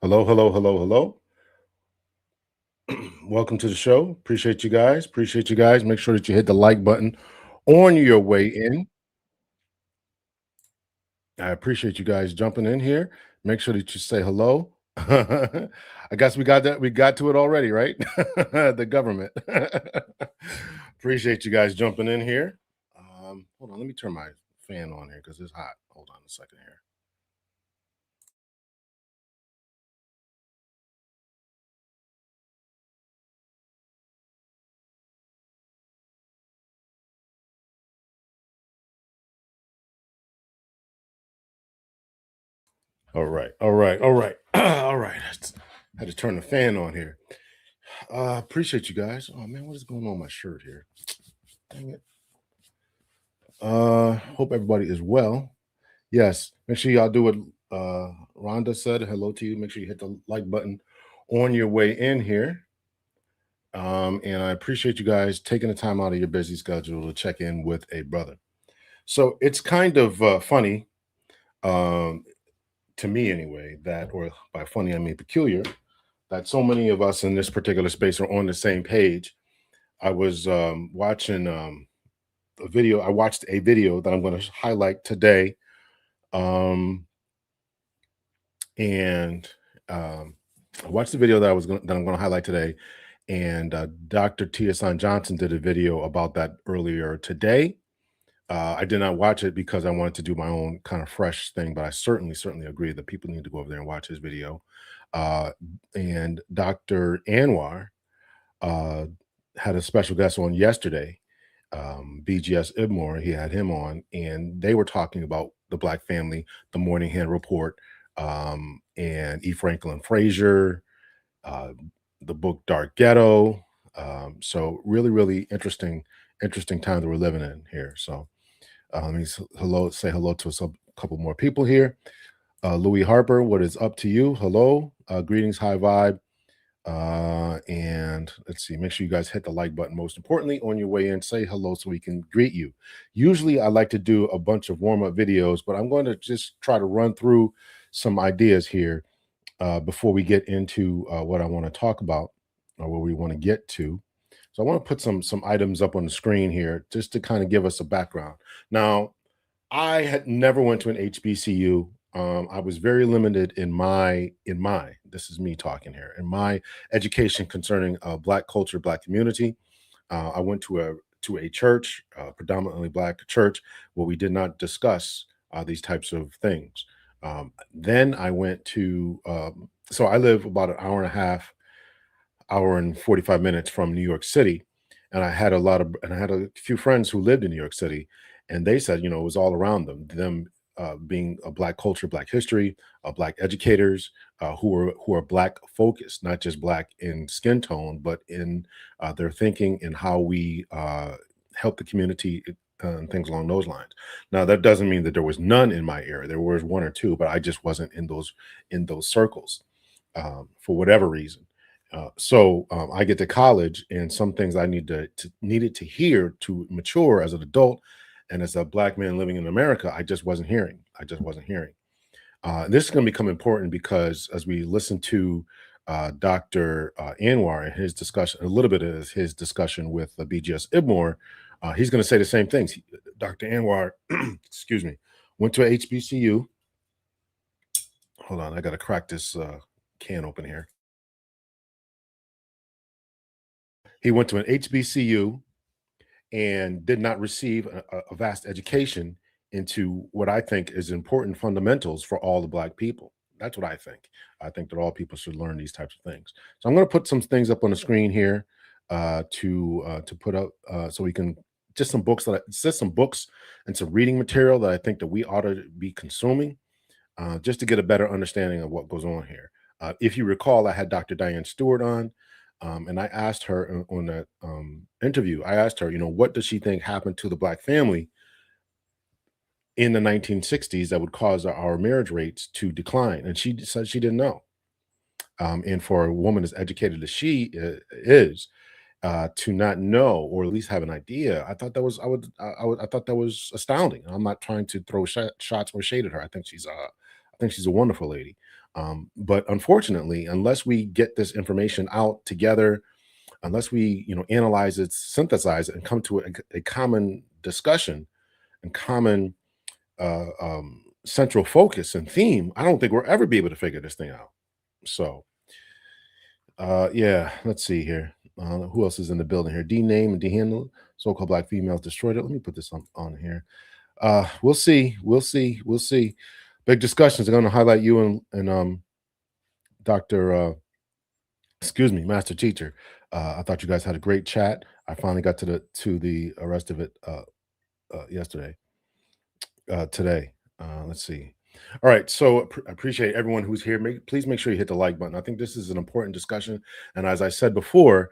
Hello, hello, hello, hello. Welcome to the show. Appreciate you guys. Appreciate you guys. Make sure that you hit the like button on your way in. I appreciate you guys jumping in here. Make sure that you say hello. I guess we got that. We got to it already, right? The government. Appreciate you guys jumping in here. Hold on. Let me turn my fan on here because it's hot. Hold on a second here. All right. All right. All right. All right. Had to turn the fan on here. Appreciate you guys. Oh man, what is going on with my shirt here? Dang it. Hope everybody is well. Yes, make sure y'all do what Rhonda said. Hello to you. Make sure you hit the like button on your way in here. And I appreciate you guys taking the time out of your busy schedule to check in with a brother. So it's kind of funny, um, to me anyway, that, or by funny I mean peculiar, that so many of us in this particular space are on the same page. I was watching a video. I watched a video that I'm going to highlight today, and I watched the video that I'm going to highlight today. And Dr. Tia Johnson did a video about that earlier today. I did not watch it because I wanted to do my own kind of fresh thing, but I certainly agree that people need to go over there and watch his video. And Dr. Anwar uh, had a special guest on yesterday, BGS Ibmore. He had him on, and they were talking about the Black family, the Moynihan Report, and E. Franklin Frazier, uh, the book Dark Ghetto. So really interesting time that we're living in here. So let me say hello to a couple more people here. Louis Harper, what is up to you? Hello, greetings, high vibe. And let's see, make sure you guys hit the like button. Most importantly, on your way in, say hello so we can greet you. Usually, I like to do a bunch of warm up videos, but I'm going to just try to run through some ideas here before we get into what I want to talk about or what we want to get to. So I want to put some items up on the screen here just to kind of give us a background. Now, I had never went to an HBCU. I was very limited in my this is me talking here in my education concerning Black culture, Black community. I went to a church, predominantly Black church, where we did not discuss these types of things. Then I went to so I live about an hour and a half, hour and 45 minutes from New York City. And I had a few friends who lived in New York City, and they said, it was all around them being a Black culture, Black history, Black educators who are Black focused, not just Black in skin tone, but in their thinking and how we help the community and things along those lines. Now, that doesn't mean that there was none in my area. There was one or two, but I just wasn't in those circles for whatever reason. I get to college, and some things I needed to hear to mature as an adult and as a Black man living in America, I just wasn't hearing. I just wasn't hearing. This is going to become important because as we listen to Dr. Anwar and his discussion, a little bit of his discussion with BGS Ibmore, he's going to say the same things. Dr. Anwar, excuse me, went to a HBCU. Hold on, I got to crack this can open here. He went to an HBCU and did not receive a vast education into what I think is important fundamentals for all the Black people. That's what I think. I think that all people should learn these types of things. So I'm going to put some things up on the screen here to put up so we can just some books and some reading material that I think that we ought to be consuming just to get a better understanding of what goes on here. If you recall, I had Dr. Diane Stewart on, and I asked her on that interview, I asked her, what does she think happened to the Black family in the 1960s that would cause our marriage rates to decline? And she said she didn't know. And for a woman as educated as she is, to not know or at least have an idea, I thought that was I thought that was astounding. I'm not trying to throw shots or shade at her. I think she's a wonderful lady. But unfortunately, unless we get this information out together, unless we, analyze it, synthesize it, and come to a common discussion and common central focus and theme, I don't think we'll ever be able to figure this thing out. So, yeah, let's see here. Who else is in the building here? D name and D handle. So-called black females destroyed it. Let me put this on here. We'll see. We'll see. We'll see. Big discussions are going to highlight you and Dr. Excuse me, Master Teacher. I thought you guys had a great chat. I finally got to the rest of it yesterday. Today. Let's see. All right, so appreciate everyone who's here. Please make sure you hit the like button. I think this is an important discussion, and as I said before,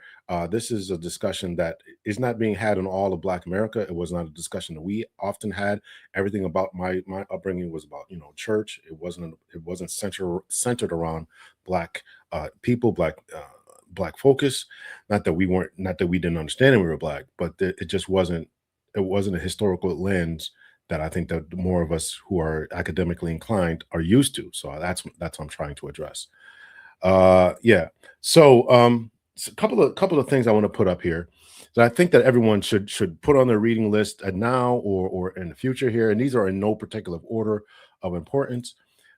this is a discussion that is not being had in all of Black America. It was not a discussion that we often had. Everything about my upbringing was about church. It wasn't centered around Black people, Black focus. Not that we didn't understand we were Black, but it just wasn't. It wasn't a historical lens that I think that more of us who are academically inclined are used to. So that's what I'm trying to address. Yeah. So a couple of things I want to put up here that I think that everyone should put on their reading list at now or in the future here. And these are in no particular order of importance.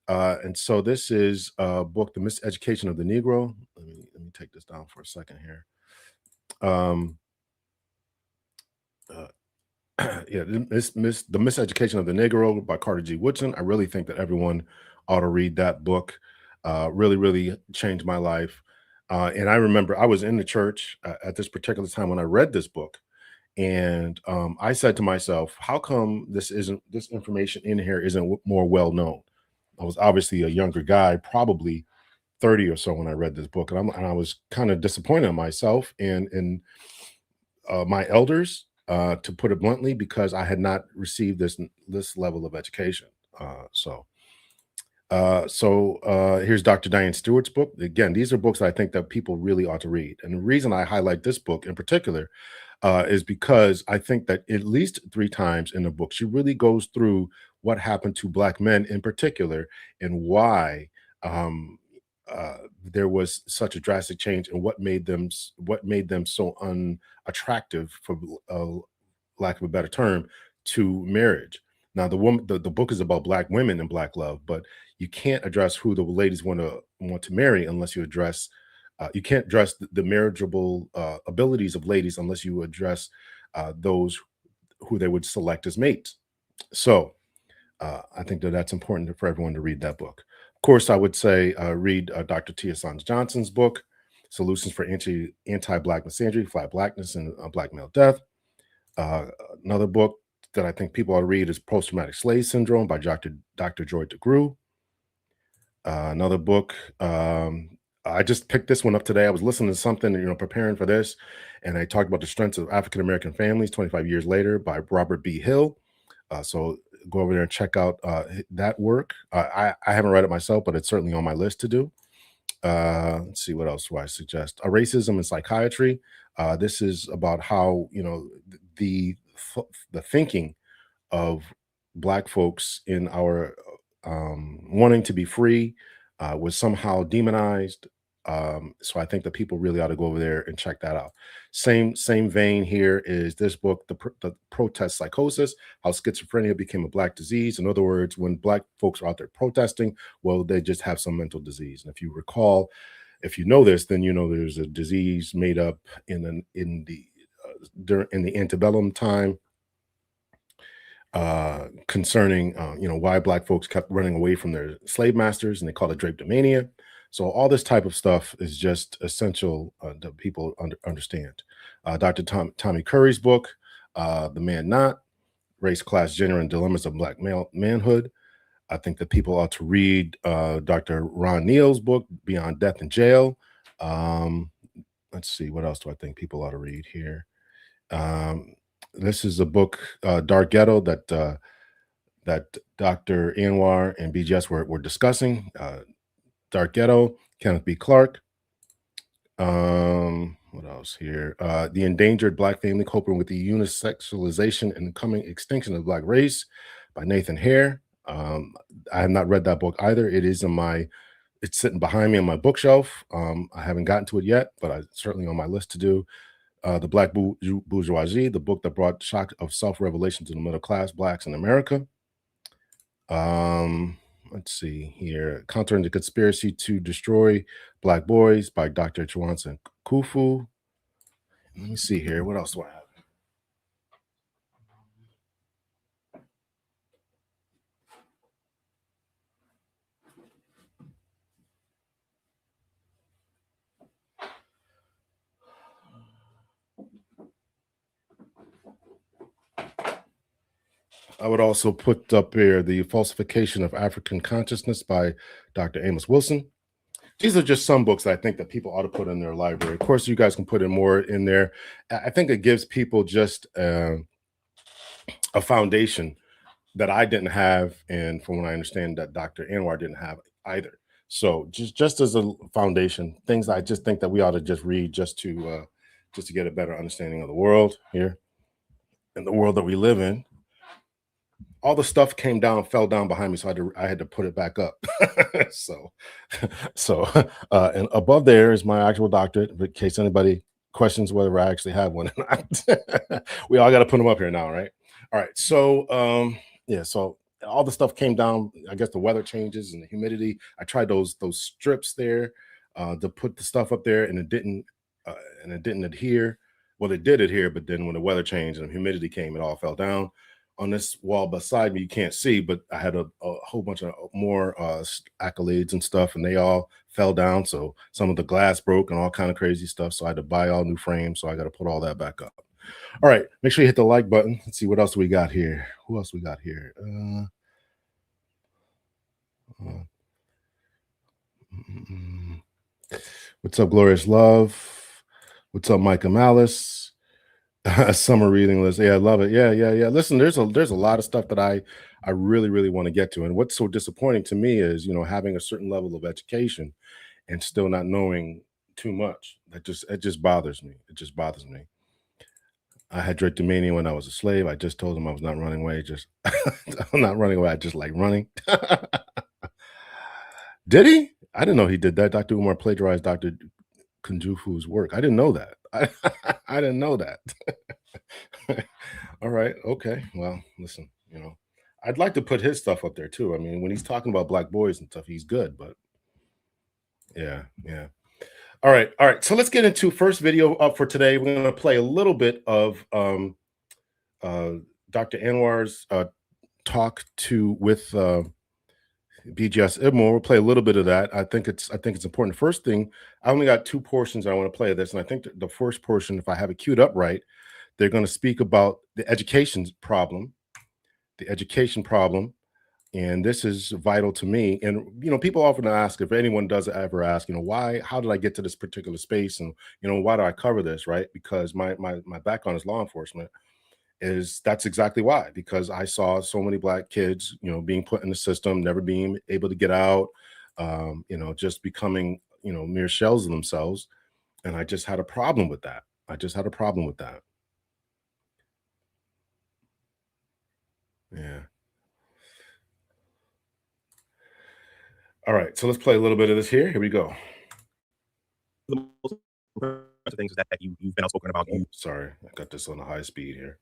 And so this is a book, The Miseducation of the Negro. Let me take this down for a second here. Yeah, The Miseducation of the Negro by Carter G. Woodson. I really think that everyone ought to read that book. Really, really changed my life. And I remember I was in the church at this particular time when I read this book. And I said to myself, how come this information in here isn't more well known? I was obviously a younger guy, probably 30 or so when I read this book. And I was kind of disappointed in myself and my elders, to put it bluntly, because I had not received this level of education. Here's Dr. Diane Stewart's book. Again, these are books that I think that people really ought to read. And the reason I highlight this book in particular is because I think that at least 3 times in the book, she really goes through what happened to Black men in particular and why there was such a drastic change and what made them so unattractive, for lack of a better term, to marriage. Now, the book is about Black women and Black love, but you can't address who the ladies want to marry unless you address. You can't address the marriageable abilities of ladies unless you address those who they would select as mates. So I think that that's important for everyone to read that book. Of course, I would say read Dr. Tia Sons Johnson's book, Solutions for Anti-Black Misandry, Flat Blackness, and Black Male Death. Another book that I think people ought to read is Post-Traumatic Slave Syndrome by Dr. Joy DeGruy. Another book, I just picked this one up today. I was listening to something, preparing for this, and I talked about the strengths of African-American families 25 years later by Robert B. Hill. So go over there and check out that work. I haven't read it myself, but it's certainly on my list to do. Let's see, what else do I suggest? Racism and Psychiatry. This is about how the thinking of Black folks in our wanting to be free was somehow demonized. So I think that people really ought to go over there and check that out. Same vein here is this book, the Protest Psychosis: How Schizophrenia Became a Black Disease. In other words, when Black folks are out there protesting, well, they just have some mental disease. And if you recall, if you know this, then there's a disease made up in the antebellum time concerning why Black folks kept running away from their slave masters, and they call it drapetomania. So all this type of stuff is just essential that people understand. Dr. Tommy Curry's book, The Man Not: Race, Class, Gender, and Dilemmas of Black Manhood. I think that people ought to read Dr. Ron Neal's book, Beyond Death and Jail. Let's see, what else do I think people ought to read here? This is a book, Dark Ghetto, that Dr. Anwar and BGS were discussing. Dark Ghetto, Kenneth B. Clark. What else here? The Endangered Black Family: Coping with the Unisexualization and Coming Extinction of the Black Race by Nathan Hare. I have not read that book either. It is in my It's sitting behind me on my bookshelf. I haven't gotten to it yet, but I certainly on my list to do. The Black Bourgeoisie, the book that brought shock of self-revelation to the middle class blacks in America. Let's see here. Countering the Conspiracy to Destroy Black Boys by Dr. Chwansa Kufu. Let me see here. What else do I have? I would also put up here The Falsification of African Consciousness by Dr. Amos Wilson. These are just some books that I think that people ought to put in their library. Of course, you guys can put in more in there. I think it gives people just a foundation that I didn't have, and from what I understand, that Dr. Anwar didn't have either. So just as a foundation, things I just think that we ought to just read just to get a better understanding of the world here and the world that we live in. All the stuff fell down behind me, so I had to put it back up. so, and above there is my actual doctorate, in case anybody questions whether I actually have one or not. We all got to put them up here now, right? All right. So, yeah. So all the stuff came down. I guess the weather changes and the humidity. I tried those strips there to put the stuff up there, and it didn't adhere. Well, it did adhere, but then when the weather changed and the humidity came, it all fell down. On this wall beside me, you can't see, but I had a whole bunch of more accolades and stuff, and they all fell down. So some of the glass broke and all kind of crazy stuff. So I had to buy all new frames. So I got to put all that back up. All right, make sure you hit the like button. Let's see what else we got here. Who else we got here? What's up, Glorious Love? What's up, Micah Malice? Summer reading list. Yeah, I love it. Yeah. Listen, there's a lot of stuff that I really want to get to. And what's so disappointing to me is, having a certain level of education and still not knowing too much. It just bothers me. It just bothers me. I had drapetomania when I was a slave. I just told him I was not running away. I'm not running away. I just like running. Did he? I didn't know he did that. Dr. Umar plagiarized Dr. Kunjufu's work. I didn't know that. I didn't know that. All right. Okay. Well, listen, I'd like to put his stuff up there too. I mean, when he's talking about black boys and stuff, he's good, but yeah. All right. So let's get into first video up for today. We're going to play a little bit of Dr. Anwar's talk with BGS Ibmore. We'll play a little bit of that. I think it's important. The first thing, I only got two portions I want to play of this, and I think the first portion, if I have it queued up right, they're going to speak about the education problem, and this is vital to me. And people often ask, if anyone does ever ask, how did I get to this particular space, and why do I cover this, right? Because my background is law enforcement. That's exactly why, because I saw so many black kids, being put in the system, never being able to get out, just becoming, mere shells of themselves. And I just had a problem with that. Yeah. All right. So let's play a little bit of this here. Here we go. The most important things is that you've been outspoken about. Oh, sorry. I got this on a high speed here.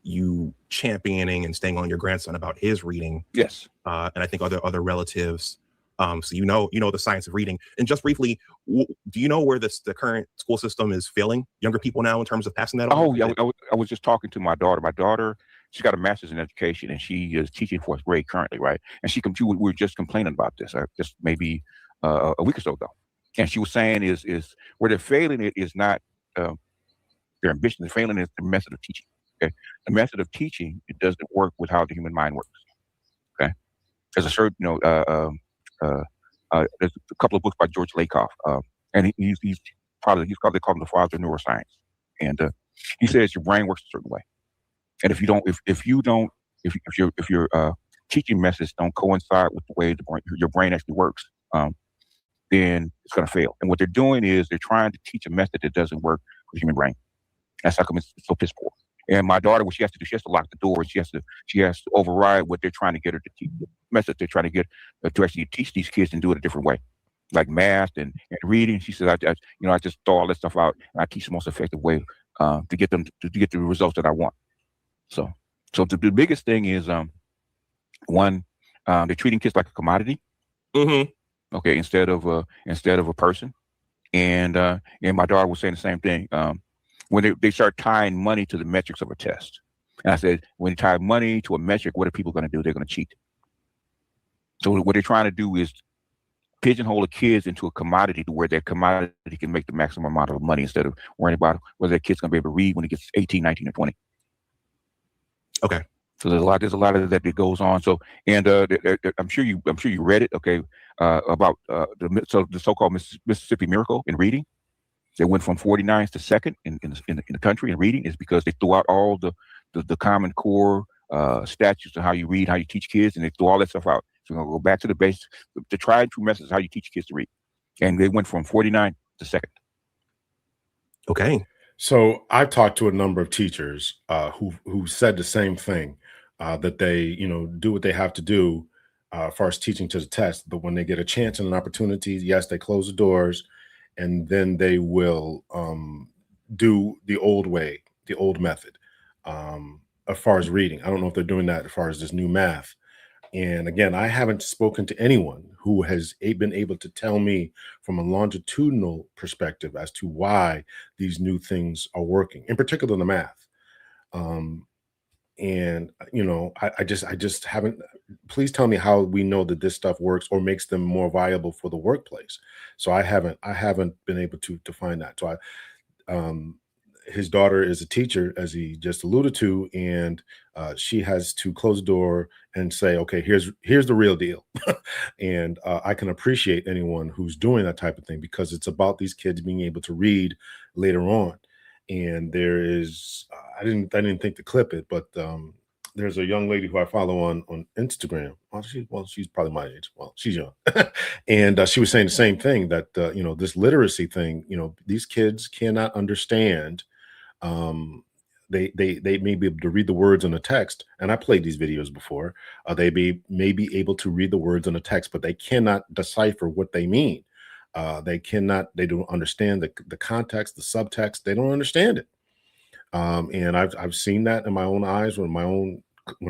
You championing and staying on your grandson about his reading. Yes. And I think other relatives. So the science of reading. And just briefly, do you know where the current school system is failing younger people now in terms of passing that on? Oh, yeah. I was just talking to my daughter. My daughter, she's got a master's in education, and she is teaching fourth grade currently, right? And we were just complaining about this just maybe a week or so ago. And she was saying is where they're failing it is not their ambition. They're failing is the method of teaching. Okay, the method of teaching, it doesn't work with how the human mind works. Okay, there's a certain there's a couple of books by George Lakoff, and he's probably called him the father of neuroscience, and he says your brain works a certain way, and if your teaching methods don't coincide with the way your brain actually works, then it's going to fail. And what they're doing is they're trying to teach a method that doesn't work for the human brain. That's how come it's so piss poor. And my daughter, what she has to do, she has to lock the door. She has to override what they're trying to get her to teach, the message they're trying to get to actually teach these kids and do it a different way, like math and reading. She says, I just throw all this stuff out and I teach the most effective way to get them to get the results that I want. So the biggest thing is one, they're treating kids like a commodity. Okay, instead of a person. And my daughter was saying the same thing. When they start tying money to the metrics of a test. And I said, when you tie money to a metric, what are people going to do? They're going to cheat. So what they're trying to do is pigeonhole the kids into a commodity to where that commodity can make the maximum amount of money instead of worrying about whether that kid's going to be able to read when he gets 18, 19, or 20. Okay. So there's a lot of that goes on. So, and I'm sure you read it. Okay, about the so-called Mississippi Miracle in reading. They went from 49th to second in the country in reading is because they threw out all the Common Core statutes of how you read, how you teach kids, and they threw all that stuff out. So we're gonna go back to the basics, the tried and true methods how you teach kids to read, and they went from 49th to second. Okay. So I've talked to a number of teachers who said the same thing, that they, do what they have to do as far as teaching to the test. But when they get a chance and an opportunity, yes, they close the doors, and then they will do the old way, the old method, as far as reading. I don't know if they're doing that as far as this new math. And again, I haven't spoken to anyone who has been able to tell me from a longitudinal perspective as to why these new things are working, in particular the math. And I just haven't. Please tell me how we know that this stuff works or makes them more viable for the workplace. So I haven't been able to find that. So his daughter is a teacher, as he just alluded to, and she has to close the door and say, okay, here's the real deal. And I can appreciate anyone who's doing that type of thing, because it's about these kids being able to read later on. And there is, I didn't think to clip it, but there's a young lady who I follow on Instagram. She's probably my age. Well, she's young. And she was saying the same thing, that, this literacy thing, these kids cannot understand. They may be able to read the words in the text. And I played these videos before. They may be able to read the words in the text, but they cannot decipher what they mean. They don't understand the context, the subtext. They don't understand it. And I've seen that in my own eyes when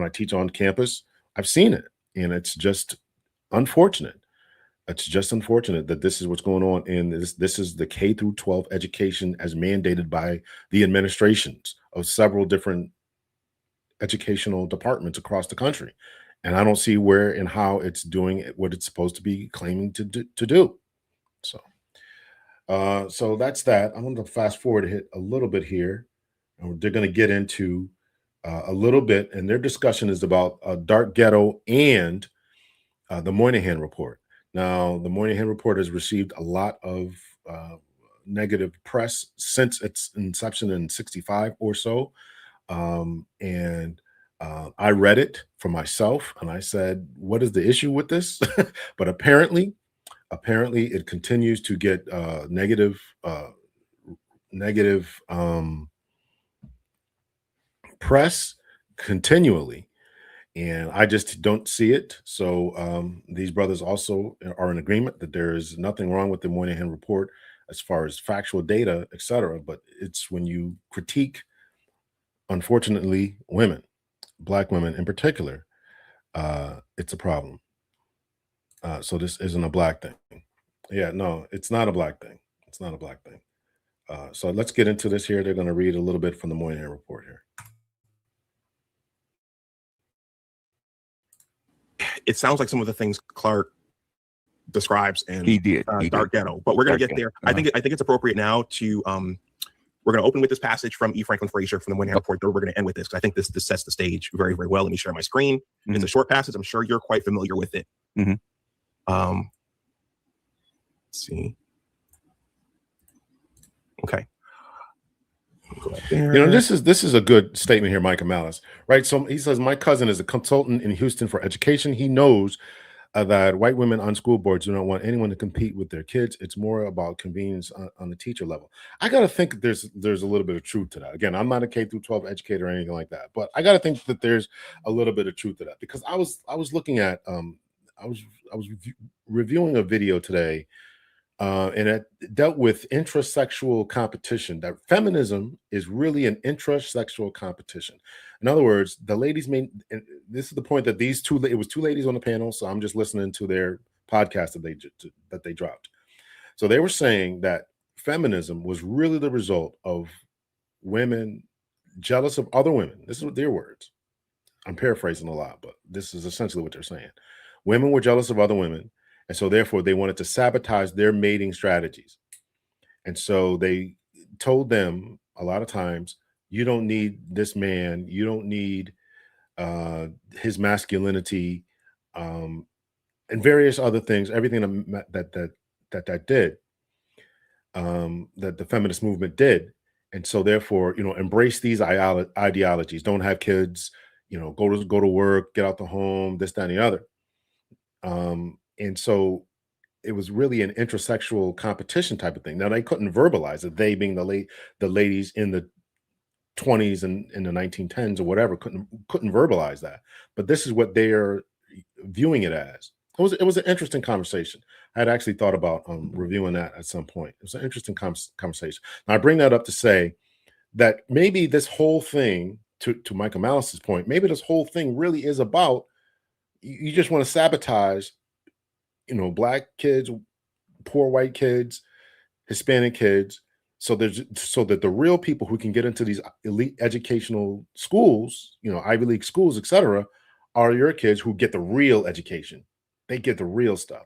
I teach on campus. I've seen it, and it's just unfortunate. It's just unfortunate that this is what's going on. And this is the K through 12 education as mandated by the administrations of several different educational departments across the country. And I don't see where and how it's doing what it's supposed to be claiming to do. So that's that. I'm going to fast forward to hit a little bit here. And they're going to get into a little bit, and their discussion is about Dark Ghetto and the Moynihan Report. Now, the Moynihan Report has received a lot of negative press since its inception in 1965 or so. And I read it for myself, and I said, what is the issue with this? But apparently it continues to get negative press continually, and I just don't see it. So these brothers also are in agreement that there is nothing wrong with the Moynihan Report as far as factual data, etc. But it's when you critique, unfortunately, women, Black women in particular, it's a problem. So this isn't a Black thing. Yeah, no, it's not a Black thing. It's not a Black thing. So let's get into this here. They're going to read a little bit from the Moynihan Report here. It sounds like some of the things Clark describes in he did. Dark Ghetto, but we're going to get there. I think it's appropriate now to we're going to open with this passage from E. Franklin Frazier from the Moynihan Report. We're going to end with this because I think this sets the stage very, very well. Let me share my screen. It's a short passage. I'm sure you're quite familiar with it. Let's see. Okay. This is a good statement here, Micah Malice, right? So he says, my cousin is a consultant in Houston for education. He knows that white women on school boards do not want anyone to compete with their kids. It's more about convenience on the teacher level. I got to think there's a little bit of truth to that. Again, I'm not a K through 12 educator or anything like that, but I got to think that there's a little bit of truth to that, because I was looking at I was reviewing a video today, and it dealt with intrasexual competition. That feminism is really an intrasexual competition. In other words, the ladies and this is the point that it was two ladies on the panel, so I'm just listening to their podcast that they dropped. So they were saying that feminism was really the result of women jealous of other women. This is their words. I'm paraphrasing a lot, but this is essentially what they're saying. Women were jealous of other women, and so therefore they wanted to sabotage their mating strategies. And so they told them a lot of times, you don't need this man, you don't need his masculinity, and various other things, everything that did, that the feminist movement did. And so therefore, embrace these ideologies. Don't have kids, go to work, get out the home, this, that, and the other. And so it was really an intrasexual competition type of thing. Now they couldn't verbalize it. They being the ladies in the 20s and in the 1910s or whatever couldn't verbalize that. But this is what they are viewing it as. It was an interesting conversation. I had actually thought about reviewing that at some point. It was an interesting conversation. Now I bring that up to say that maybe this whole thing, to Michael Malice's point, maybe this whole thing really is about, you just want to sabotage, black kids, poor white kids, Hispanic kids, so that the real people who can get into these elite educational schools, Ivy League schools, etc., are your kids who get the real education. They get the real stuff.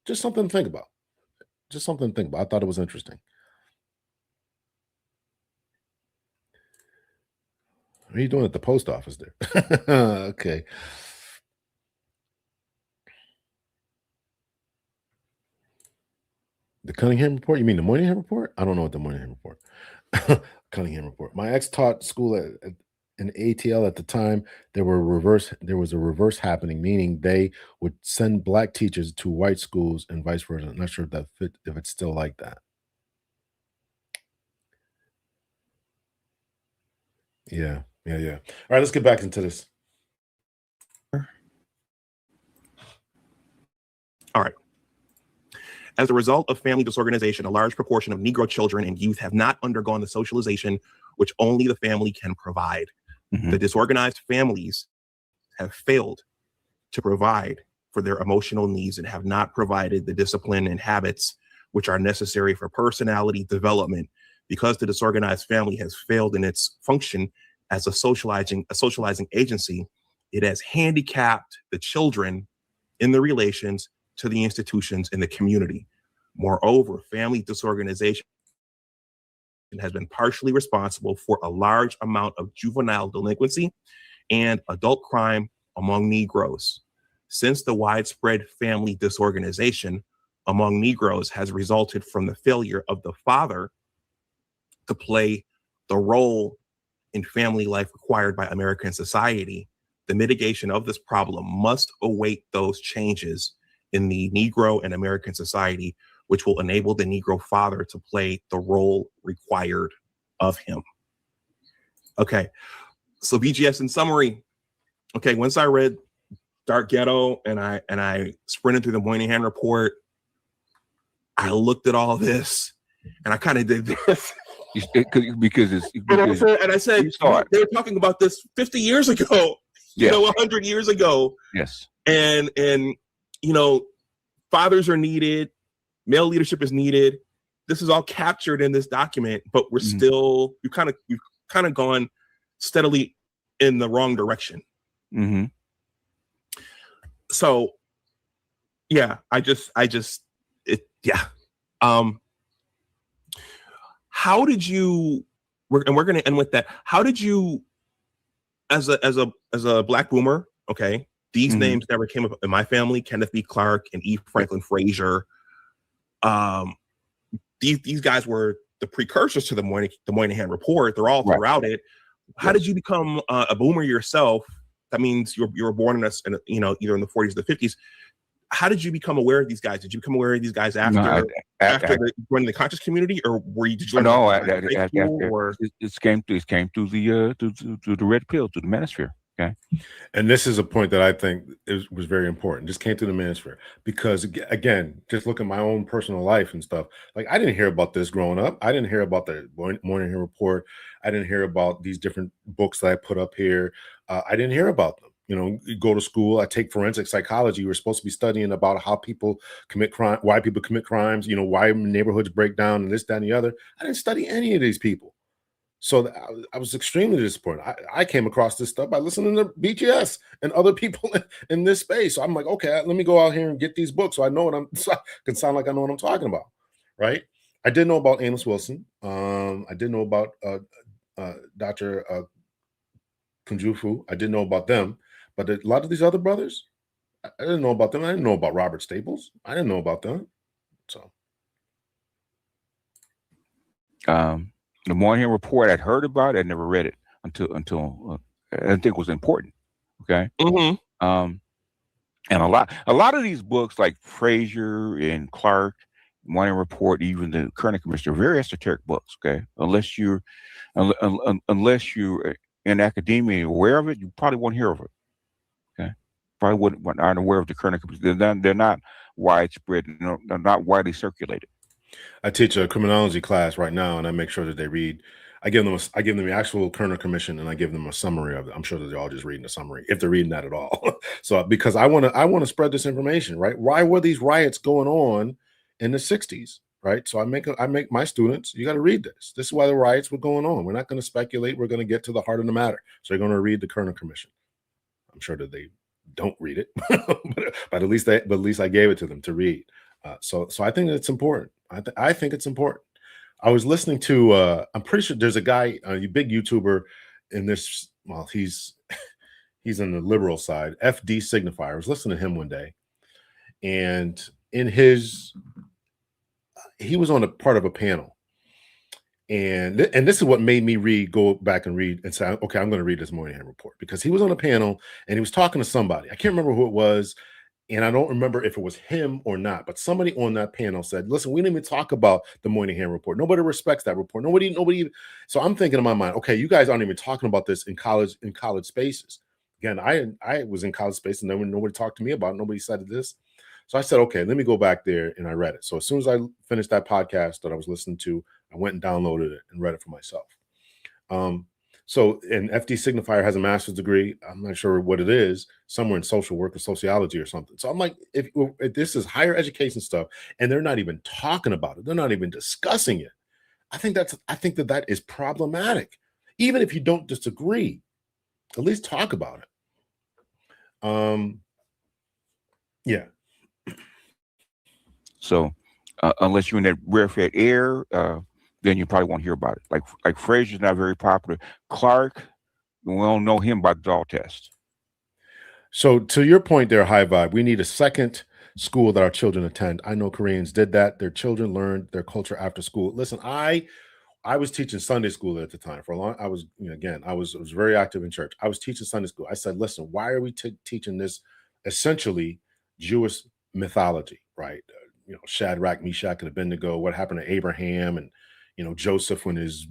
Just something to think about. I thought it was interesting. What are you doing at the post office there? Okay. The Cunningham report? You mean the Moynihan report? I don't know what the Moynihan report. Cunningham report. My ex taught school in ATL at the time. There was a reverse happening, meaning they would send black teachers to white schools and vice versa. I'm not sure if it's still like that. Yeah. All right, let's get back into this. All right. As a result of family disorganization, a large proportion of Negro children and youth have not undergone the socialization which only the family can provide. Mm-hmm. The disorganized families have failed to provide for their emotional needs and have not provided the discipline and habits which are necessary for personality development. Because the disorganized family has failed in its function as a socializing agency, it has handicapped the children in the relations to the institutions in the community. Moreover, family disorganization has been partially responsible for a large amount of juvenile delinquency and adult crime among Negroes. Since the widespread family disorganization among Negroes has resulted from the failure of the father to play the role in family life required by American society, the mitigation of this problem must await those changes in the Negro and American society, which will enable the Negro father to play the role required of him. Okay, so BGS in summary. Okay, once I read Dark Ghetto and I sprinted through the Moynihan report, I looked at all this and I kind of did this. Because I said they were talking about this 50 years ago, 100 years ago. Yes. And fathers are needed, male leadership is needed. This is all captured in this document, but we're still, we've kind of gone steadily in the wrong direction. Mm-hmm. So yeah, how did you, and we're going to end with that. How did you, as a Black boomer, okay, these names never came up in my family, Kenneth B. Clark and E. Franklin Frazier. These guys were the precursors to the Moynihan report. They're all throughout it. How did you become a boomer yourself? That means you were born in either in the 40s or the 50s. how did you become aware of these guys? Did you become aware of these guys after joining the conscious community, or did you learn? No, it came through the red pill, through the manosphere. Okay. And this is a point that I think was very important. Just came through the manosphere because, again, just look at my own personal life and stuff. Like, I didn't hear about this growing up. I didn't hear about the Morning Hill Report. I didn't hear about these different books that I put up here. I didn't hear about them. You know, you go to school. I take forensic psychology. We're supposed to be studying about how people commit crime, why people commit crimes. You know, why neighborhoods break down, and this, that, and the other. I didn't study any of these people. So I was extremely disappointed. I came across this stuff by listening to BTS and other people in this space. So I'm like, okay, let me go out here and get these books so I know what so I can sound like I know what I'm talking about, right? I did know about Amos Wilson. I did know about Dr. Kunjufu. I didn't know about them, but a lot of these other brothers, I didn't know about them. I didn't know about Robert Staples. I didn't know about them. So. The Morning Hill Report, I'd heard about it, I'd never read it until I didn't think it was important. Okay. And a lot of these books like Fraser and Clark, Morning Report, even the Kerner Commission, are very esoteric books. Okay. Unless you're in academia and aware of it, you probably won't hear of it. Okay. Probably aren't aware of the Kerner Commission. They're not widespread, they're not widely circulated. I teach a criminology class right now, and I make sure that they read. I give them the actual Kerner Commission, and I give them a summary of it. I'm sure that they're all just reading the summary, if they're reading that at all. So, because I want to spread this information, right? Why were these riots going on in the 60s, right? So I make my students, you got to read this. This is why the riots were going on. We're not going to speculate. We're going to get to the heart of the matter. So they're going to read the Kerner Commission. I'm sure that they don't read it, but at least I gave it to them to read. So I think it's important. I think it's important. I was listening to, I'm pretty sure there's a guy, a big YouTuber in this, well, he's in the liberal side, FD Signifier. I was listening to him one day, and he was on a part of a panel. And this is what made me go back and read and say, okay, I'm going to read this Morning Hill Report, because he was on a panel and he was talking to somebody. I can't remember who it was. And I don't remember if it was him or not, but somebody on that panel said, listen, we didn't even talk about the Morning Hill Report. Nobody respects that report. Nobody. So I'm thinking in my mind, okay, you guys aren't even talking about this in college spaces. Again, I was in college space and then nobody talked to me about it. Nobody said this. So I said, okay, let me go back there, and I read it. So as soon as I finished that podcast that I was listening to, I went and downloaded it and read it for myself. So, and FD Signifier has a master's degree. I'm not sure what it is, somewhere in social work or sociology or something. So I'm like, if this is higher education stuff and they're not even talking about it, they're not even discussing it, I think that is problematic. Even if you don't disagree, at least talk about it. Yeah. So unless you're in that rarefied air, then you probably won't hear about it. Like Fraser's not very popular. Clark, we don't know him by the doll test. So to your point there, High Vibe, we need a second school that our children attend. I know Koreans did that. Their children learned their culture after school. Listen, I was teaching Sunday school at the time. For a long, I was very active in church. I was teaching Sunday school. I said, listen, why are we teaching this essentially Jewish mythology, right? Shadrach, Meshach, and Abednego, what happened to Abraham, and Joseph when his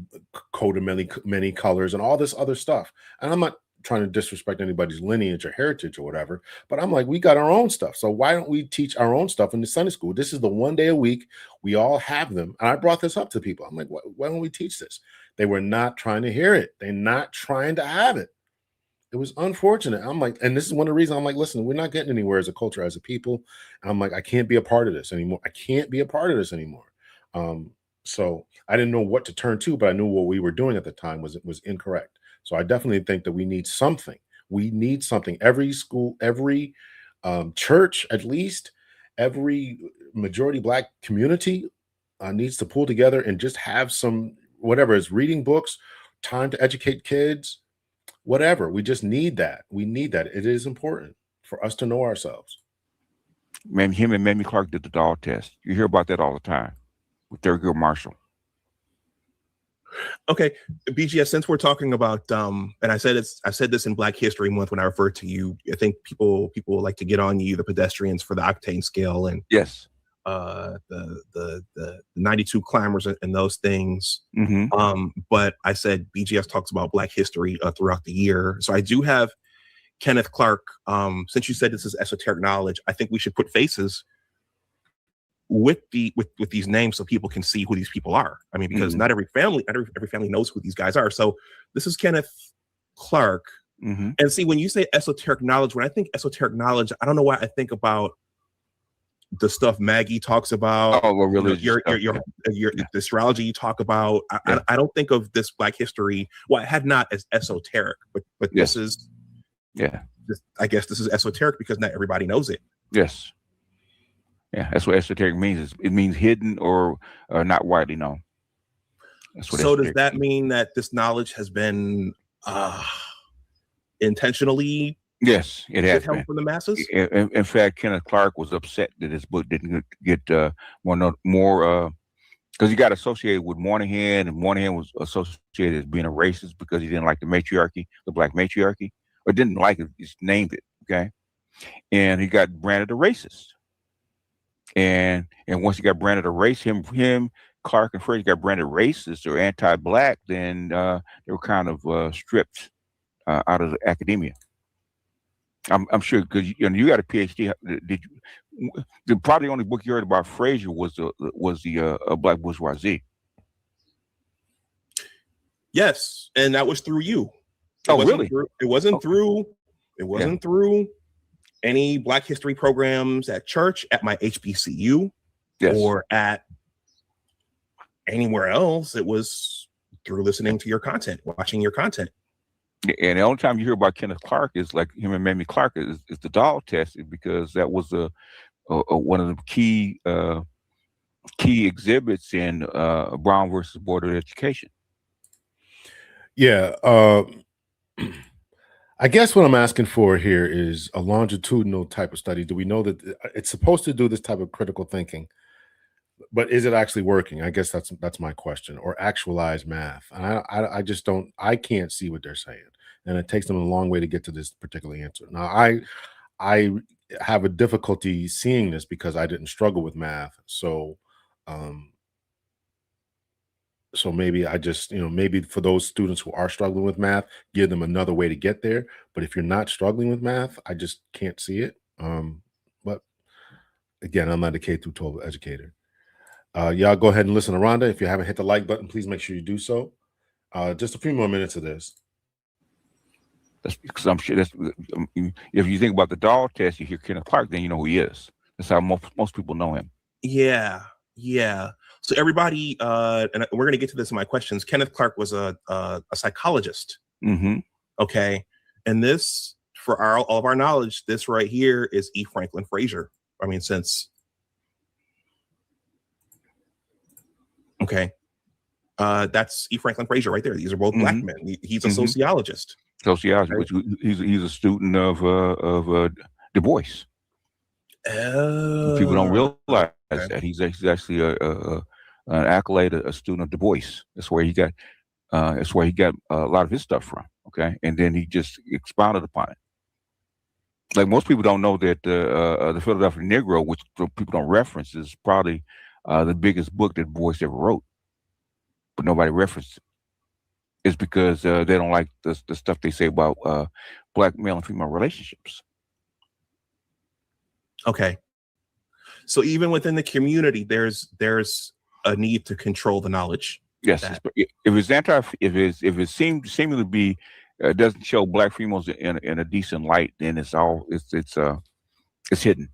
coat of many colors and all this other stuff. And I'm not trying to disrespect anybody's lineage or heritage or whatever, but I'm like, we got our own stuff. So why don't we teach our own stuff in the Sunday school? This is the one day a week. We all have them. And I brought this up to people. I'm like, why don't we teach this? They were not trying to hear it. They're not trying to have it. It was unfortunate. I'm like, and this is one of the reasons I'm like, listen, we're not getting anywhere as a culture, as a people. And I'm like, I can't be a part of this anymore. I can't be a part of this anymore. So I didn't know what to turn to, but I knew what we were doing at the time was incorrect. So I definitely think that we need something. We need something. Every school, every church, at least every majority Black community needs to pull together and just have some, whatever it's reading books, time to educate kids, whatever. We just need that. We need that. It is important for us to know ourselves. Man, him and Mamie Clark did the doll test. You hear about that all the time with Thurgood Marshall. Okay, BGS. Since we're talking about and I said this in Black History Month when I referred to you. I think people like to get on you, the pedestrians, for the octane scale and Yes. the 92 climbers and those things. Mm-hmm. But I said BGS talks about Black history throughout the year. So I do have Kenneth Clark. Since you said this is esoteric knowledge, I think we should put faces with these names so people can see who these people are. I mean, because not every family knows who these guys are. So this is Kenneth Clark. Mm-hmm. And see, when you say esoteric knowledge, when I think esoteric knowledge, I don't know why I think about the stuff Maggie talks about. Oh, well, really? Your the astrology you talk about. I don't think of this Black history. Well, I had not as esoteric, but yes. This is I guess this is esoteric because not everybody knows it. Yes. Yeah, that's what esoteric means. It means hidden or not widely known. That's what. So does that mean that this knowledge has been intentionally? Yes, it has been from the masses. In fact, Kenneth Clark was upset that his book didn't get more because he got associated with Moynihan, and Moynihan was associated as being a racist because he didn't like the matriarchy, the Black matriarchy, or didn't like it, just named it. Okay, and he got branded a racist. And once he got branded a race, him, Clark and Fraser got branded racist or anti-Black, then they were kind of stripped out of the academia. I'm sure because you got a PhD. Did you? Probably the only book you heard about Fraser was the Black Bourgeoisie. Yes, and that was through you. Really? It wasn't through any Black history programs at church, at my HBCU, or at anywhere else. It was through listening to your content, watching your content. And the only time you hear about Kenneth Clark is like him and Mamie Clark is the doll test, because that was one of the key exhibits in Brown versus Board of Education. Yeah. I guess what I'm asking for here is a longitudinal type of study. Do we know that it's supposed to do this type of critical thinking, but is it actually working? I guess that's my question. Or actualize math. And I just don't. I can't see what they're saying, and it takes them a long way to get to this particular answer. Now, I have a difficulty seeing this because I didn't struggle with math, so. So maybe I just, maybe for those students who are struggling with math, give them another way to get there. But if you're not struggling with math, I just can't see it. But again, I'm not a K through 12 educator. Y'all go ahead and listen to Rhonda. If you haven't hit the like button, please make sure you do so. Just a few more minutes of this. That's because I'm sure if you think about the doll test, you hear Kenneth Clark, then you know who he is. That's how most people know him. Yeah. So everybody, and we're going to get to this in my questions. Kenneth Clark was a psychologist. Mm-hmm. Okay, and this, for all of our knowledge, this right here is E. Franklin Fraser. I mean, that's E. Franklin Fraser right there. These are both Black men. He's a sociologist. Sociologist. Right? He's a student of Du Bois. People don't realize that he's actually an accolade, a student of Du Bois. That's where he got a lot of his stuff from. Okay, and then he just expounded upon it. Like most people don't know that the Philadelphia Negro, which people don't reference, is probably the biggest book that Du Bois ever wrote, but nobody referenced it. It's because they don't like the stuff they say about Black male and female relationships. Okay, so even within the community, there's a need to control the knowledge. Yes, if it seems to be doesn't show Black females in a decent light, then it's hidden.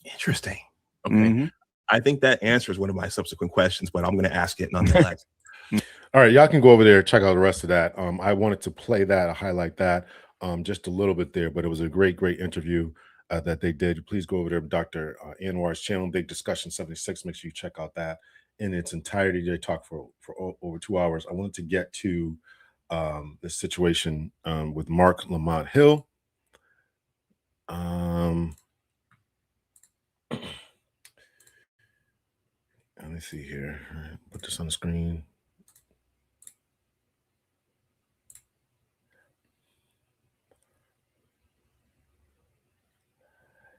Interesting. Okay, I think that answers one of my subsequent questions, but I'm going to ask it nonetheless. All right, y'all can go over there, check out the rest of that. I wanted to play that, highlight that just a little bit there, but it was a great interview that they did. Please go over there, Dr. Anwar's channel, Big Discussion 76. Make sure you check out that in its entirety. They talked for over 2 hours. I wanted to get to this situation with Mark Lamont Hill. Let me see here. Put this on the screen.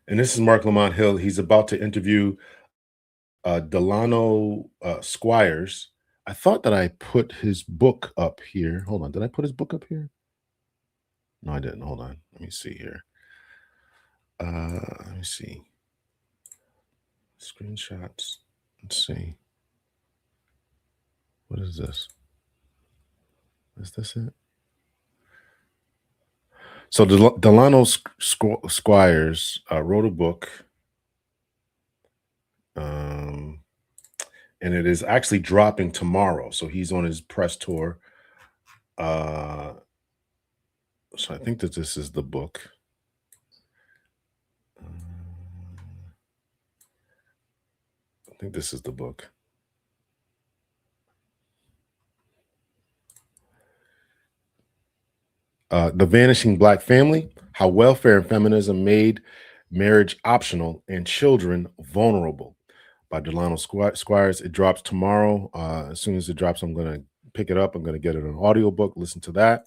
And this is Mark Lamont Hill. He's about to interview Delano Squires. I thought that I put his book up here. Hold on. Did I put his book up here? No, I didn't. Hold on. Let me see here. Let me see. Screenshots. Let's see. What is this? Is this it? So Delano Squires wrote a book. And it is actually dropping tomorrow. So he's on his press tour. So I think that this is the book. I think this is the book. The Vanishing Black Family, How Welfare and Feminism Made Marriage Optional and Children Vulnerable by Delano Squires. It drops tomorrow. As soon as it drops, I'm going to pick it up. I'm going to get it an audiobook, listen to that.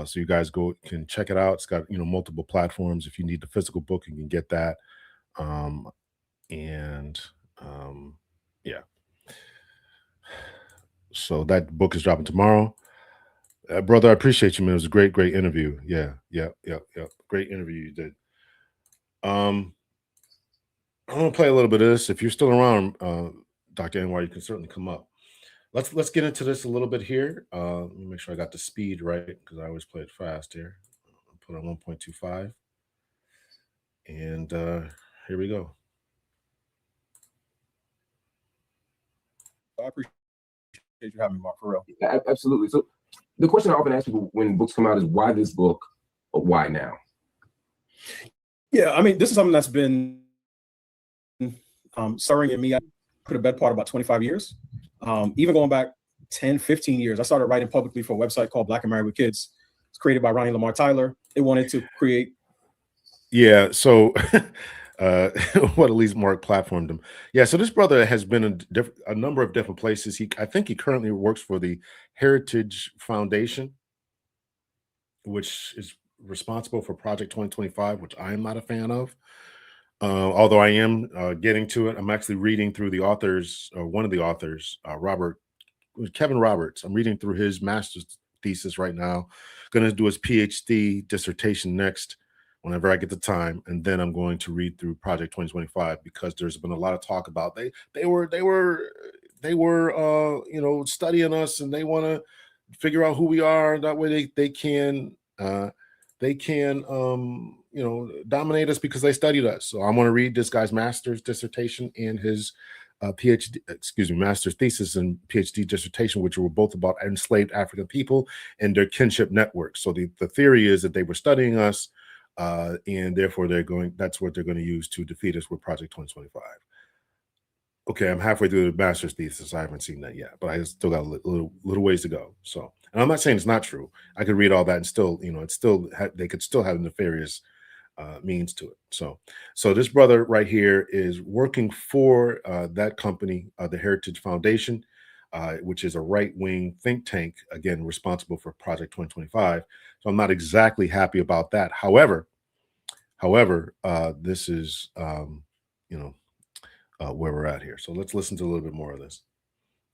So you guys can check it out. It's got, multiple platforms. If you need the physical book, you can get that. Yeah. So that book is dropping tomorrow. Brother, I appreciate you, man. It was a great interview. Yeah. Great interview you did. I'm gonna play a little bit of this. If you're still around, Dr. NY, you can certainly come up. Let's get into this a little bit here. Let me make sure I got the speed right, because I always play it fast here. I'll put on 1.25. And here we go. I appreciate you having me, Mark, for real. Yeah, absolutely. So the question I often ask people when books come out is, why this book, or why now? Yeah, I mean, this is something that's been stirring in me. I put a bed part about 25 years. Even going back 10, 15 years, I started writing publicly for a website called Black and Married with Kids. It's created by Ronnie Lamar Tyler. It wanted to create. Yeah, so what at least Mark platformed him. Yeah, so this brother has been in a number of different places. I think he currently works for the Heritage Foundation, which is responsible for Project 2025, which I am not a fan of. Although I am getting to it. I'm actually reading through the authors, or one of the authors, Kevin Roberts. I'm reading through his master's thesis right now. Going to do his PhD dissertation next, whenever I get the time, and then I'm going to read through Project 2025, because there's been a lot of talk about they were studying us, and they want to figure out who we are. That way they can dominate us because they studied us. So I'm going to read this guy's master's dissertation and his master's thesis and PhD dissertation, which were both about enslaved African people and their kinship networks. So the theory is that they were studying us, and therefore that's what they're going to use to defeat us with Project 2025. Okay, I'm halfway through the master's thesis. I haven't seen that yet, but I still got a little ways to go. So, and I'm not saying it's not true. I could read all that and still, they could still have nefarious means to it. So this brother right here is working for that company, the Heritage Foundation, which is a right-wing think tank, again, responsible for Project 2025. So I'm not exactly happy about that. However, this is, where we're at here. So let's listen to a little bit more of this.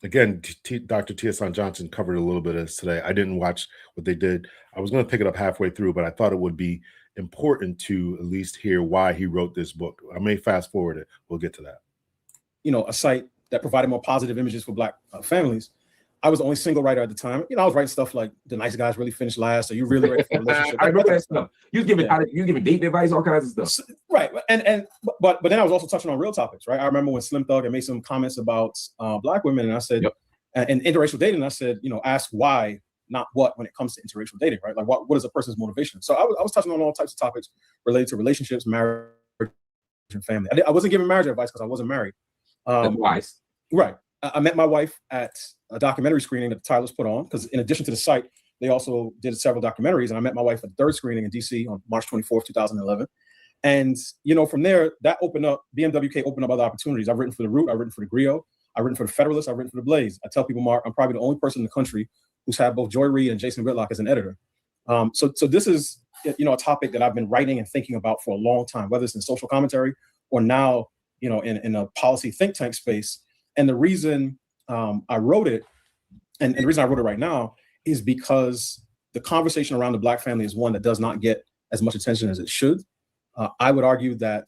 Again, Dr. Tiasan Johnson covered a little bit of this today. I didn't watch what they did. I was going to pick it up halfway through, but I thought it would be important to at least hear why he wrote this book. I may fast forward it. We'll get to that. A site that provided more positive images for Black families. I was the only single writer at the time. I was writing stuff like, the nice guys really finished last. Are you really ready for a relationship? I remember that stuff. You was giving date advice, all kinds of stuff. Right. But then I was also touching on real topics, right? I remember when Slim Thug had made some comments about Black women, and I said, and interracial dating, I said, ask why, not what, when it comes to interracial dating, right? Like what is a person's motivation? So I was touching on all types of topics related to relationships, marriage, and family. I wasn't giving marriage advice because I wasn't married. Wise. Right. I met my wife at a documentary screening that the Tylers put on, because in addition to the site, they also did several documentaries. And I met my wife at the third screening in DC on March 24th, 2011. And, from there, that opened up, BMWK opened up other opportunities. I've written for The Root, I've written for The Griot, I've written for The Federalist, I've written for The Blaze. I tell people, Mark, I'm probably the only person in the country who's had both Joy Reid and Jason Whitlock as an editor. So this is a topic that I've been writing and thinking about for a long time, whether it's in social commentary or now, in a policy think tank space. And the reason I wrote it, and the reason I wrote it right now, is because the conversation around the Black family is one that does not get as much attention as it should. I would argue that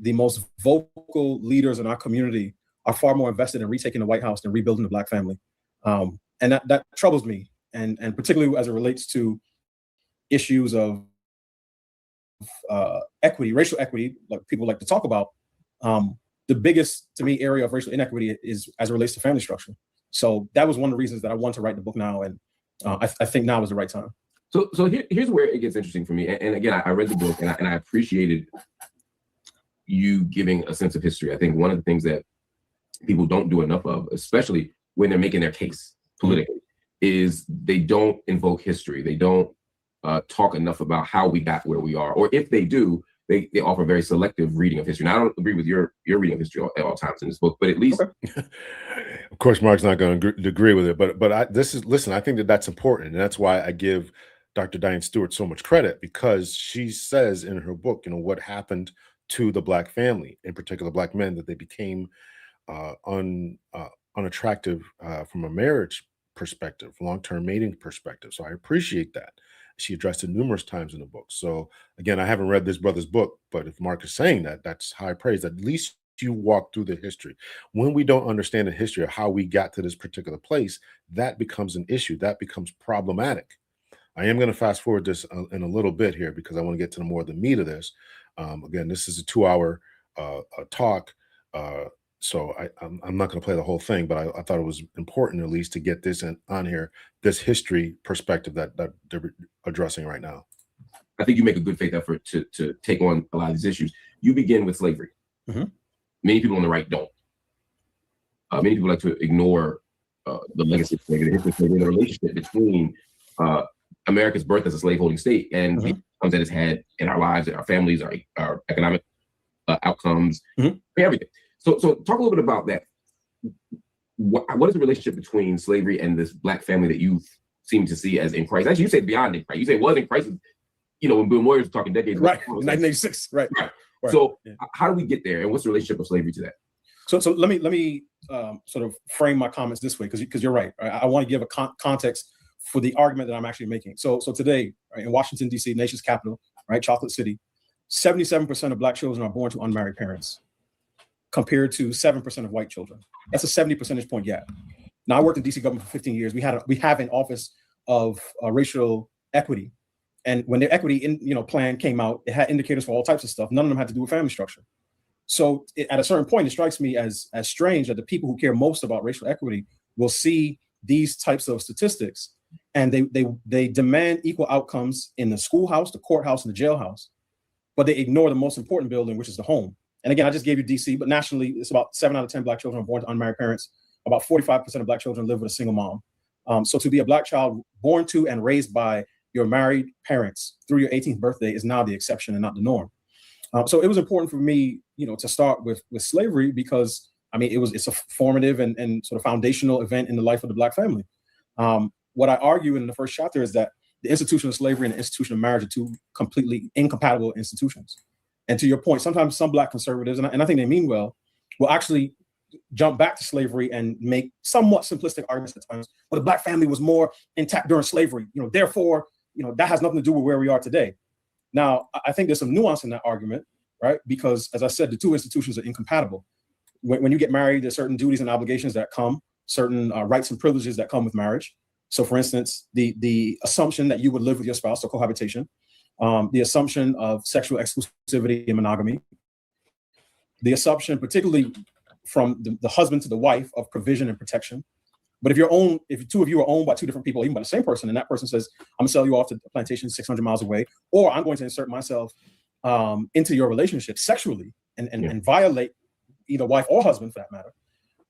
the most vocal leaders in our community are far more invested in retaking the White House than rebuilding the Black family. And that troubles me. And particularly as it relates to issues of equity, racial equity, like people like to talk about. The biggest, to me, area of racial inequity is as it relates to family structure. So that was one of the reasons that I wanted to write the book now. And I think now is the right time. So here's where it gets interesting for me. And again, I read the book and I appreciated you giving a sense of history. I think one of the things that people don't do enough of, especially when they're making their case politically, is they don't invoke history. They don't talk enough about how we got where we are. Or if they do, they offer very selective reading of history. Now, I don't agree with your reading of history at all times in this book, but at least. Okay. Of course, Mark's not going to agree with it, but I think that's important. And that's why I give Dr. Diane Stewart so much credit, because she says in her book, what happened to the Black family, in particular Black men, that they became unattractive from a marriage perspective, long-term mating perspective. So I appreciate that. She addressed it numerous times in the book. So again, I haven't read this brother's book, but if Mark is saying that, that's high praise. At least you walk through the history. When we don't understand the history of how we got to this particular place, that becomes an issue. That becomes problematic. I am going to fast forward this in a little bit here because I want to get to more of the meat of this. Again, this is a 2-hour talk. So I'm not going to play the whole thing, but I thought it was important at least to get this on here, this history perspective that they're addressing right now. I think you make a good faith effort to take on a lot of these issues. You begin with slavery. Mm-hmm. Many people on the right don't. Many people like to ignore the legacy of slavery, the history of slavery, the relationship between America's birth as a slaveholding state and the outcomes that it's had in our lives, in our families, our economic outcomes, everything. So talk a little bit about that. What is the relationship between slavery and this Black family that you seem to see as in crisis? Actually, you said beyond in crisis. You say it was in crisis, when Bill Moyers was talking decades ago. Right, 1986, right. So how do we get there, and what's the relationship of slavery to that? So let me sort of frame my comments this way, because you're right. I want to give a context for the argument that I'm actually making. So today, right, in Washington, D.C., nation's capital, right, Chocolate City, 77% of Black children are born to unmarried parents, compared to 7% of white children. That's a 70 percentage point gap. Now, I worked in DC government for 15 years. We have an office of racial equity. And when the equity plan came out, it had indicators for all types of stuff. None of them had to do with family structure. So at a certain point, it strikes me as strange that the people who care most about racial equity will see these types of statistics, and they demand equal outcomes in the schoolhouse, the courthouse, and the jailhouse, but they ignore the most important building, which is the home. And again, I just gave you DC, but nationally, it's about 7 out of 10 Black children are born to unmarried parents. About 45% of Black children live with a single mom. So to be a Black child born to and raised by your married parents through your 18th birthday is now the exception and not the norm. So it was important for me, to start with slavery, because it's a formative and sort of foundational event in the life of the Black family. What I argue in the first chapter is that the institution of slavery and the institution of marriage are two completely incompatible institutions. And to your point, sometimes some Black conservatives, and I think they mean well, will actually jump back to slavery and make somewhat simplistic arguments at times. Well, the Black family was more intact during slavery, therefore, that has nothing to do with where we are today. Now, I think there's some nuance in that argument, right? Because as I said, the two institutions are incompatible. When you get married, there's certain duties and obligations that come, certain rights and privileges that come with marriage. So for instance, the assumption that you would live with your spouse, so cohabitation, the assumption of sexual exclusivity and monogamy, the assumption, particularly from the husband to the wife, of provision and protection. But if two of you are owned by two different people, even by the same person, and that person says, I'm gonna sell you off to the plantation 600 miles away, or I'm going to insert myself into your relationship sexually and violate either wife or husband for that matter,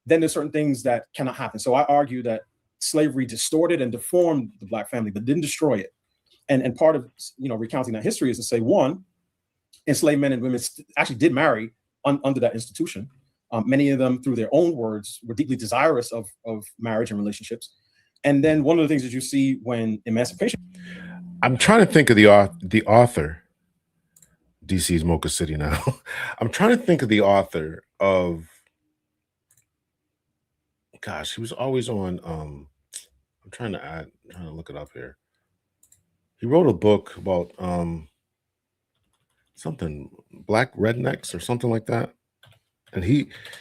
then there's certain things that cannot happen. So I argue that slavery distorted and deformed the Black family, but didn't destroy it. And part of recounting that history is to say, one, enslaved men and women actually did marry under that institution. Many of them, through their own words, were deeply desirous of marriage and relationships. And then one of the things that you see when emancipation. I'm trying to think of the author. DC's Mocha City now. I'm trying to think of the author of. Gosh, he was always on. I'm trying to look it up here. He wrote a book about something black rednecks or something like that, and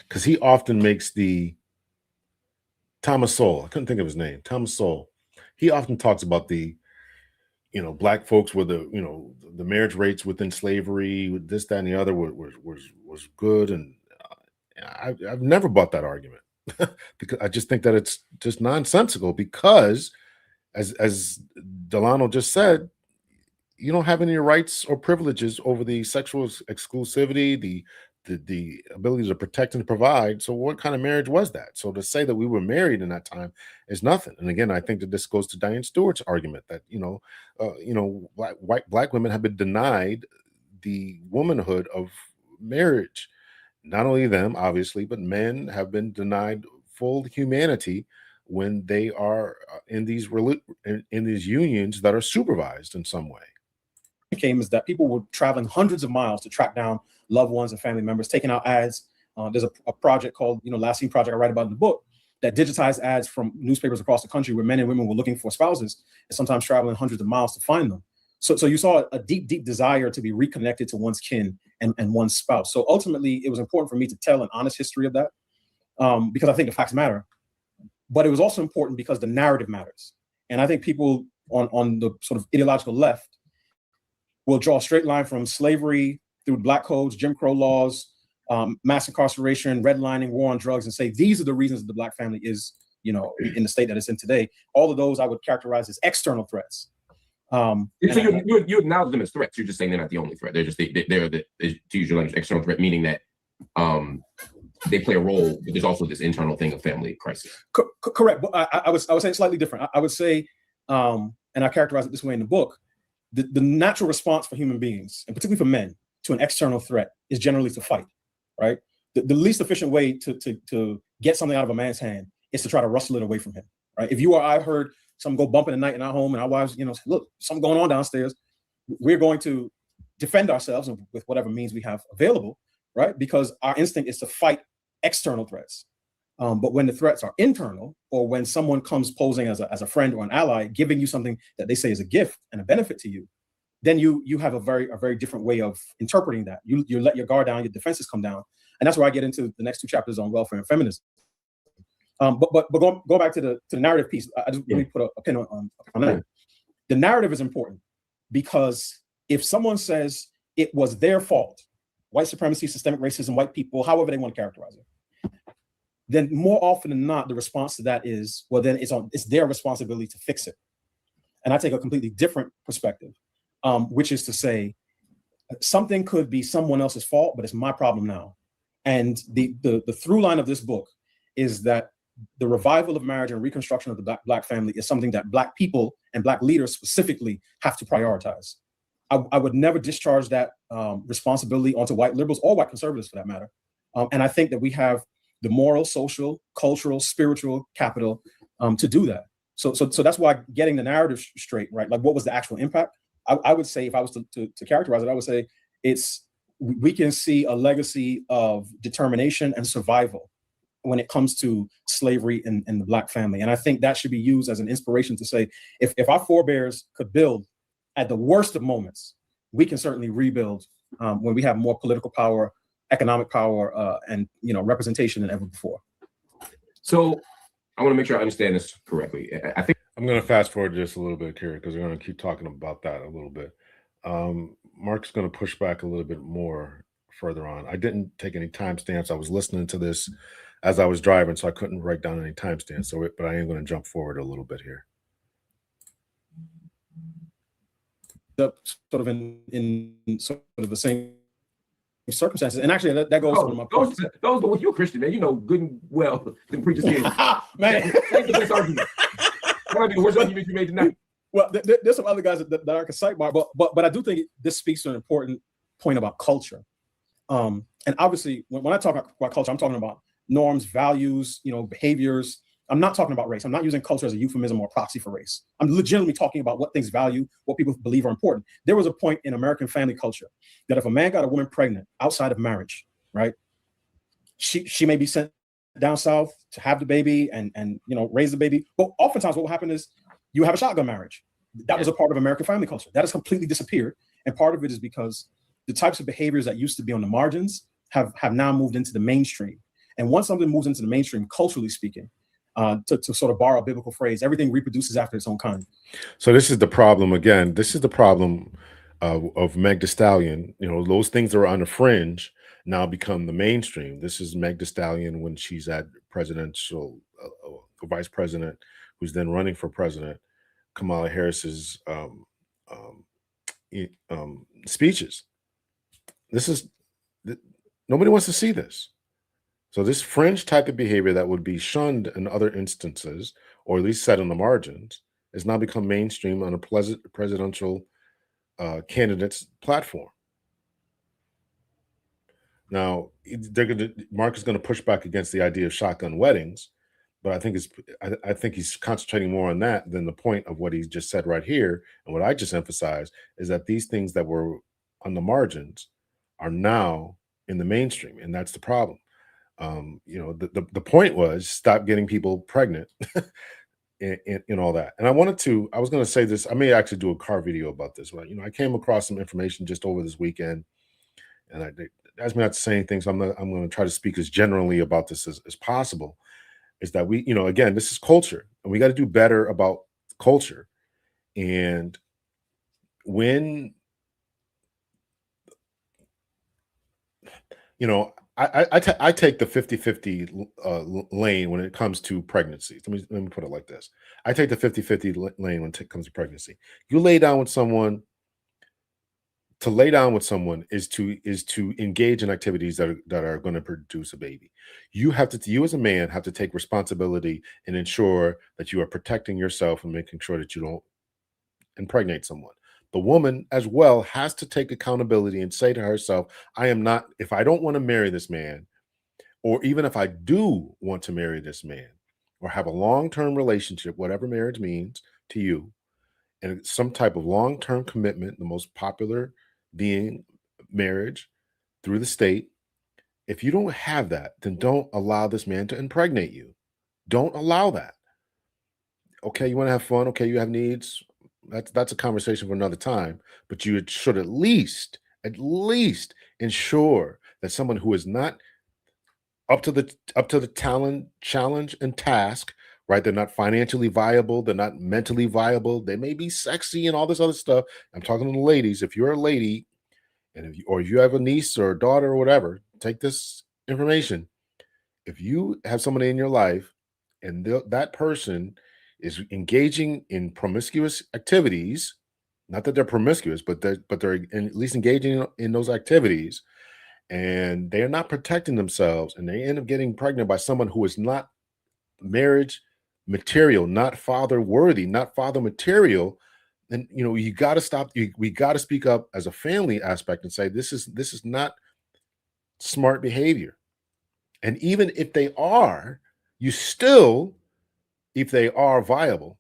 because he often makes the Thomas Sowell. I couldn't think of his name. Thomas Sowell. He often talks about the black folks with the marriage rates within slavery, with this, that, and the other was good, and I've never bought that argument because I just think that it's just nonsensical. Because as Delano just said, you don't have any rights or privileges over the sexual exclusivity, the ability to protect and provide. So what kind of marriage was that? So to say that we were married in that time is nothing. And again, I think that this goes to Diane Stewart's argument that black women have been denied the womanhood of marriage. Not only them, obviously, but men have been denied full humanity when they are in these unions that are supervised in some way. Came is that people were traveling hundreds of miles to track down loved ones and family members, taking out ads. There's a project called, Last Seen Project I write about in the book that digitized ads from newspapers across the country where men and women were looking for spouses and sometimes traveling hundreds of miles to find them. So you saw a deep, deep desire to be reconnected to one's kin and one's spouse. So ultimately, it was important for me to tell an honest history of that because I think the facts matter. But it was also important because the narrative matters. And I think people on the sort of ideological left will draw a straight line from slavery through black codes, Jim Crow laws, mass incarceration, redlining, war on drugs, and say these are the reasons that the black family is, in the state that it's in today. All of those I would characterize as external threats. So you acknowledge them as threats. You're just saying they're not the only threat. They're just they're to use your language, external threat, meaning that they play a role, but there's also this internal thing of family crisis. Correct. But I would say it's slightly different. I would say, and I characterize it this way in the book. The natural response for human beings, and particularly for men, to an external threat is generally to fight, right? The least efficient way to get something out of a man's hand is to try to rustle it away from him, right? If you or I heard something go bump in the night in our home and our wives, say, look, something going on downstairs, we're going to defend ourselves with whatever means we have available, right? Because our instinct is to fight external threats. But when the threats are internal, or when someone comes posing as a friend or an ally, giving you something that they say is a gift and a benefit to you, then you have a very different way of interpreting that. You let your guard down, your defenses come down, and that's where I get into the next two chapters on welfare and feminism. But go back to the narrative piece. I just let me put a pin on that. The narrative is important because if someone says it was their fault, white supremacy, systemic racism, white people, however they want to characterize it, then more often than not, the response to that is, well, then it's their responsibility to fix it. And I take a completely different perspective, which is to say something could be someone else's fault, but it's my problem now. And the through line of this book is that the revival of marriage and reconstruction of the black family is something that black people and black leaders specifically have to prioritize. I would never discharge that responsibility onto white liberals or white conservatives for that matter. And I think that we have the moral, social, cultural, spiritual capital to do that. So that's why getting the narrative straight, right? Like, what was the actual impact? I would say, if I was to characterize it, I would say we can see a legacy of determination and survival when it comes to slavery and the black family. And I think that should be used as an inspiration to say, if our forebears could build at the worst of moments, we can certainly rebuild when we have more political power, economic power, and representation than ever before. So I want to make sure I understand this correctly. I think I'm going to fast forward just a little bit, Kira, because we're going to keep talking about that a little bit. Mark's going to push back a little bit more further on. I didn't take any timestamps. I was listening to this as I was driving, so I couldn't write down any timestamps. But I am going to jump forward a little bit here. Sort of in sort of the same circumstances, and actually that goes to my point. Those with you, Christian, man, good and well. The preacher said, man, that's the best argument. That might be the worst argument you made tonight. Well, there's some other guys that are a sidebar, but I do think this speaks to an important point about culture. And obviously, when I talk about culture, I'm talking about norms, values, behaviors, I'm not talking about race. I'm not using culture as a euphemism or proxy for race. I'm legitimately talking about what things value, what people believe are important. There was a point in American family culture that if a man got a woman pregnant outside of marriage, right, she may be sent down south to have the baby and raise the baby. But oftentimes what will happen is you have a shotgun marriage. That was a part of American family culture. That has completely disappeared. And part of it is because the types of behaviors that used to be on the margins have now moved into the mainstream. And once something moves into the mainstream, culturally speaking, to sort of borrow a biblical phrase, everything reproduces after its own kind. So this is the problem again. This is the problem of Meg Thee Stallion. Those things that are on the fringe now become the mainstream. This is Meg Thee Stallion when she's at presidential, vice president, who's then running for president. Kamala Harris's speeches. Nobody wants to see this. So this fringe type of behavior that would be shunned in other instances, or at least set on the margins, has now become mainstream on a presidential candidate's platform. Now, Mark is going to push back against the idea of shotgun weddings, but I think he's concentrating more on that than the point of what he just said right here. And what I just emphasized is that these things that were on the margins are now in the mainstream, and that's the problem. The point was stop getting people pregnant and all that. And I was going to say this. I may actually do a car video about this, but I came across some information just over this weekend, and they asked me not to say anything, so I'm going to try to speak as generally about this as possible. Is that we, again, this is culture, and we got to do better about culture. And when, I take the 50-50 lane when it comes to pregnancy. Let me put it like this. I take the 50-50 lane when it comes to pregnancy. You lay down with someone. To lay down with someone is to engage in activities that are going to produce a baby. You as a man have to take responsibility and ensure that you are protecting yourself and making sure that you don't impregnate someone. The woman as well has to take accountability and say to herself, if I don't want to marry this man, or even if I do want to marry this man or have a long-term relationship, whatever marriage means to you, and some type of long-term commitment, the most popular being marriage through the state. If you don't have that, then don't allow this man to impregnate you. Don't allow that. Okay, you want to have fun. Okay, you have needs. That's a conversation for another time. But you should at least ensure that someone who is not up to the talent, challenge, and task, right? They're not financially viable. They're not mentally viable. They may be sexy and all this other stuff. I'm talking to the ladies. If you're a lady, and if you have a niece or a daughter or whatever, take this information. If you have somebody in your life, and that person is engaging in promiscuous activities, not that they're promiscuous, but they're at least engaging in those activities, and they're not protecting themselves, and they end up getting pregnant by someone who is not marriage material, not father worthy, not father material, then you got to stop. We got to speak up as a family aspect and say this is not smart behavior. And even if they are, if they are viable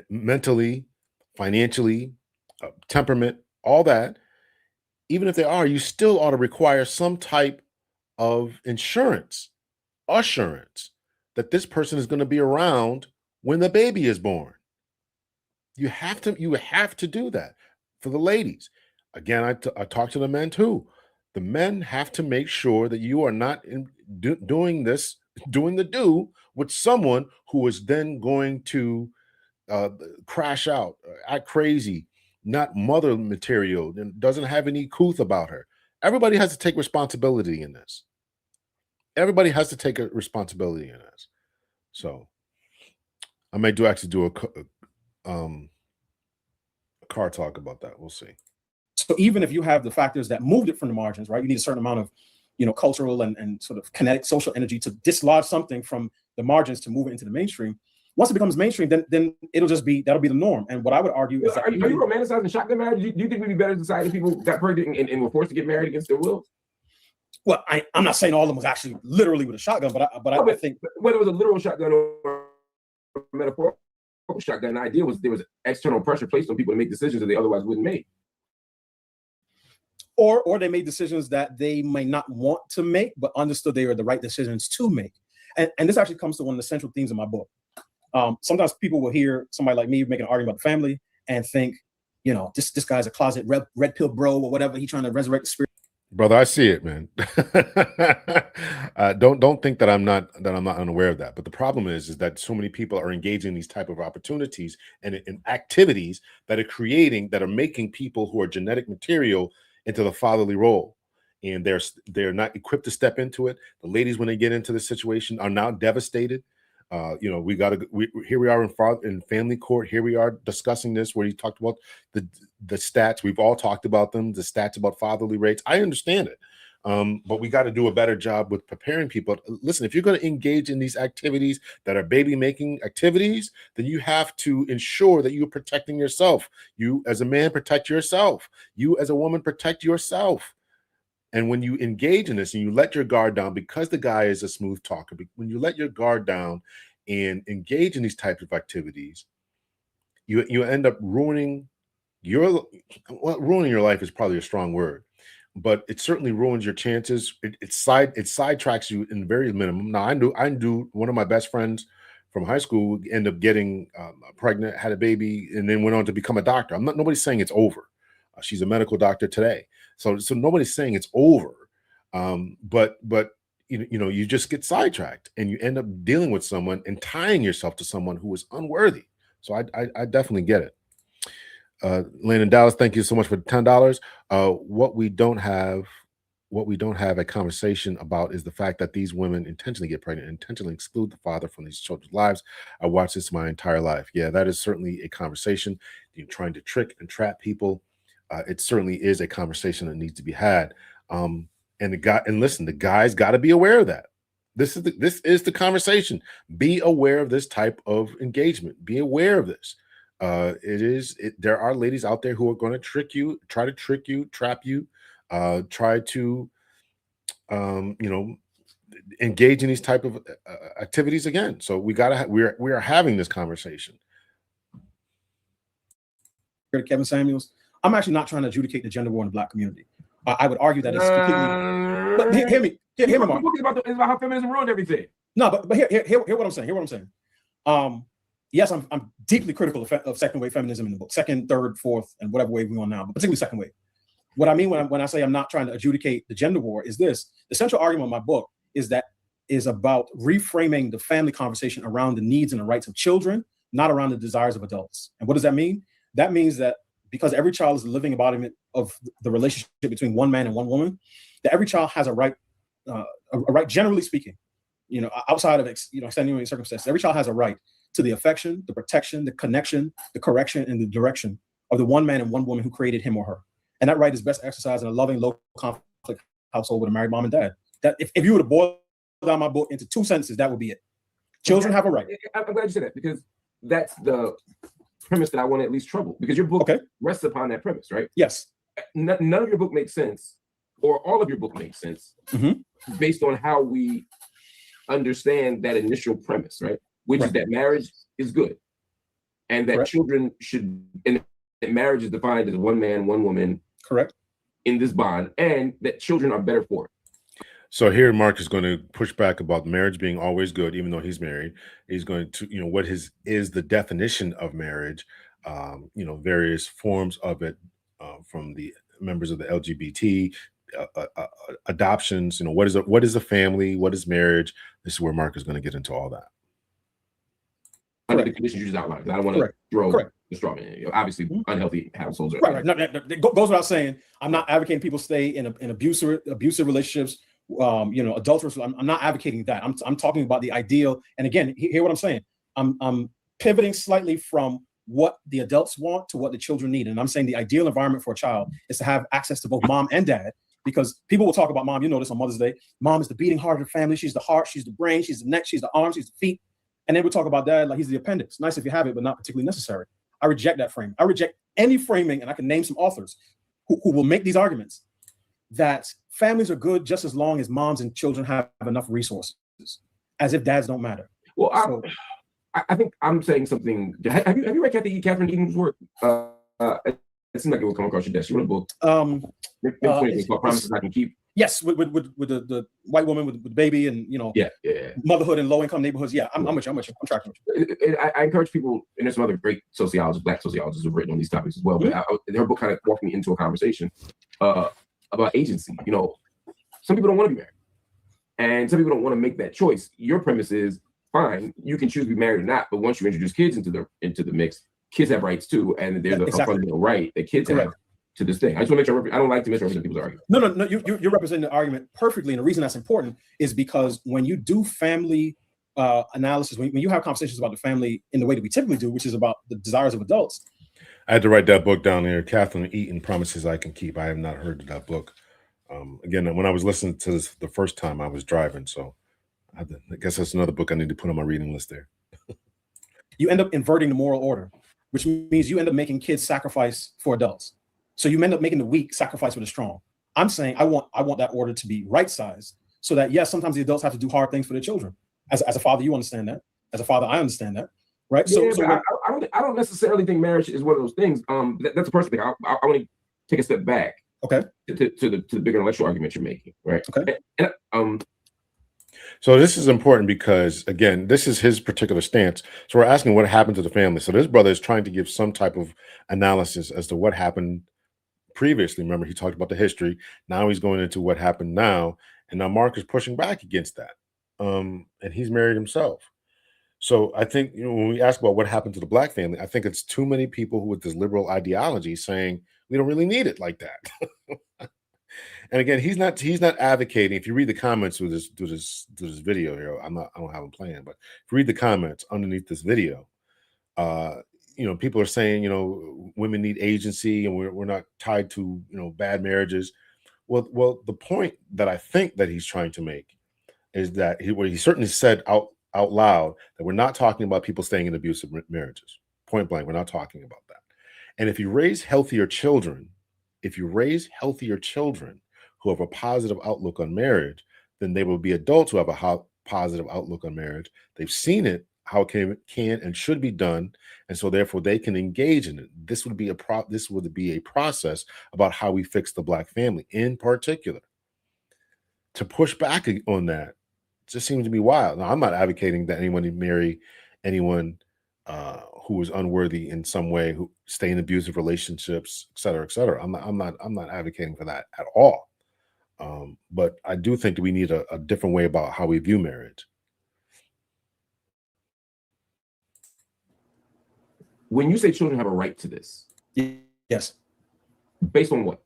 mentally, financially, temperament, all that, even if they are, you still ought to require some type of assurance that this person is going to be around when the baby is born. You have to do that for the ladies. Again, I talk to the men too. The men have to make sure that you are not doing the do with someone who is then going to crash out, act crazy, not mother material, and doesn't have any couth about her. Everybody has to take responsibility in this. Everybody has to take a responsibility in this. So I may do a car talk about that. We'll see. So even if you have the factors that moved it from the margins, right? You need a certain amount of, cultural and sort of kinetic social energy to dislodge something from the margins to move it into the mainstream. Once it becomes mainstream, then that'll be the norm. And what I would argue is, are you romanticizing shotgun marriage? Do you think we'd be better society if people got pregnant and were forced to get married against their will? Well, I'm not saying all of them was actually literally with a shotgun, but I think whether it was a literal shotgun or a metaphorical shotgun, the idea was there was external pressure placed on people to make decisions that they otherwise wouldn't make. Or they made decisions that they may not want to make, but understood they were the right decisions to make. And this actually comes to one of the central themes of my book. Sometimes people will hear somebody like me make an argument about the family and think, you know, this guy's a closet red pill bro or whatever. He's trying to resurrect the spirit. Brother, I see it, man. Don't think that I'm not unaware of that. But the problem is that so many people are engaging in these type of opportunities and in activities that are making people who are genetic material into the fatherly role, and they're not equipped to step into it. The ladies, when they get into this situation, are now devastated. You know, here we are in family court. Here we are discussing this, where you talked about the stats. We've all talked about them, the stats about fatherly rates. I understand it, but we got to do a better job with preparing people. Listen, if you're going to engage in these activities that are baby making activities, then you have to ensure that you're protecting yourself. You, as a man, protect yourself. You, as a woman, protect yourself. And when you engage in this and you let your guard down, because the guy is a smooth talker, when you let your guard down and engage in these types of activities, you end up ruining ruining your life is probably a strong word, but it certainly ruins your chances. It sidetracks you in the very minimum. Now, I knew one of my best friends from high school ended up getting pregnant, had a baby, and then went on to become a doctor. Nobody's saying it's over. She's a medical doctor today. So nobody's saying it's over, but you just get sidetracked and you end up dealing with someone and tying yourself to someone who is unworthy. So I definitely get it. Landon Dallas, thank you so much for the $10. What we don't have a conversation about is the fact that these women intentionally get pregnant, intentionally exclude the father from these children's lives. I watched this my entire life. Yeah, that is certainly a conversation. You're trying to trick and trap people. It certainly is a conversation that needs to be had. And the guy's got to be aware of that. This is the conversation. Be aware of this type of engagement. Be aware of this. There are ladies out there who are going to trick you, try to trick you, trap you, try to, engage in these type of activities again. So we are having this conversation. Kevin Samuels. I'm actually not trying to adjudicate the gender war in the Black community. I would argue that it's completely. But hear me, Mark. It's about how feminism ruined everything. No, but hear what I'm saying. Hear what I'm saying. Yes, I'm deeply critical of second wave feminism in the book, second, third, fourth, and whatever wave we're on now, but particularly second wave. What I mean when I say I'm not trying to adjudicate the gender war is this: the central argument of my book is about reframing the family conversation around the needs and the rights of children, not around the desires of adults. And what does that mean? That means that because every child is a living embodiment of the relationship between one man and one woman, that every child has a right, generally speaking, outside of extenuating circumstances, every child has a right to the affection, the protection, the connection, the correction, and the direction of the one man and one woman who created him or her. And that right is best exercised in a loving, low conflict household with a married mom and dad. That if you were to boil down my book into two sentences, that would be it. Children have a right. I'm glad you said that, because that's the premise that I want to at least trouble, because your book rests upon that premise, right? Yes. None of your book makes sense, or all of your book makes sense, based on how we understand that initial premise, right? Which is that marriage is good, and that children should, and that marriage is defined as one man, one woman, in this bond, and that children are better for it. So here Mark is going to push back about marriage being always good, even though he's married. He's going to, what is the definition of marriage, various forms of it, from the members of the LGBT, adoptions, what is a family, what is marriage? This is where Mark is going to get into all that. Under the conditions you just outlined. I don't want to throw the straw man. Obviously, unhealthy households are right. No, that goes without saying. I'm not advocating people stay in abusive relationships. Adulterous. I'm not advocating that. I'm talking about the ideal. And again, hear what I'm saying. I'm pivoting slightly from what the adults want to what the children need. And I'm saying the ideal environment for a child is to have access to both mom and dad, because people will talk about mom. You know this on Mother's Day. Mom is the beating heart of the family. She's the heart. She's the brain. She's the neck. She's the arm. She's the feet. And then we'll talk about dad like he's the appendix. Nice if you have it, but not particularly necessary. I reject that frame. I reject any framing, and I can name some authors who will make these arguments. that families are good just as long as moms and children have enough resources, as if dads don't matter. Well, So, I think I'm saying something. Have you read Catherine Eden's work? It seems like it will come across your desk. You want a book? It's called Promises I Can Keep. Yes, with the white woman with the baby and motherhood in low income neighborhoods. Yeah, I'm with you. I'm tracking with you. I encourage people, and there's some other great sociologists, Black sociologists who've written on these topics as well. But her book kind of walked me into a conversation about agency. You know, some people don't want to be married, and some people don't want to make that choice. Your premise is fine. You can choose to be married or not, but once you introduce kids into the mix, kids have rights too, and there's a fundamental right that kids have to this thing. I just want to make sure I don't like to misrepresent people's argument. No. You're representing the argument perfectly, and the reason that's important is because when you do family analysis, when you have conversations about the family in the way that we typically do, which is about the desires of adults. I had to write that book down there, Catherine Eaton, Promises I Can Keep. I have not heard of that book. Again, when I was listening to this the first time, I was driving, so I guess that's another book I need to put on my reading list there. You end up inverting the moral order, which means you end up making kids sacrifice for adults. So you end up making the weak sacrifice for the strong. I'm saying I want that order to be right sized, so that yes, sometimes the adults have to do hard things for their children. As a father, you understand that. As a father, I understand that. Right. Yeah, so I don't necessarily think marriage is one of those things. That's a personal thing. I want to take a step back. Okay. To the bigger intellectual argument you're making. Right. Okay. So this is important because, again, this is his particular stance. So we're asking what happened to the family. So this brother is trying to give some type of analysis as to what happened previously. Remember, he talked about the history. Now he's going into what happened now. And now Mark is pushing back against that. And he's married himself. So I think, when we ask about what happened to the Black family, I think it's too many people who with this liberal ideology saying we don't really need it like that. And again, he's not advocating. If you read the comments to this video here, I don't have them playing, but if you read the comments underneath this video, people are saying, women need agency and we're not tied to, bad marriages. Well, the point that I think that he's trying to make is that he certainly said out loud that we're not talking about people staying in abusive marriages. Point blank, we're not talking about that. And if you raise healthier children who have a positive outlook on marriage, then they will be adults who have a positive outlook on marriage. They've seen it, how it can and should be done, and so therefore they can engage in it. This would be a process about how we fix the Black family in particular. To push back on that just seems to be wild. Now, I'm not advocating that anyone marry anyone who is unworthy in some way, who stay in abusive relationships, et cetera, et cetera. I'm not advocating for that at all. But I do think that we need a different way about how we view marriage. When you say children have a right to this, yes, based on what?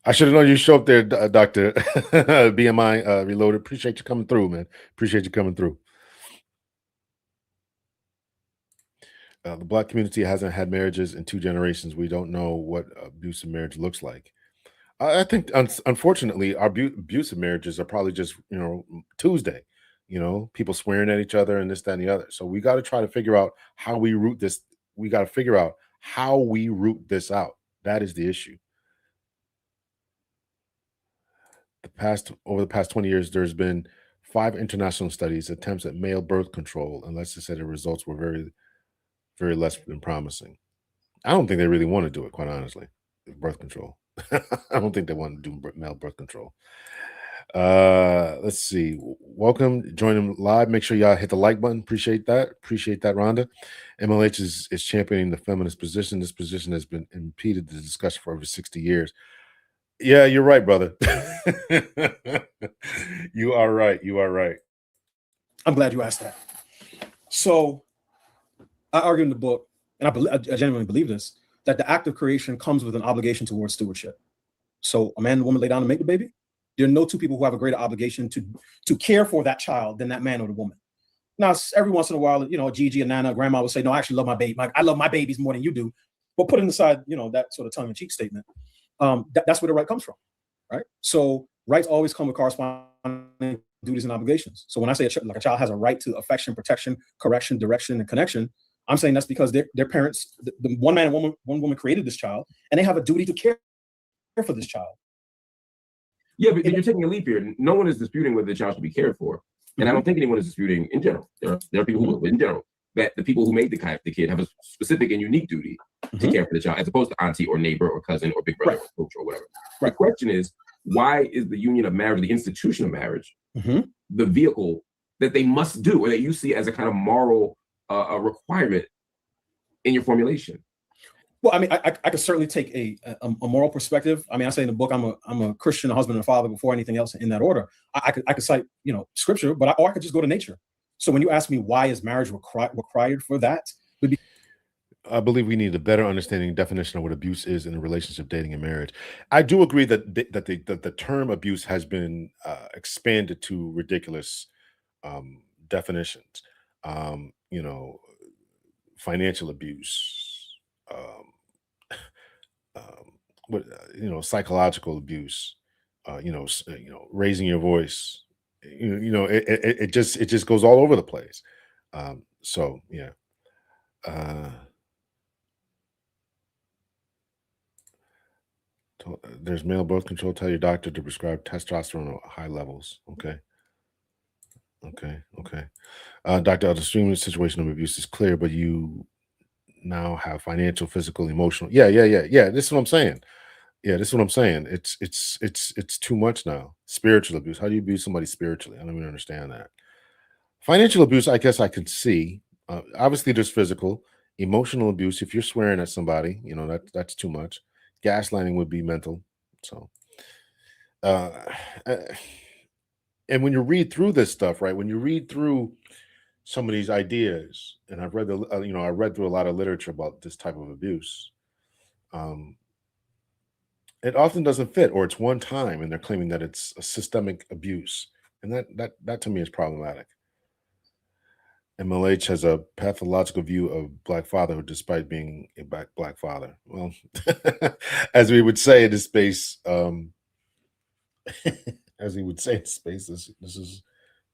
I should have known you show up there, Dr. BMI Reloaded. Appreciate you coming through, man. Appreciate you coming through. The Black community hasn't had marriages in 2 generations. We don't know what abusive marriage looks like. I think, unfortunately, our abusive marriages are probably just, Tuesday, people swearing at each other and this, that, and the other. So we got to try to figure out how we root this. We got to figure out how we root this out. That is the issue. Over the past 20 years, there's been 5 international studies, attempts at male birth control, and let's just say the results were very, very less than promising. I don't think they really want to do it, quite honestly, birth control. I don't think they want to do male birth control. Let's see. Welcome. Join them live. Make sure y'all hit the like button. Appreciate that, Rhonda. MLH is championing the feminist position. This position has been impeded the discussion for over 60 years. Yeah, you're right, brother. You are right. I'm glad you asked that. So I argue in the book, and I genuinely believe this, that the act of creation comes with an obligation towards stewardship. So a man and a woman lay down and make the baby. There are no 2 people who have a greater obligation to care for that child than that man or the woman. Now, every once in a while, Gigi and Nana, grandma would say, no, I actually love my baby. I love my babies more than you do. But putting aside, that sort of tongue-in-cheek statement, that's where the right comes from, right? So rights always come with corresponding duties and obligations. So when I say a child has a right to affection, protection, correction, direction, and connection, I'm saying that's because their parents, the one man and one woman created this child, and they have a duty to care. for this child. Yeah, but you're taking a leap here. No one is disputing whether the child should be cared for. And I don't think anyone is disputing in general. There are people who, in general, that the people who made the kid have a specific and unique duty to care for the child, as opposed to auntie or neighbor or cousin or big brother or coach or whatever. The question is, why is the union of marriage, the institution of marriage, the vehicle that they must do, or that you see as a kind of moral requirement in your formulation? Well, I mean, I could certainly take a moral perspective. I mean, I say in the book, I'm a Christian, a husband, and a father before anything else in that order. I could cite, scripture, but I could just go to nature. So when you ask me why is marriage required for that, I believe we need a better understanding definition of what abuse is in a relationship, dating, and marriage. I do agree that the term abuse has been expanded to ridiculous definitions. Financial abuse, psychological abuse, raising your voice. It just goes all over the place. So yeah. There's male birth control. Tell your doctor to prescribe testosterone at high levels. Okay. Doctor, the extreme situation of abuse is clear, but you now have financial, physical, emotional. Yeah. This is what I'm saying. It's too much now. Spiritual abuse. How do you abuse somebody spiritually? I don't even understand that. Financial abuse, I guess I can see. Obviously, there's physical, emotional abuse. If you're swearing at somebody, that's too much. Gaslighting would be mental. So, and when you read through this stuff, right? When you read through some of these ideas, and I've read I read through a lot of literature about this type of abuse. It often doesn't fit, or it's one time, and they're claiming that it's a systemic abuse, and that to me is problematic. MLH has a pathological view of Black fatherhood despite being a Black father. Well, as we would say in this space, this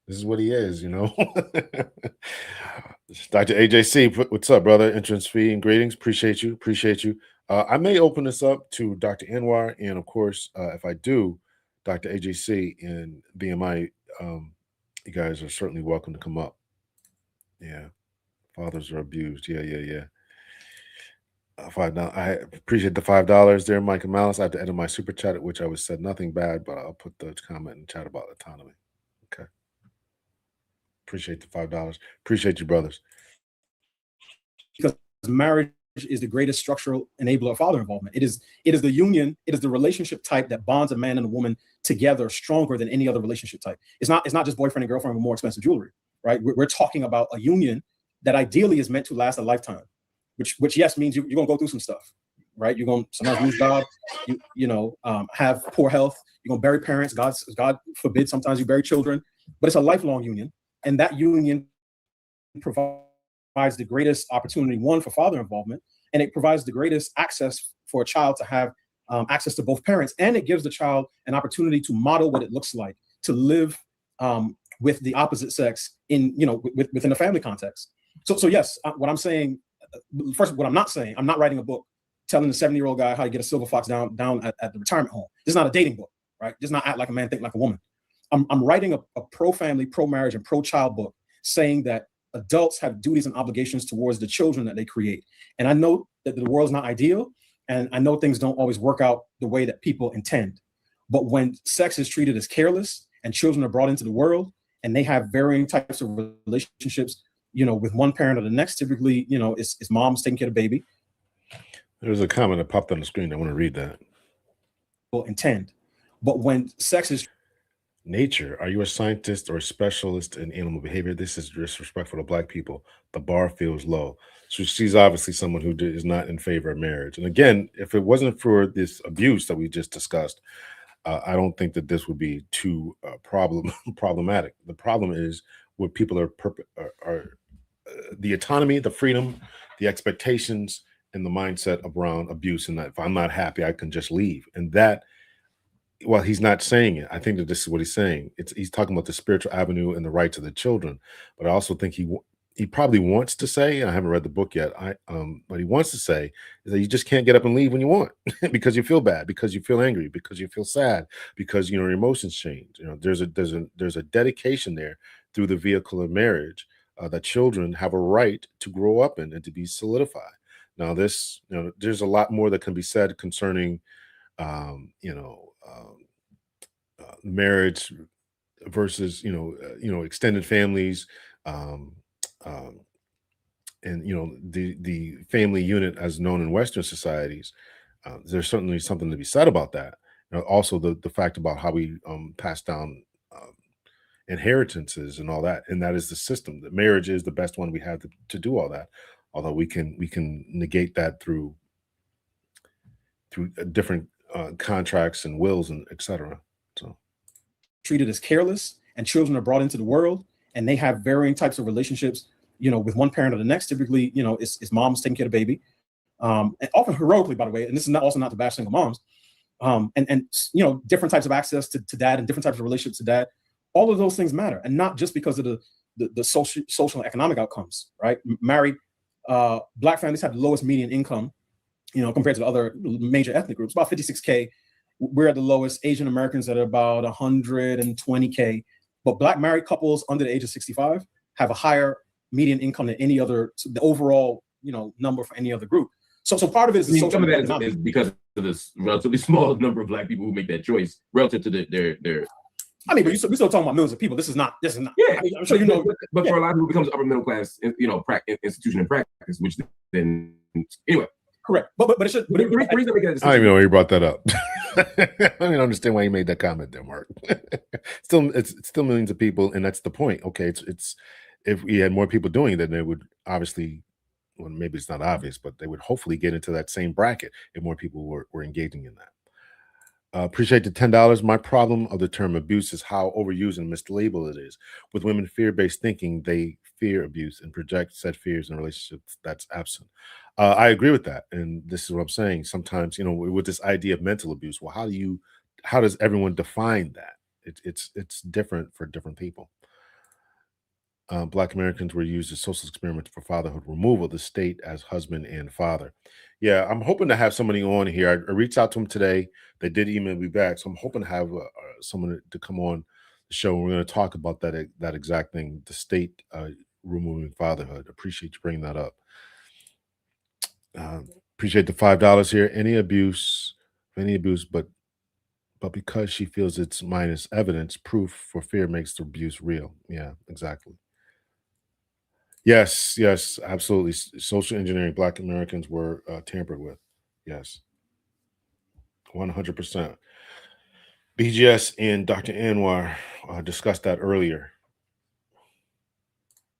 is what he is, Dr. AJC, what's up, brother? Entrance fee and greetings. Appreciate you. I may open this up to Dr. Anwar, and of course, if I do, Dr. AJC and BMI, you guys are certainly welcome to come up. Yeah, fathers are abused. Yeah. $5. I appreciate the $5 there, Mike and Malice. I have to edit my super chat, at which I was said nothing bad, but I'll put the comment in the chat about autonomy. Okay. Appreciate the $5. Appreciate you, brothers. Because marriage is the greatest structural enabler of father involvement. It is the union. It is the relationship type that bonds a man and a woman together stronger than any other relationship type. It's not just boyfriend and girlfriend with more expensive jewelry, right? We're talking about a union that ideally is meant to last a lifetime, which yes means you're gonna go through some stuff, right? You're gonna sometimes lose job, have poor health. You're gonna bury parents. God forbid, sometimes you bury children, but it's a lifelong union, and that union provides the greatest opportunity, one, for father involvement, and it provides the greatest access for a child to have access to both parents, and it gives the child an opportunity to model what it looks like to live with the opposite sex within a family context. So yes, what I'm saying, first, what I'm not saying, I'm not writing a book telling the 70-year-old guy how to get a silver fox down at the retirement home. This is not a dating book, right? This is not act like a man, think like a woman. I'm writing a pro-family, pro-marriage, and pro-child book saying that adults have duties and obligations towards the children that they create. And I know that the world's not ideal, and I know things don't always work out the way that people intend. But when sex is treated as careless and children are brought into the world and they have varying types of relationships, with one parent or the next, typically, it's mom's taking care of the baby. There's a comment that popped on the screen. I want to read that. Intend. But when sex is nature, are you a scientist or a specialist in animal behavior? This is disrespectful to Black people. The bar feels low. So she's obviously someone who is not in favor of marriage. And again, if it wasn't for this abuse that we just discussed, I don't think that this would be too problematic. The problem is what people are the autonomy, the freedom, the expectations, and the mindset around abuse. And that if I'm not happy, I can just leave. And that, well, he's not saying it. I think that this is what he's saying. He's talking about the spiritual avenue and the rights of the children. But I also think he probably wants to say, I haven't read the book yet, but he wants to say is that you just can't get up and leave when you want because you feel bad, because you feel angry, because you feel sad, because your emotions change. There's a dedication there through the vehicle of marriage that children have a right to grow up in and to be solidified. Now, there's a lot more that can be said concerning, marriage versus extended families, and the family unit as known in Western societies. There's certainly something to be said about that. Also the fact about how we pass down inheritances and all that, and that is the system. The marriage is the best one we have to do all that. Although we can negate that through different contracts and wills and etc. So treated as careless, and children are brought into the world, and they have varying types of relationships, with one parent or the next. Typically, it's mom's taking care of the baby, and often heroically, by the way. And this is also not to bash single moms, and different types of access to dad and different types of relationships to dad. All of those things matter, and not just because of the social and economic outcomes. Right? Married Black families have the lowest median income, compared to the other major ethnic groups, about 56K. We're at the lowest. Asian Americans at about 120K. But Black married couples under the age of 65 have a higher median income than any other, the overall, number for any other group. So part of it is some of that is because of this relatively small number of Black people who make that choice relative to their. I mean, but we're still talking about millions of people. This is not. Yeah, I mean, I'm sure But for a lot of people, it becomes upper middle class, institution and practice, which then anyway. Correct, but it should. But I don't even know why you brought that up. I don't even understand why you made that comment there, Mark. It's still millions of people, and that's the point. Okay, it's if we had more people doing it, then they would obviously, well, maybe it's not obvious, but they would hopefully get into that same bracket if more people were engaging in that. Appreciate the $10. My problem of the term abuse is how overused and mislabeled it is. With women fear-based thinking, they fear abuse and project said fears in relationships that's absent. I agree with that, and this is what I'm saying. Sometimes, with this idea of mental abuse, well, how does everyone define that? It's different for different people. Black Americans were used as social experiments for fatherhood removal, the state as husband and father. Yeah, I'm hoping to have somebody on here. I reached out to them today. They did email me back, so I'm hoping to have someone to come on the show. We're going to talk about that exact thing, the state removing fatherhood. Appreciate you bringing that up. Appreciate the $5 here. Any abuse, but because she feels it's minus evidence, proof for fear makes the abuse real. Yeah, exactly. Yes, absolutely. Social engineering, Black Americans were tampered with. Yes, 100%. BGS and Dr. Anwar discussed that earlier.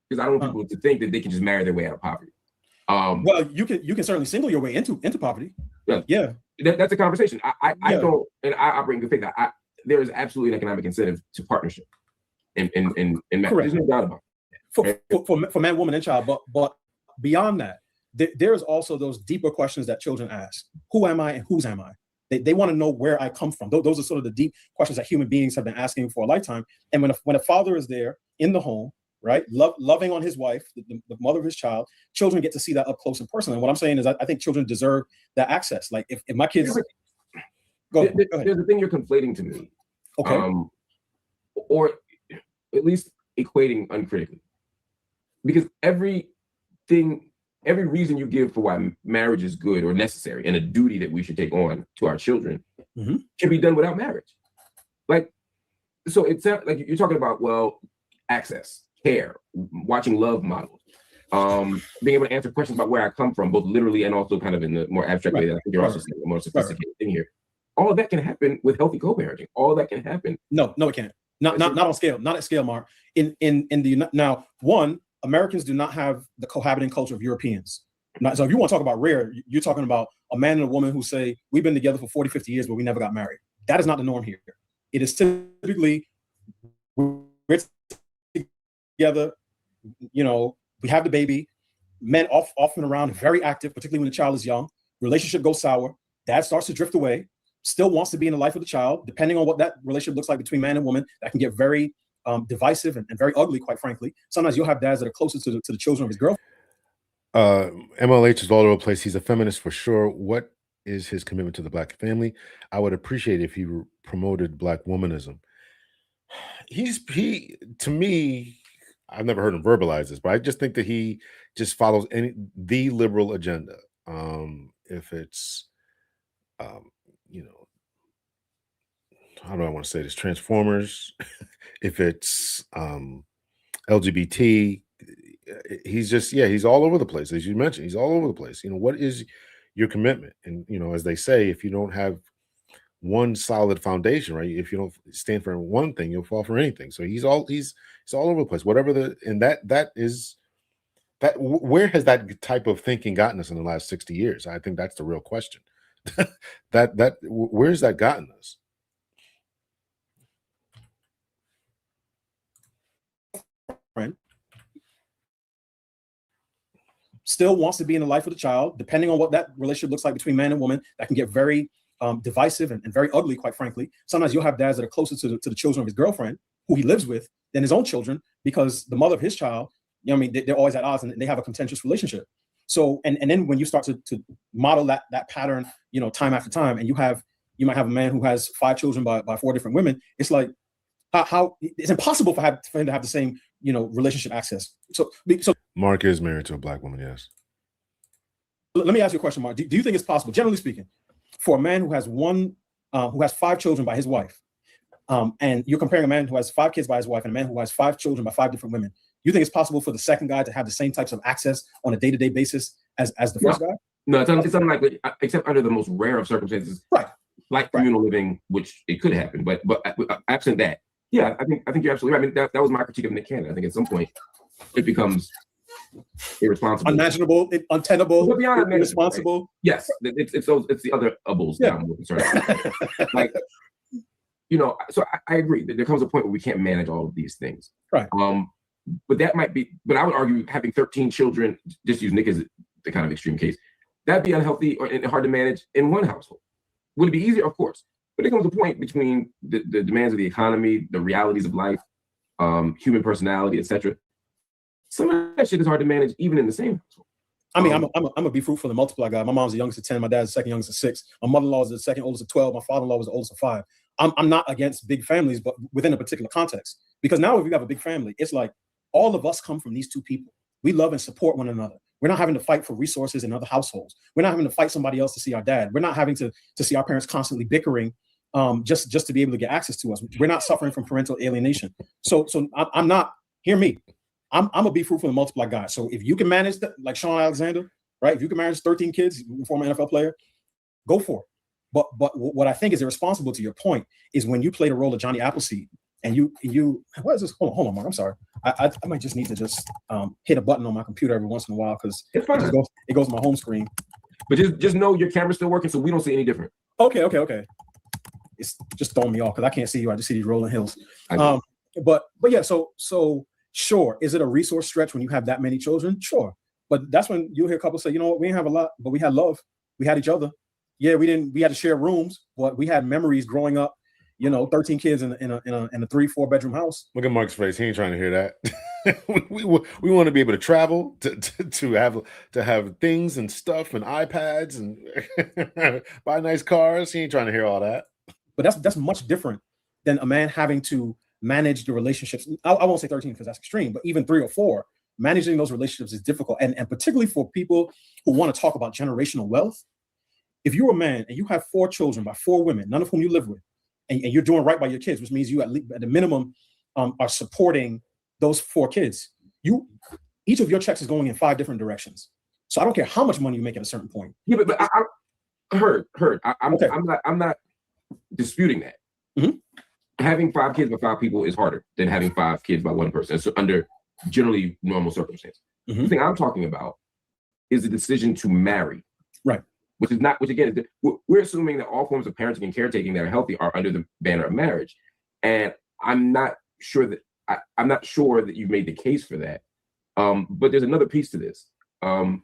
Because I don't want people to think that they can just marry their way out of poverty. Well, you can certainly single your way into poverty. Yeah. That's a conversation. I don't, and I operate in good faith. There is absolutely an economic incentive to partnership in marriage. There's no doubt about it. For man, woman, and child, but beyond that, there's also those deeper questions that children ask: who am I and whose am I? They want to know where I come from. Those are sort of the deep questions that human beings have been asking for a lifetime. And when a father is there in the home, right, loving on his wife, the mother of his child, children get to see that up close and personal. And what I'm saying is, I think children deserve that access. Like if my kids, go ahead. There's a thing you're conflating to me, okay, or at least equating uncritically. Because every reason you give for why marriage is good or necessary and a duty that we should take on to our children can be done without marriage. Like, so it's like you're talking about, well, access, care, watching love models, being able to answer questions about where I come from, both literally and also kind of in the more abstract way that I think you're also saying, the more sophisticated thing here. All of that can happen with healthy co-parenting. All of that can happen. No, it can't. Not on scale. Not at scale, Mark. In the now, Americans do not have the cohabiting culture of Europeans. So if you want to talk about rare, you're talking about a man and a woman who say, we've been together for 40, 50 years, but we never got married. That is not the norm here. It is typically, we're together, we have the baby, men often around, very active, particularly when the child is young. Relationship goes sour. Dad starts to drift away, still wants to be in the life of the child. Depending on what that relationship looks like between man and woman, that can get very divisive and very ugly, quite frankly. Sometimes you'll have dads that are closer to the children of his girlfriend. MLH is all over the place. He's a feminist for sure. What is his commitment to the Black family? I would appreciate if he promoted Black womanism. He to me, I've never heard him verbalize this, but I just think that he just follows the liberal agenda. If it's you know, how do I want to say this? Transformers, if it's LGBT, he's just, he's all over the place. As you mentioned, he's all over the place. What is your commitment? And as they say, if you don't have one solid foundation, right? If you don't stand for one thing, you'll fall for anything. So he's all over the place. Whatever where has that type of thinking gotten us in the last 60 years? I think that's the real question. Where's that gotten us? Still wants to be in the life of the child, depending on what that relationship looks like between man and woman, that can get very divisive and very ugly, quite frankly. Sometimes you'll have dads that are closer to the children of his girlfriend, who he lives with, than his own children, because the mother of his child, they're always at odds and they have a contentious relationship. So, and then when you start to model that pattern, time after time, and you might have a man who has 5 children by 4 different women, it's like, how it's impossible for him to have the same, relationship access. So Mark is married to a Black woman, yes. Let me ask you a question, Mark. Do you think it's possible, generally speaking, for a man who has 5 children by his wife, and you're comparing a man who has 5 kids by his wife and a man who has 5 children by 5 different women, you think it's possible for the second guy to have the same types of access on a day-to-day basis as the first guy? No, it's unlikely, except under the most rare of circumstances, right? Like communal living, which it could happen, but absent that, yeah, I think you're absolutely right. That was my critique of Nick Cannon. I think at some point it becomes irresponsible, unimaginable, untenable, irresponsible. Right? Yes, it's the other ubbles that I'm more concerned about. So I agree that there comes a point where we can't manage all of these things, right? But that might be. But I would argue having 13 children, just use Nick as the kind of extreme case, that'd be unhealthy and hard to manage in one household. Would it be easier? Of course. But there comes a point between the demands of the economy, the realities of life, human personality, etc. Some of that shit is hard to manage even in the same household. I mean, I'm a be fruitful and multiply guy. My mom's the youngest of 10. My dad's the second youngest of 6. My mother-in-law is the second oldest of 12. My father-in-law was the oldest of 5. I'm not against big families, but within a particular context. Because now if you have a big family, it's like all of us come from these 2 people. We love and support one another. We're not having to fight for resources in other households. We're not having to fight somebody else to see our dad. We're not having to see our parents constantly bickering just to be able to get access to us. We're not suffering from parental alienation. So I'm not, hear me, I'm a be fruitful and multiply guy. So if you can manage that, like Sean Alexander, right? If you can manage 13 kids, former NFL player, go for it. But what I think is irresponsible, to your point, is when you play the role of Johnny Appleseed and you what is this? Hold on, Mark. I'm sorry. I might just need to hit a button on my computer every once in a while, because it goes to my home screen. But just know your camera's still working, so we don't see any different. Okay. It's just throwing me off because I can't see you. I just see these rolling hills. But yeah, so sure, is it a resource stretch when you have that many children? Sure. But that's when you'll hear couples say, you know what, we didn't have a lot, but we had love. We had each other. Yeah, we had to share rooms, but we had memories growing up, 13 kids in a 3-4 bedroom house. Look at Mark's face. He ain't trying to hear that. we want to be able to travel, to have things and stuff and iPads and buy nice cars. He ain't trying to hear all that. But that's much different than a man having to manage the relationships. I won't say 13 because that's extreme, but even 3 or 4, managing those relationships is difficult. And particularly for people who want to talk about generational wealth. If you're a man and you have 4 children by 4 women, none of whom you live with, and you're doing right by your kids, which means you at the minimum are supporting those 4 kids, each of your checks is going in 5 different directions. So I don't care how much money you make at a certain point. Yeah, but I heard. I'm not disputing that. Mm-hmm. Having 5 kids by 5 people is harder than having 5 kids by 1 person. So under generally normal circumstances. Mm-hmm. The thing I'm talking about is the decision to marry. Right. Which again, we're assuming that all forms of parenting and caretaking that are healthy are under the banner of marriage. And I'm not sure that you've made the case for that. But there's another piece to this. Can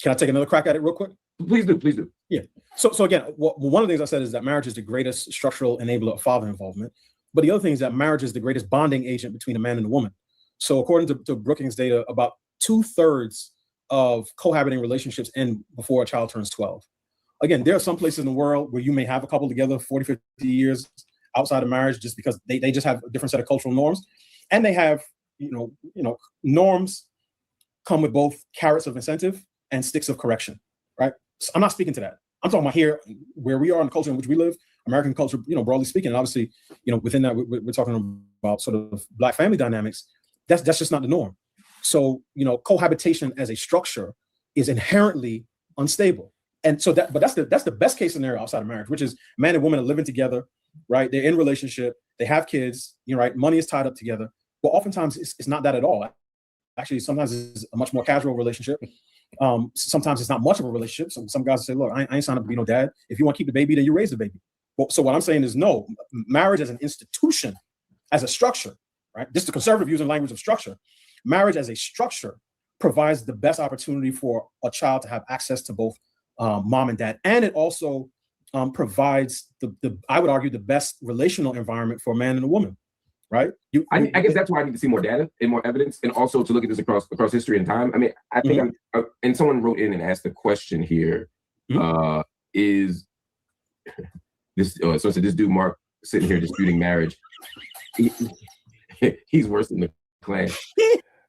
I take another crack at it real quick? Please do. Yeah. So again, one of the things I said is that marriage is the greatest structural enabler of father involvement. But the other thing is that marriage is the greatest bonding agent between a man and a woman. So according to Brookings data, about 2/3 of cohabiting relationships end before a child turns 12. Again, there are some places in the world where you may have a couple together 40, 50 years outside of marriage just because they just have a different set of cultural norms. And they have, norms come with both carrots of incentive and sticks of correction, right? So I'm not speaking to that. I'm talking about here where we are in the culture in which we live, American culture, broadly speaking. And obviously, within that, we're talking about sort of Black family dynamics. That's just not the norm. So, cohabitation as a structure is inherently unstable. And so that's the best case scenario outside of marriage, which is man and woman are living together, right? They're in relationship, they have kids, right? Money is tied up together. But oftentimes it's not that at all. Actually, sometimes it's a much more casual relationship. Sometimes it's not much of a relationship. So some guys say, look, I ain't signed up to be no dad. If you want to keep the baby, then you raise the baby. Well, so what I'm saying is no, marriage as an institution, as a structure, right? This is the conservative using language of structure. Marriage as a structure provides the best opportunity for a child to have access to both mom and dad. And it also provides I would argue, the best relational environment for a man and a woman, right? I guess that's why I need to see more data and more evidence, and also to look at this across history and time. I mean, I think and someone wrote in and asked the question here, is this, so this dude, Mark, sitting here disputing marriage, he's worse than the Klan.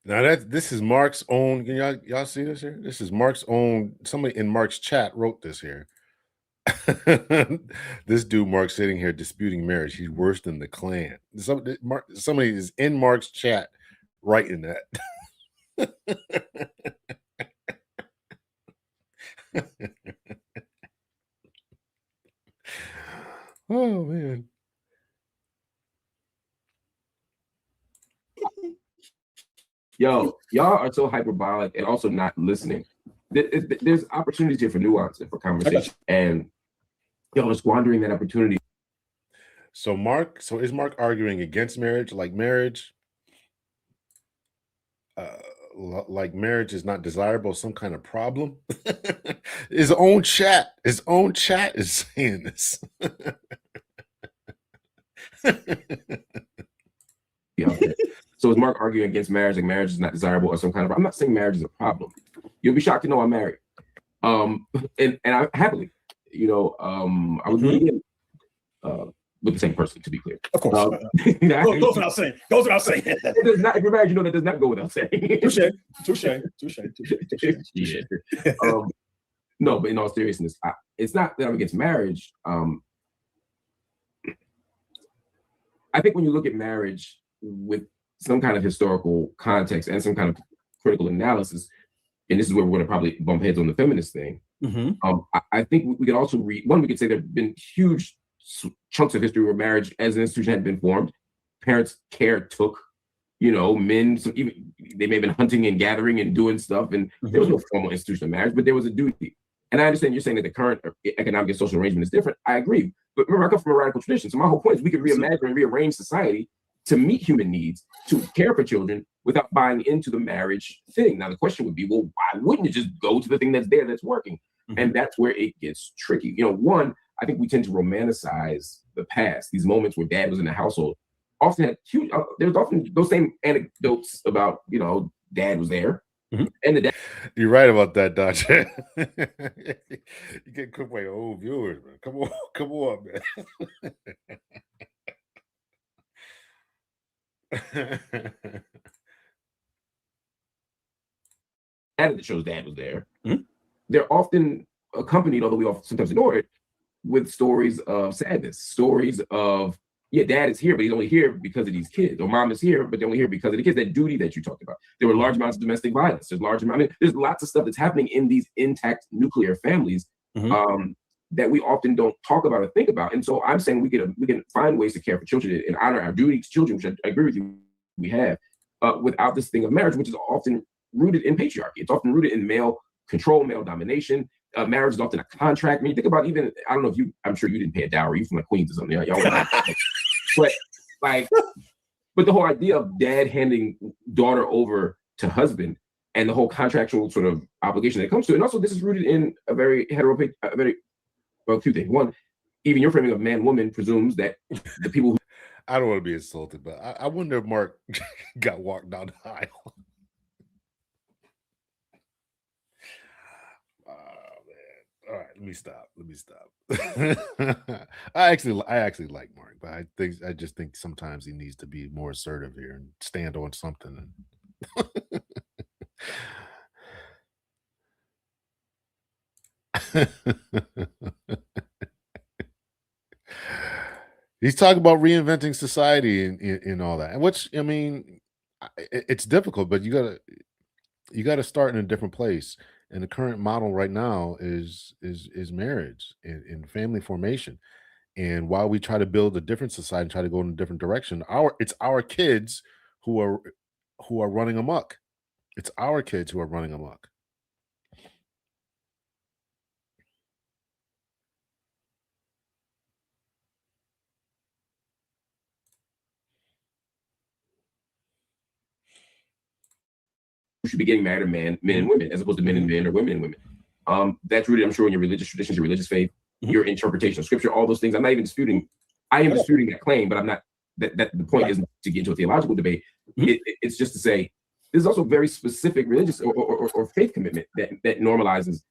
Now this is Mark's own. Can y'all see this here? This is Mark's own. Somebody in Mark's chat wrote this here. This dude, Mark, sitting here disputing marriage. He's worse than the Klan. Somebody is in Mark's chat writing that. Oh man. Yo, y'all are so hyperbolic and also not listening. There's opportunities here for nuance and for conversation, and y'all are squandering that opportunity. So is Mark arguing against marriage? Like marriage is not desirable, some kind of problem? His own chat is saying this. Yeah. So is Mark arguing against marriage, like marriage is not desirable or some kind of? I'm not saying marriage is a problem. You'll be shocked to know I'm married. And I happily, I was really in with the same person, to be clear. Of course. Goes without saying. It does not, if you're married, that does not go without saying. Touche. Yeah. No, but in all seriousness, it's not that I'm against marriage. I think when you look at marriage with some kind of historical context and some kind of critical analysis, and this is where we're going to probably bump heads on the feminist thing. I think we could also read, we could say there have been huge chunks of history where marriage as an institution had been formed. Parents took, men, even they may have been hunting and gathering and doing stuff, and there was no formal institution of marriage, but there was a duty. And I understand you're saying that the current economic and social arrangement is different. I agree. But remember, I come from a radical tradition. So my whole point is we could reimagine and rearrange society to meet human needs, to care for children without buying into the marriage thing. Now, the question would be, well, why wouldn't you just go to the thing that's there, that's working? And that's where it gets tricky. One, I think we tend to romanticize the past. These moments where dad was in the household often had huge, there's often those same anecdotes about, dad was there. And the dad. You're right about that, Dodger. You get cooked by your old viewers, man. Come on, man. That shows dad was there. They're often accompanied, although we often sometimes ignore it, with stories of sadness, stories of, dad is here, but he's only here because of these kids, or mom is here, but they're only here because of the kids. That duty that you talked about. There were large amounts of domestic violence. There's lots of stuff that's happening in these intact nuclear families that we often don't talk about or think about. And so I'm saying we can find ways to care for children and honor our duty to children, which I agree with you, we have, without this thing of marriage, which is often rooted in patriarchy. It's often rooted in male control, male domination. Marriage is often a contract. I mean, you think about even, I don't know if I'm sure you didn't pay a dowry. You're from like Queens or something. But the whole idea of dad handing daughter over to husband and the whole contractual sort of obligation that comes to it. And also this is rooted in a very two things. One, even your framing of man-woman presumes that the people who I don't want to be insulted, but I wonder if Mark got walked down the aisle. Oh man! All right, let me stop. I actually like Mark, but I just think sometimes he needs to be more assertive here and stand on something. He's talking about reinventing society and all that, and which I mean, it's difficult, but you gotta start in a different place. And the current model right now is marriage and family formation. And while we try to build a different society and try to go in a different direction, it's our kids who are running amok. It's our kids who are running amok. You should be getting married to men and women, as opposed to men and men or women and women. That's rooted, I'm sure, in your religious traditions, your religious faith, your interpretation of scripture, all those things. I'm not even disputing. I am disputing that claim, but I'm not. That the point isn't to get into a theological debate. It's just to say there's also very specific religious or faith commitment that normalizes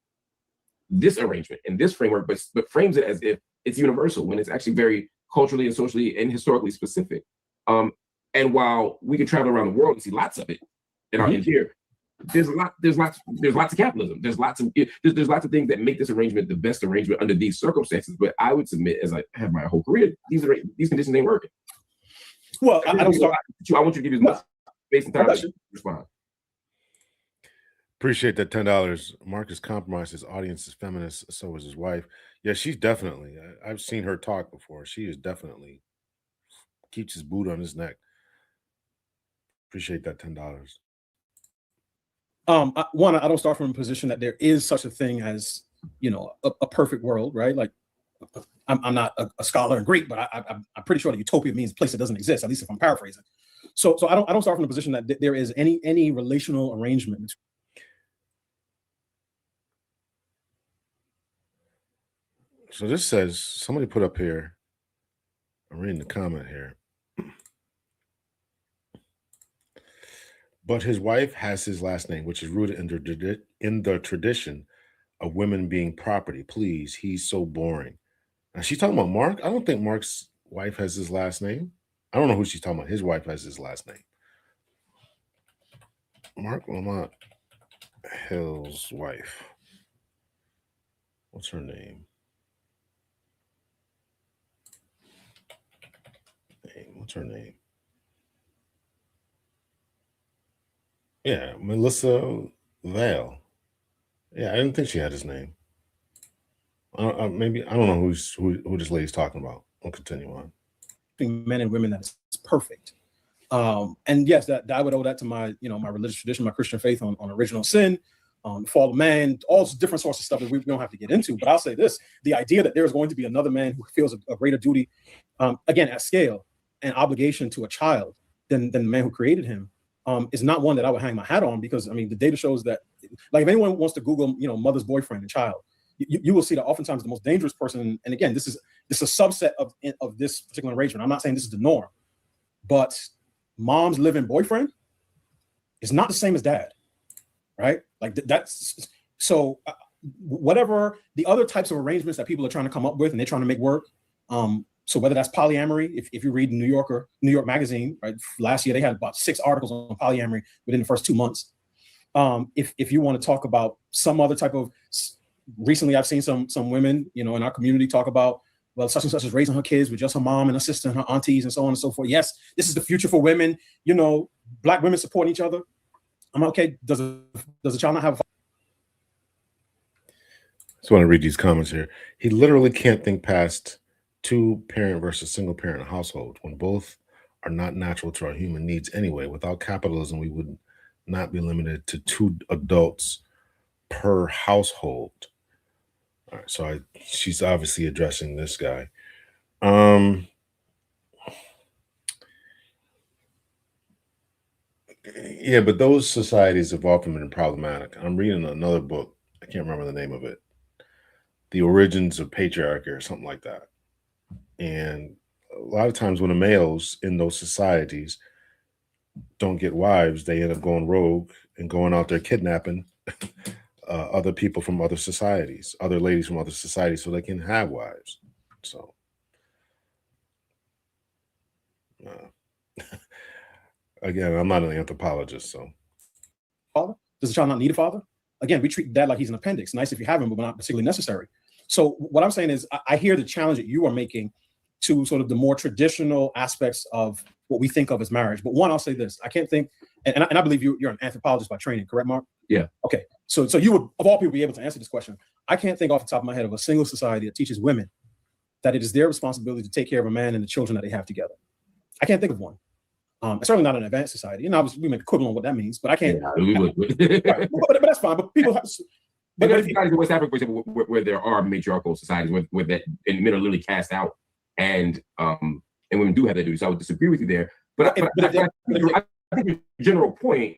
this arrangement and this framework, but frames it as if it's universal when it's actually very culturally and socially and historically specific. And while we can travel around the world and see lots of it in our here, there's lots of capitalism. There's lots of things that make this arrangement the best arrangement under these circumstances. But I would submit, as I have my whole career, these conditions ain't working. Well, I don't start. I want you to give as much space and time to respond. Appreciate that $10. Marcus compromised his audience is feminist, so is his wife. Yeah, she's definitely. I've seen her talk before. She is definitely keeps his boot on his neck. Appreciate that $10. One, I don't start from a position that there is such a thing as, a perfect world, right? Like, I'm not a scholar in Greek, but I'm pretty sure that utopia means a place that doesn't exist, at least if I'm paraphrasing. So I don't start from the position that there is any relational arrangement. So this says, somebody put up here, I'm reading the comment here. But his wife has his last name, which is rooted in the tradition of women being property. Please, he's so boring. Now she's talking about Mark. I don't think Mark's wife has his last name. I don't know who she's talking about. His wife has his last name. Mark Lamont Hill's wife. What's her name? What's her name? Yeah, Melissa Vale. Yeah, I didn't think she had his name. Maybe I don't know who this lady's talking about. We'll continue on. Men and women, that's perfect. And yes, that I would owe that to my my religious tradition, my Christian faith on original sin, the fall of man, all different sorts of stuff that we don't have to get into. But I'll say this: the idea that there is going to be another man who feels a greater duty, again at scale and obligation to a child than the man who created him, is not one that I would hang my hat on, because I mean the data shows that, like, if anyone wants to Google mother's boyfriend and child, you will see that oftentimes the most dangerous person, and again this is a subset of this particular arrangement. I'm not saying this is the norm, but mom's living boyfriend is not the same as dad, right? Like that's so whatever the other types of arrangements that people are trying to come up with and they're trying to make work. So whether that's polyamory, if you read New York Magazine, right, last year they had about 6 articles on polyamory within the first 2 months. If you want to talk about some other type of, recently I've seen some women, in our community talk about, well, such and such is raising her kids with just her mom and her sister and her aunties and so on and so forth. Yes, this is the future for women. Black women supporting each other. I'm okay. Does a child not have? Just want to read these comments here. He literally can't think past 2-parent versus single-parent household when both are not natural to our human needs anyway. Without capitalism, we would not be limited to 2 adults per household. All right, so she's obviously addressing this guy. Yeah, but those societies have often been problematic. I'm reading another book. I can't remember the name of it. The Origins of Patriarchy or something like that. And a lot of times when the males in those societies don't get wives, they end up going rogue and going out there kidnapping other people from other societies, other ladies from other societies, so they can have wives. So, again, I'm not an anthropologist, so. Father? Does the child not need a father? Again, we treat dad like he's an appendix. Nice if you have him, but not particularly necessary. So what I'm saying is I hear the challenge that you are making to sort of the more traditional aspects of what we think of as marriage. But one, I'll say this. I can't think, and I believe you're an anthropologist by training, correct, Mark? Yeah. Okay. So you would, of all people, be able to answer this question. I can't think off the top of my head of a single society that teaches women that it is their responsibility to take care of a man and the children that they have together. I can't think of one. Certainly not an advanced society. And obviously we make equivalent on what that means, but I can't. Yeah, we would. Right. But that's fine. But people have. But there's societies in West Africa, for example, where there are matriarchal societies where that and men are literally cast out, and women do have that duty. So I would disagree with you there. But I think your general point,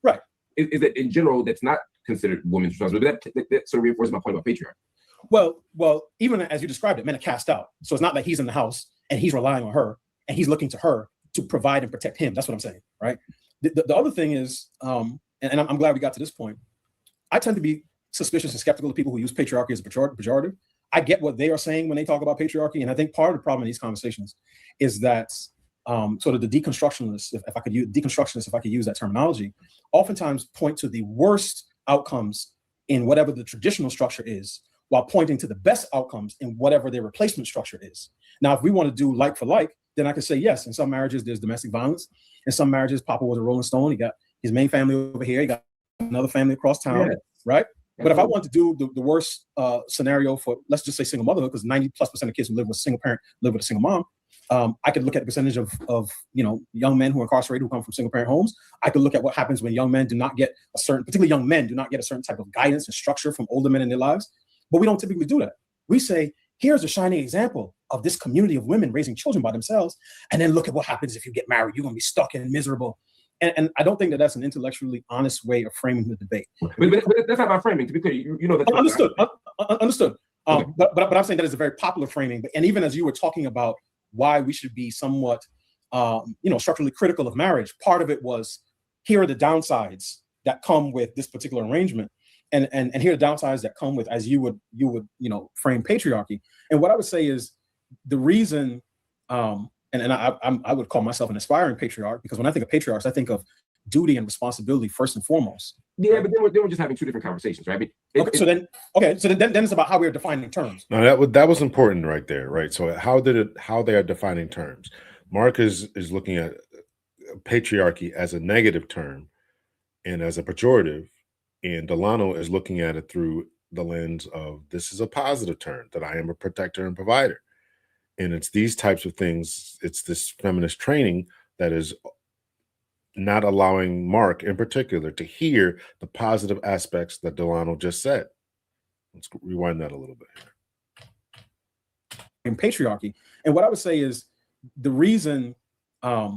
right, is that in general that's not considered women's responsibility. But that sort of reinforces my point about patriarchy. Well, even as you described it, men are cast out. So it's not like he's in the house and he's relying on her and he's looking to her to provide and protect him. That's what I'm saying, right? The other thing is, and I'm glad we got to this point. I tend to be suspicious and skeptical of people who use patriarchy as a pejorative. I get what they are saying when they talk about patriarchy, and I think part of the problem in these conversations is that sort of the deconstructionists, if I could use that terminology, oftentimes point to the worst outcomes in whatever the traditional structure is, while pointing to the best outcomes in whatever their replacement structure is. Now, if we want to do like for like, then I could say yes. In some marriages, there's domestic violence. In some marriages, Papa was a Rolling Stone. He got his main family over here. He got another family across town, right? But if I want to do the worst scenario for, let's just say single motherhood, because 90+% of kids who live with a single parent live with a single mom, I could look at the percentage of young men who are incarcerated who come from single parent homes. I could look at what happens when young men do not get particularly young men do not get a certain type of guidance and structure from older men in their lives. But we don't typically do that. We say, here's a shining example of this community of women raising children by themselves. And then look at what happens if you get married. You're going to be stuck and miserable. And I don't think that that's an intellectually honest way of framing the debate. But that's not my framing. To be clear, you know that. Understood. Understood. Okay. But I'm saying that is a very popular framing. And even as you were talking about why we should be somewhat, structurally critical of marriage, part of it was, here are the downsides that come with this particular arrangement. And here are the downsides that come with, as you would frame patriarchy. And what I would say is the reason, I would call myself an aspiring patriarch, because when I think of patriarchs, I think of duty and responsibility first and foremost. Yeah, but then we're just having two different conversations, right? I mean, so then it's about how we're defining terms. No, that was important right there, right? So how they are defining terms. Mark is looking at patriarchy as a negative term and as a pejorative, and Delano is looking at it through the lens of, this is a positive term, that I am a protector and provider. And it's these types of things, it's this feminist training that is not allowing Mark in particular to hear the positive aspects that Delano just said. Let's rewind that a little bit here. In patriarchy. And what I would say is the reason, I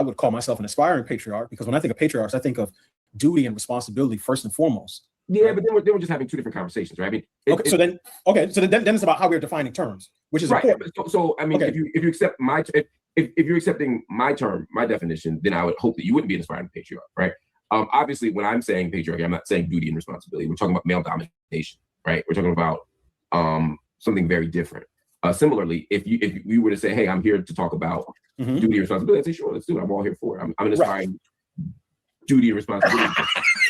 would call myself an aspiring patriarch, because when I think of patriarchs, I think of duty and responsibility first and foremost. Yeah, but then we're just having two different conversations, right? I mean, so then it's about how we're defining terms, which is right. Important. So I mean, if you accept if you're accepting my term, my definition, then I would hope that you wouldn't be an aspiring patriarch, right? Obviously, when I'm saying patriarchy, I'm not saying duty and responsibility. We're talking about male domination, right? We're talking about something very different. Similarly, if we were to say, hey, I'm here to talk about duty and responsibility, I'd say, sure, let's do it. I'm all here for it. I'm an aspiring duty and responsibility.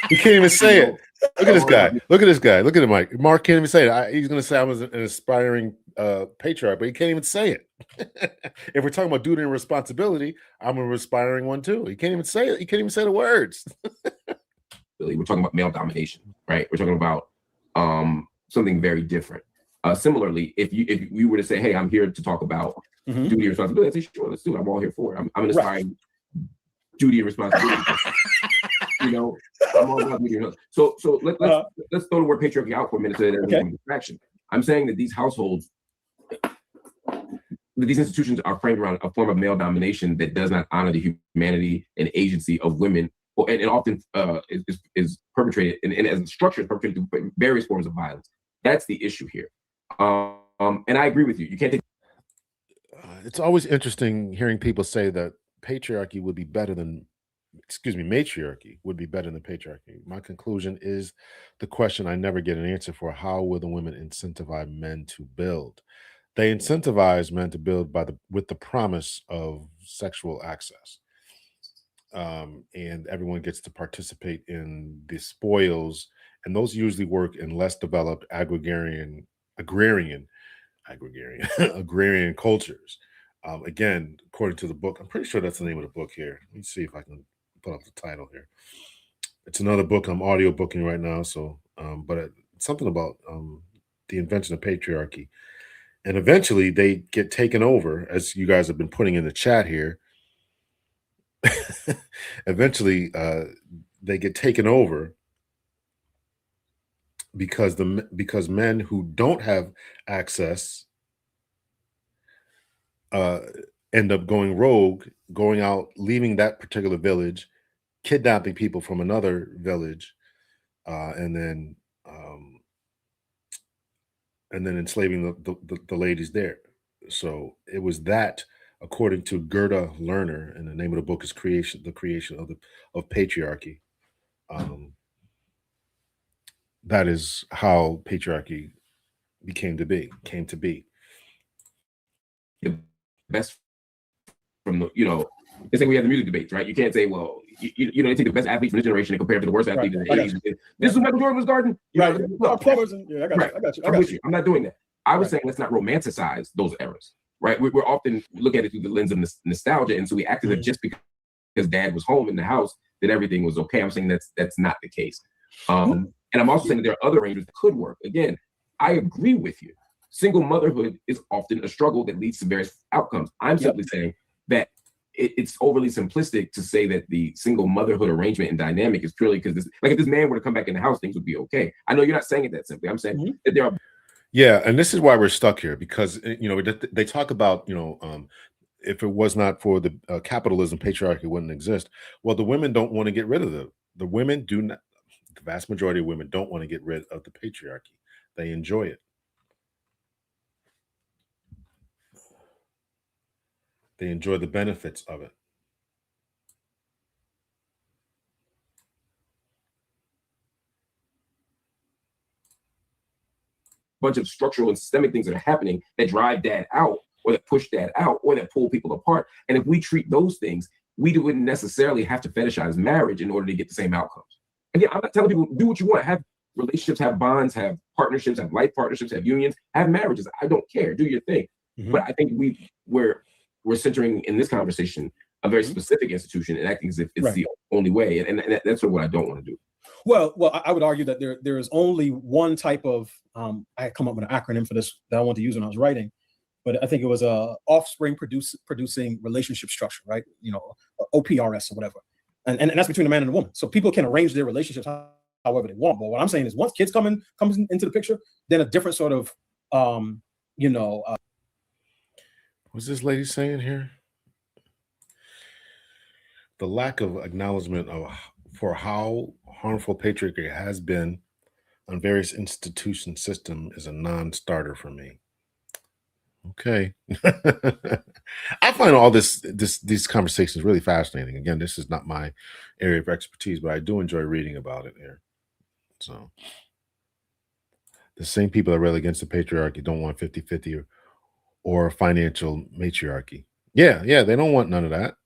He can't even say it. Look at this guy. Look at this guy. Look at him, Mike. Mark can't even say it. He's going to say I was an aspiring patriarch, but he can't even say it. If we're talking about duty and responsibility, I'm an aspiring one too. He can't even say it. He can't even say the words. We're talking about male domination, right? We're talking about something very different. Similarly, if we were to say, hey, I'm here to talk about duty and responsibility, I'd say, sure, let's do it. I'm all here for it. I'm an aspiring duty and responsibility. I'm all about duty. So let's throw the word patriarchy out for a minute so that everyone's distraction. I'm saying that these households, that these institutions are framed around a form of male domination that does not honor the humanity and agency of women, and often is perpetrated, and as a structure is perpetrated through various forms of violence. That's the issue here. And I agree with you. You can't take. It's always interesting hearing people say that patriarchy would be better than, matriarchy would be better than patriarchy. My conclusion is the question I never get an answer for: how will the women incentivize men to build? They incentivize men to build with the promise of sexual access, and everyone gets to participate in the spoils, and those usually work in less developed agrarian agrarian cultures. Again, according to the book, I'm pretty sure that's the name of the book here. Let me see if I can put up the title here. It's another book I'm audio booking right now. So, but it's something about the invention of patriarchy. And eventually they get taken over, as you guys have been putting in the chat here. Eventually, they get taken over because men who don't have access end up going rogue, going out, leaving that particular village, kidnapping people from another village, and then enslaving the ladies there. So it was that, according to Gerda Lerner, and the name of the book is the creation of patriarchy. That is how patriarchy came to be. The best from the, it's like we have the music debates, right? You can't say, well, they take the best athletes from this generation and compare them to the worst athletes in the 80s. This is Michael Jordan was guarding. I got you. I'm not doing that. I was saying let's not romanticize those eras, right? We're often look at it through the lens of nostalgia, and so we act as if just because dad was home in the house that everything was okay. I'm saying that's not the case. And I'm also saying that there are other arrangements that could work. Again, I agree with you. Single motherhood is often a struggle that leads to various outcomes. I'm simply saying that it's overly simplistic to say that the single motherhood arrangement and dynamic is purely because if this man were to come back in the house, things would be okay. I know you're not saying it that simply. I'm saying that there are. Yeah, and this is why we're stuck here, because they talk about if it was not for the capitalism, patriarchy wouldn't exist. Well, the women don't want to get rid of the women do not. The vast majority of women don't want to get rid of the patriarchy. They enjoy it. They enjoy the benefits of it. Bunch of structural and systemic things that are happening that drive dad out, or that push dad out, or that pull people apart. And if we treat those things, we wouldn't necessarily have to fetishize marriage in order to get the same outcomes. Again, I'm not telling people do what you want, have relationships, have bonds, have partnerships, have life partnerships, have unions, have marriages. I don't care. Do your thing. But I think we're centering in this conversation a very specific institution and acting as if it's the only way. And that's what I don't want to do. Well, I would argue that there is only one type of I had come up with an acronym for this that I wanted to use when I was writing, but I think it was a offspring producing relationship structure, right? OPRS or whatever, and that's between a man and a woman. So people can arrange their relationships however they want. But what I'm saying is, once kids comes into the picture, then a different sort of What's this lady saying here? The lack of acknowledgement for how harmful patriarchy has been on various institution system is a non-starter for me. Okay. I find all these conversations really fascinating. Again, this is not my area of expertise, but I do enjoy reading about it here. So the same people that rail against the patriarchy don't want 50-50 or financial matriarchy. Yeah, they don't want none of that.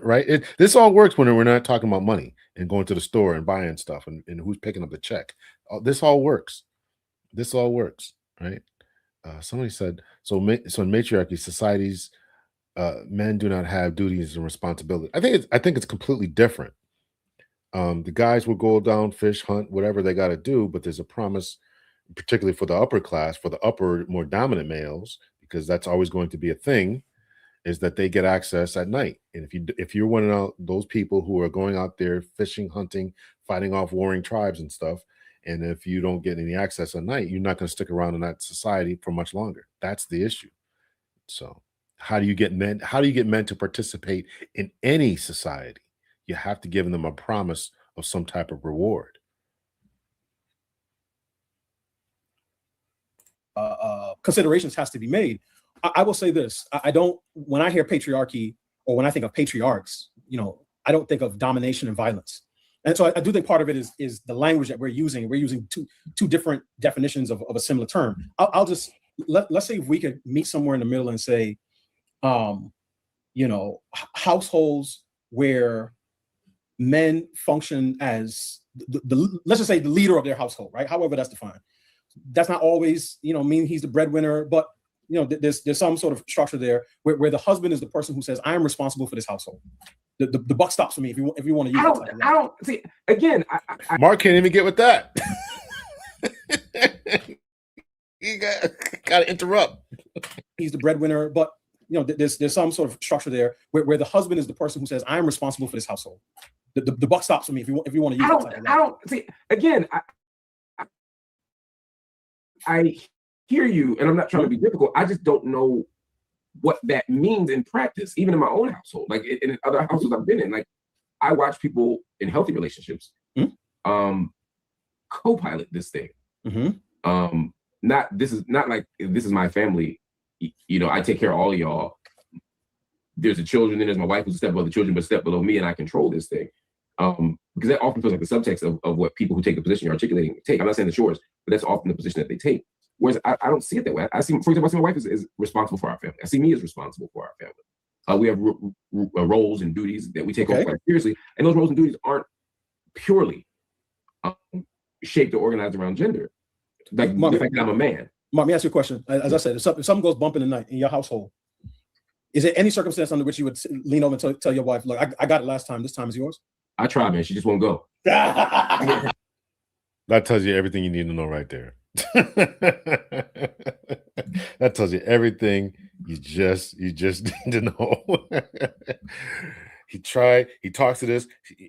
Right? This all works when we're not talking about money and going to the store and buying stuff and who's picking up the check. This all works. Right? Somebody said, so in matriarchy societies, men do not have duties and responsibility. I think it's completely different. The guys will go down, fish, hunt, whatever they got to do, but there's a promise, particularly for the upper class, for the upper, more dominant males, because that's always going to be a thing, is that they get access at night. And if you're one of those people who are going out there fishing, hunting, fighting off warring tribes and stuff, and if you don't get any access at night, you're not going to stick around in that society for much longer. That's the issue. So how do you get men to participate in any society? You have to give them a promise of some type of reward. Considerations has to be made. I will say this. I don't, when I hear patriarchy or when I think of patriarchs, I don't think of domination and violence. And so I do think part of it is the language that we're using. We're using two different definitions of a similar term. I'll just, let's say if we could meet somewhere in the middle and say, households where men function as let's just say the leader of their household, right? However that's defined. That's not always, mean he's the breadwinner, but there's some sort of structure there where the husband is the person who says, I am responsible for this household. The buck stops for me if you want to use it. I don't see, again, Mark can't even get with that. You got to interrupt. He's the breadwinner, but there's some sort of structure there where the husband is the person who says, I am responsible for this household. The buck stops for me if you want to use it. I don't see, again, I hear you, and I'm not trying to be difficult. I just don't know what that means in practice, even in my own household, like in other households I've been in. Like, I watch people in healthy relationships co-pilot this thing. This is not like this is my family. I take care of all of y'all. There's the children, then there's my wife who's a step above the children, but a step below me, and I control this thing. Because that often feels like the subtext of what people who take the position you're articulating take. I'm not saying it's yours, but that's often the position that they take. Whereas I don't see it that way. I see, for example, I see my wife is responsible for our family. I see me as responsible for our family. We have roles and duties that we take on quite seriously, and those roles and duties aren't purely shaped or organized around gender. Like the fact that I'm a man. Mark, let me ask you a question. As I said, if something goes bump in the night in your household, is there any circumstance under which you would lean over and tell your wife, look, I got it last time, this time is yours? I tried, man. She just won't go. That tells you everything you need to know right there. That tells you everything you just need to know. He talks to this.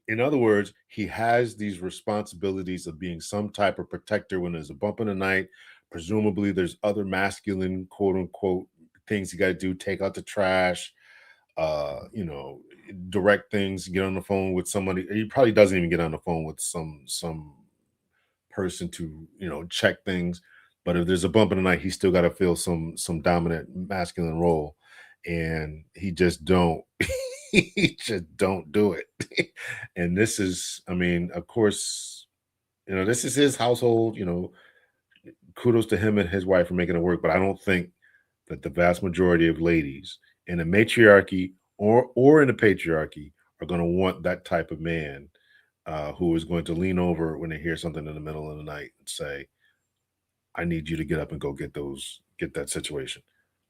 In other words, he has these responsibilities of being some type of protector when there's a bump in the night. Presumably there's other masculine, quote unquote, things you got to do, take out the trash, direct things, get on the phone with somebody. He probably doesn't even get on the phone with some person to, check things. But if there's a bump in the night, he's still got to feel some dominant masculine role. And he just don't, he just don't do it. And this is, of course, this is his household, kudos to him and his wife for making it work. But I don't think that the vast majority of ladies in a matriarchy or in a patriarchy are going to want that type of man who is going to lean over when they hear something in the middle of the night and say, I need you to get up and go get that situation.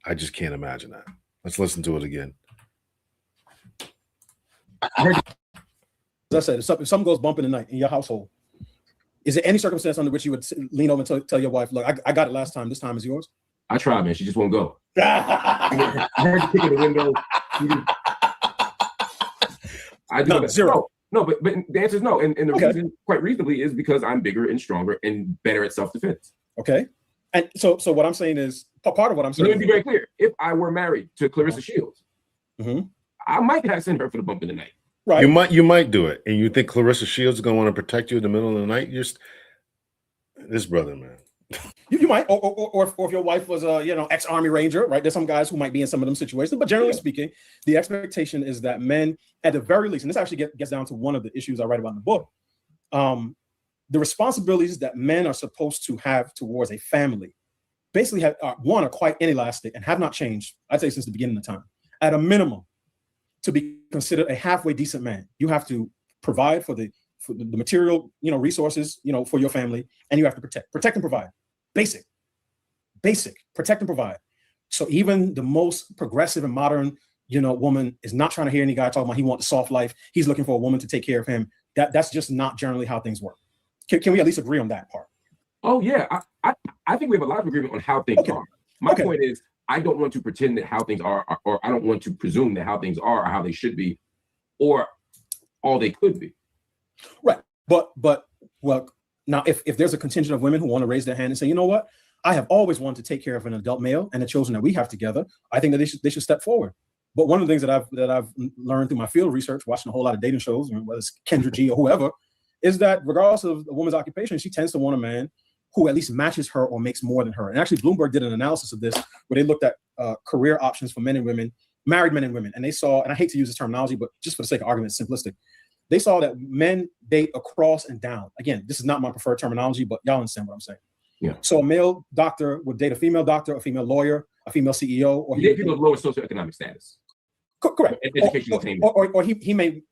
I just can't imagine that. Let's listen to it again. As I said, if something goes bump in the night in your household, is there any circumstance under which you would lean over and tell your wife, look, I got it last time, this time is yours? I tried, man. She just won't go. I heard you kick in the window. I do zero. No, but the answer is no. And the reason, quite reasonably, is because I'm bigger and stronger and better at self-defense. Okay. And so what I'm saying is, part of what I'm saying. Let me be very clear. If I were married to Clarissa Shields, I might have sent her for the bump in the night. Right. You might do it. And you think Clarissa Shields is going to want to protect you in the middle of the night? This brother, man. You might, or if your wife was a ex-Army Ranger, right? There's some guys who might be in some of them situations, but generally speaking, the expectation is that men, at the very least, and this actually gets down to one of the issues I write about in the book, the responsibilities that men are supposed to have towards a family, basically are quite inelastic and have not changed. I'd say since the beginning of time. At a minimum, to be considered a halfway decent man, you have to provide for the material, resources, for your family, and you have to protect and provide. Basic, protect and provide. So even the most progressive and modern, woman is not trying to hear any guy talking about he wants a soft life. He's looking for a woman to take care of him. That's just not generally how things work. Can we at least agree on that part? Oh yeah, I think we have a lot of agreement on how things are. My point is, I don't want to pretend that how things are, or I don't want to presume that how things are how they should be, or all they could be. Right, but well, now if there's a contingent of women who want to raise their hand and say, you know what, I have always wanted to take care of an adult male and the children that we have together, I think that they should step forward. But one of the things that I've learned through my field research, watching a whole lot of dating shows, whether it's Kendra G or whoever, is that regardless of a woman's occupation, she tends to want a man who at least matches her or makes more than her. And actually, Bloomberg did an analysis of this where they looked at career options for men and women, married men and women. And they saw, and I hate to use this terminology, but just for the sake of argument, it's simplistic. They saw that men date across and down. Again, this is not my preferred terminology, but y'all understand what I'm saying. Yeah. So a male doctor would date a female doctor, a female lawyer, a female CEO, or he date people of lower socioeconomic status. Correct. Educational or he may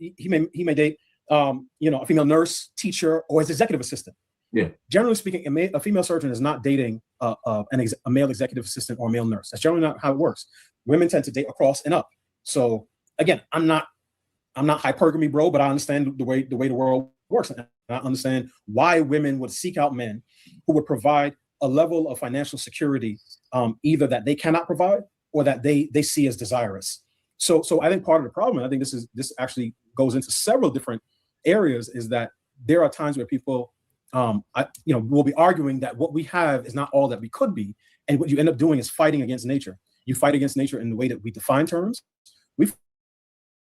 date a female nurse, teacher, or his executive assistant. Yeah. Generally speaking, a female surgeon is not dating a male executive assistant or a male nurse. That's generally not how it works. Women tend to date across and up. So again, I'm not hypergamy, bro, but I understand the way the world works. And I understand why women would seek out men who would provide a level of financial security, either that they cannot provide or that they see as desirous. So I think part of the problem, and I think this actually goes into several different areas, is that there are times where people will be arguing that what we have is not all that we could be. And what you end up doing is fighting against nature. You fight against nature in the way that we define terms. We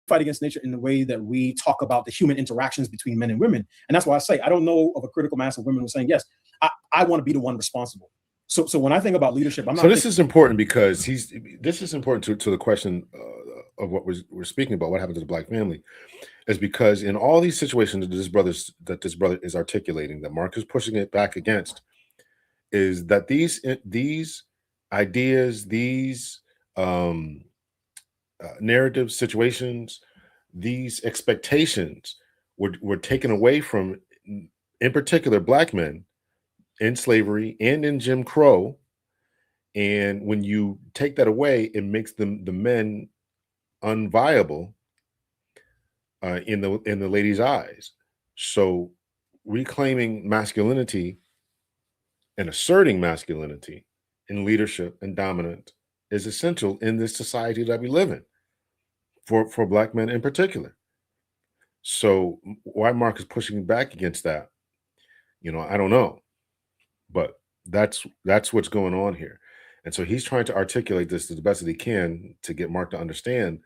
fight against nature in the way that we talk about the human interactions between men and women. And that's why I say, I don't know of a critical mass of women who are saying, yes, I want to be the one responsible. So when I think about leadership, I'm not. So this is important because this is important to the question of what we're speaking about, what happened to the Black family, is because in all these situations that this brother is articulating, that Mark is pushing it back against, is that these ideas, these narrative situations, these expectations were taken away from, in particular, Black men in slavery and in Jim Crow. And when you take that away, it makes the men unviable in the lady's eyes. So reclaiming masculinity and asserting masculinity in leadership and dominance is essential in this society that we live in, for Black men in particular. So why Mark is pushing back against that, I don't know, but that's what's going on here. And so he's trying to articulate this to the best that he can to get Mark to understand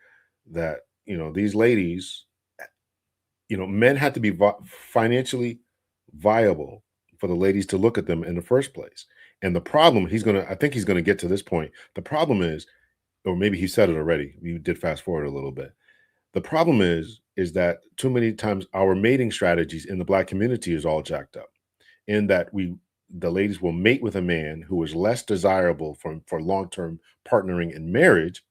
that, these ladies, men had to be financially viable for the ladies to look at them in the first place. And the problem, I think he's going to get to this point. The problem is, or maybe he said it already, you did fast forward a little bit. The problem is that too many times our mating strategies in the Black community is all jacked up, in that the ladies will mate with a man who is less desirable for long-term partnering in marriage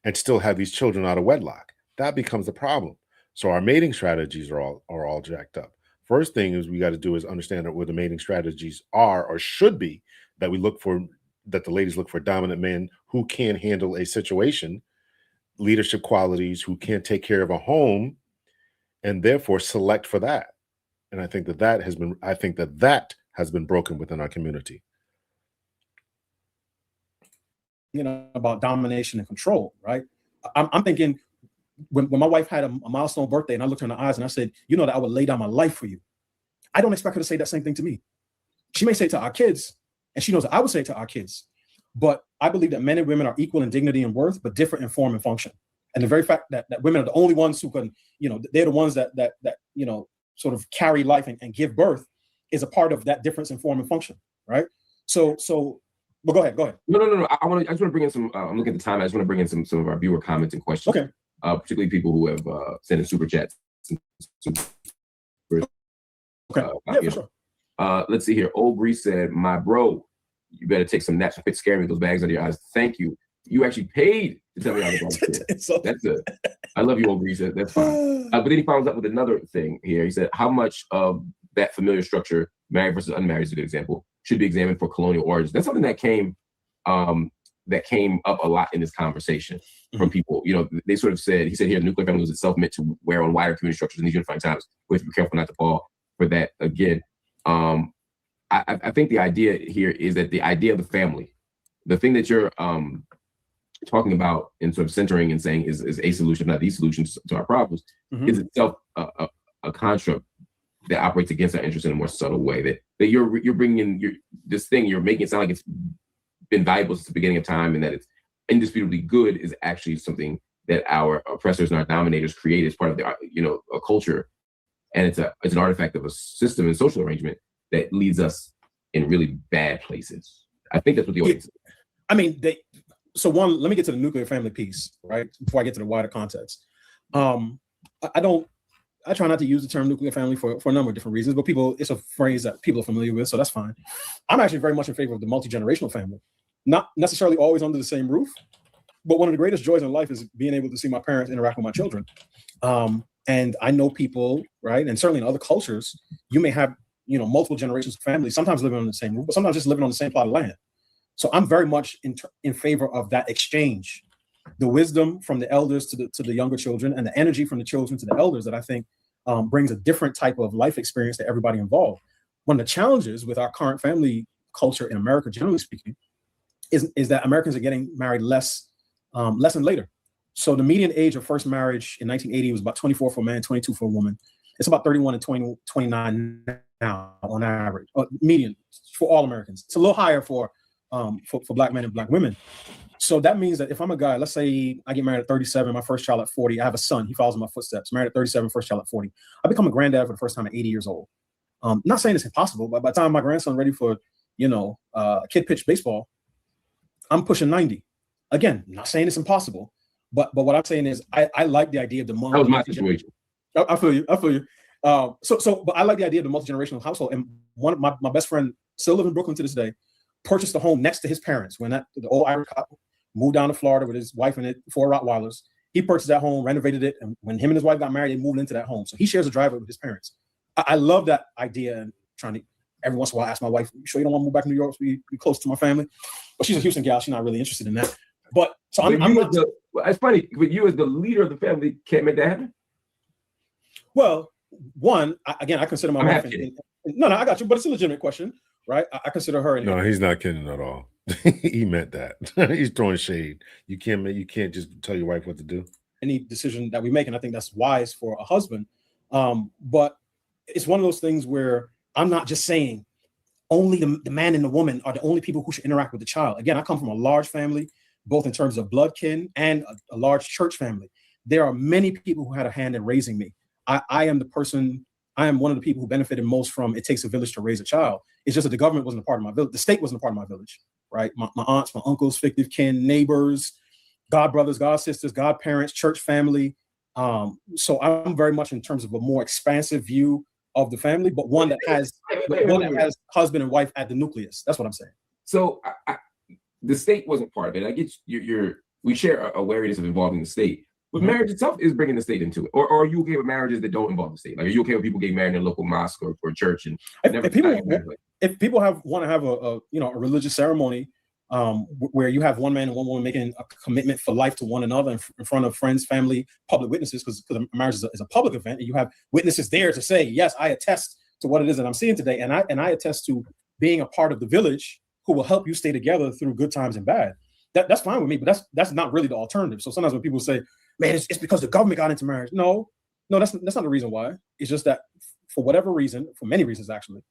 and still have these children out of wedlock. That becomes the problem. So our mating strategies are all jacked up. First thing is we got to do is understand what the mating strategies are or should be, that the ladies look for dominant men who can handle a situation, leadership qualities, who can take care of a home, and therefore select for that. And I think that has been broken within our community. About domination and control, right? I'm thinking when my wife had a milestone birthday and I looked her in the eyes and I said, that I would lay down my life for you. I don't expect her to say that same thing to me. She may say it to our kids, and she knows that I would say it to our kids. But I believe that men and women are equal in dignity and worth, but different in form and function. And the very fact that women are the only ones who can, they're the ones that sort of carry life and give birth is a part of that difference in form and function, right? But go ahead. No. I just want to bring in some. I'm looking at the time. I just want to bring in some of our viewer comments and questions. Okay. Particularly people who have sent in super chats. Okay. For sure. Let's see here. Old Bree said, "My bro, you better take some naps and quit scaring me with those bags under your eyes. Thank you. You actually paid to tell me I was on. That's good. I love you, Old Bree. That's fine." But then he follows up with another thing here. He said, "How much of that familiar structure, married versus unmarried, is a good example, should be examined for colonial origins?" That's something that came up a lot in this conversation from people. They sort of said, he said here, nuclear family was itself meant to wear on wider community structures in these unifying times. We have to be careful not to fall for that again. I think the idea here is that the idea of the family, the thing that you're talking about and sort of centering and saying is a solution, not the solution to our problems, is itself a construct that operates against our interests in a more subtle way. That you're bringing in this thing, you're making it sound like it's been valuable since the beginning of time, and that it's indisputably good is actually something that our oppressors and our dominators create as part of their a culture, and it's an artifact of a system and social arrangement that leads us in really bad places. I think that's what the audience. I mean, one, let me get to the nuclear family piece, right? Before I get to the wider context. I try not to use the term nuclear family for a number of different reasons, but it's a phrase that people are familiar with, so that's fine. I'm actually very much in favor of the multi-generational family. Not necessarily always under the same roof, but one of the greatest joys in life is being able to see my parents interact with my children. And I know people, right, and certainly in other cultures, you may have, multiple generations of families, sometimes living on the same roof, but sometimes just living on the same plot of land. So I'm very much in favor of that exchange, the wisdom from the elders to the younger children, and the energy from the children to the elders that I think brings a different type of life experience to everybody involved. One of the challenges with our current family culture in America, generally speaking, is that Americans are getting married less and later. So the median age of first marriage in 1980 was about 24 for a man, 22 for a woman. It's about 31 and 29 now on average, median for all Americans. It's a little higher for Black men and Black women. So that means that if I'm a guy, let's say I get married at 37, my first child at 40, I have a son, he follows in my footsteps, married at 37, first child at 40. I become a granddad for the first time at 80 years old. Not saying it's impossible, but by the time my grandson ready for, kid pitch baseball, I'm pushing 90. Again, not saying it's impossible, but what I'm saying is I like the idea of the That was my situation. I feel you. But I like the idea of the multi-generational household. And one of my best friend still lives in Brooklyn to this day, purchased a home next to his parents when the old Irish couple moved down to Florida with his wife and 4 Rottweilers. He purchased that home, renovated it, and when him and his wife got married, they moved into that home. So he shares a driveway with his parents. I love that idea, and trying to every once in a while ask my wife, "You sure you don't want to move back to New York to be close to my family?" But she's a Houston gal; she's not really interested in that. But so it's funny, but you as the leader of the family can't make that happen. Well, one, I consider my wife. No, I got you, but it's a legitimate question, right? I consider her. No, he's not kidding at all. He meant that. He's throwing shade. You can't just tell your wife what to do. Any decision that we make, and I think that's wise for a husband. But it's one of those things where I'm not just saying only the man and the woman are the only people who should interact with the child. Again, I come from a large family, both in terms of blood kin and a large church family. There are many people who had a hand in raising me. I am one of the people who benefited most from it takes a village to raise a child. It's just that the government wasn't a part of my village. The state wasn't a part of my village, right? My aunts, my uncles, fictive kin, neighbors, god brothers, god sisters, godparents, church family. So I'm very much in terms of a more expansive view of the family, but one that has husband and wife at the nucleus. That's what I'm saying. So the state wasn't part of it. I get we share a wariness of involving the state. But marriage itself is bringing the state into it. Or are you okay with marriages that don't involve the state? Like, are you okay with people getting married in a local mosque or church? And if people want to have a religious ceremony where you have one man and one woman making a commitment for life to one another in front of friends, family, public witnesses, because marriage is a public event, and you have witnesses there to say, yes, I attest to what it is that I'm seeing today, and I attest to being a part of the village who will help you stay together through good times and bad. That's fine with me, but that's not really the alternative. So sometimes when people say, man, it's because the government got into marriage. No, that's not the reason why. It's just that for whatever reason, for many reasons actually,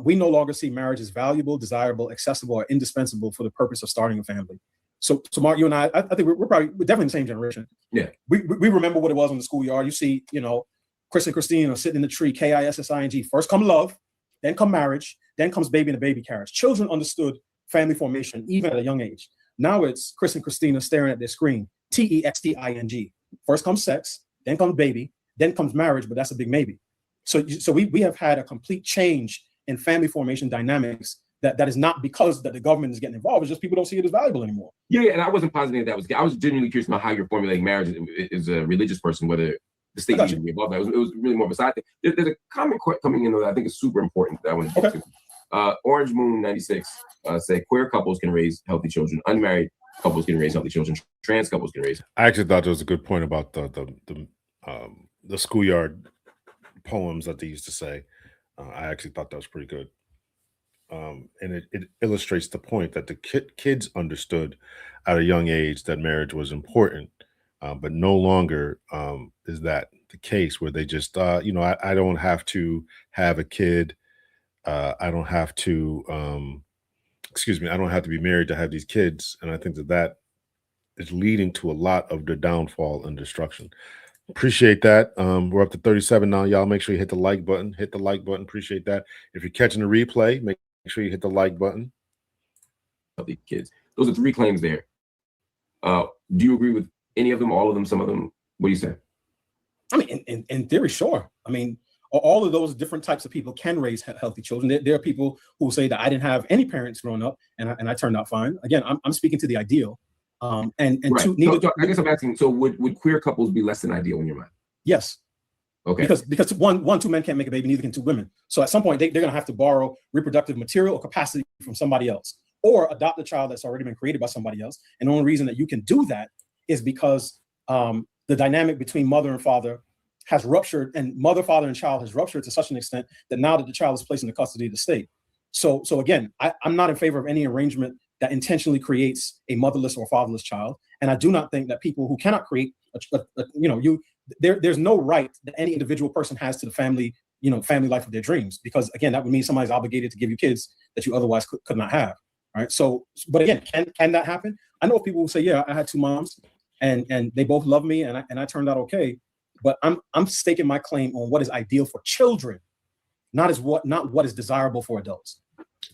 we no longer see marriage as valuable, desirable, accessible, or indispensable for the purpose of starting a family. So Mark, you and I think we're definitely the same generation. Yeah, we remember what it was on the schoolyard. You see, Chris and Christine are sitting in the tree, KISSING. First come love, then come marriage, then comes baby in a baby carriage. Children understood family formation even at a young age. Now it's Chris and Christina staring at their screen. TEXTING. First comes sex, then comes baby, then comes marriage, but that's a big maybe. So we have had a complete change in family formation dynamics that is not because that the government is getting involved. It's just people don't see it as valuable anymore. Yeah, and I wasn't positive that was. I was genuinely curious about how you're formulating marriage as a religious person, whether the state needs to be involved. It was really more of a side thing. There's a comment coming in that I think is super important that I want to get to. Orange Moon 96 said queer couples can raise healthy children, unmarried couples can raise healthy children, trans couples can raise. I actually thought there was a good point about the schoolyard poems that they used to say. I actually thought that was pretty good. And it illustrates the point that the kids understood at a young age that marriage was important, but no longer is that the case where they just I don't have to have a kid. I don't have to I don't have to be married to have these kids. And I think that is leading to a lot of the downfall and destruction. Appreciate that. We're up to 37 now. Y'all make sure you hit the like button. Hit the like button. Appreciate that. If you're catching the replay, make sure you hit the like button. Healthy kids. Those are 3 claims there. Do you agree with any of them, all of them, some of them? What do you say? I mean, in theory, sure. I mean, all of those different types of people can raise healthy children. There are people who say that I didn't have any parents growing up and I turned out fine. Again, I'm speaking to the ideal. And right. to I guess I'm asking, so would queer couples be less than ideal in your mind? Yes. Okay. Because two men can't make a baby, neither can two women. So at some point they're going to have to borrow reproductive material or capacity from somebody else, or adopt a child that's already been created by somebody else. And the only reason that you can do that is because the dynamic between mother and father has ruptured, and mother, father, and child has ruptured to such an extent that now that the child is placed in the custody of the state. So again, I'm not in favor of any arrangement that creates a motherless or fatherless child. And I do not think that people who cannot create there's no right that any individual person has to the family life of their dreams, because again, that would mean somebody's obligated to give you kids that you otherwise could not have. Right. So, but again, can that happen? I know people who say, yeah, I had two moms and they both love me and I turned out okay. But I'm staking my claim on what is ideal for children, not what is desirable for adults.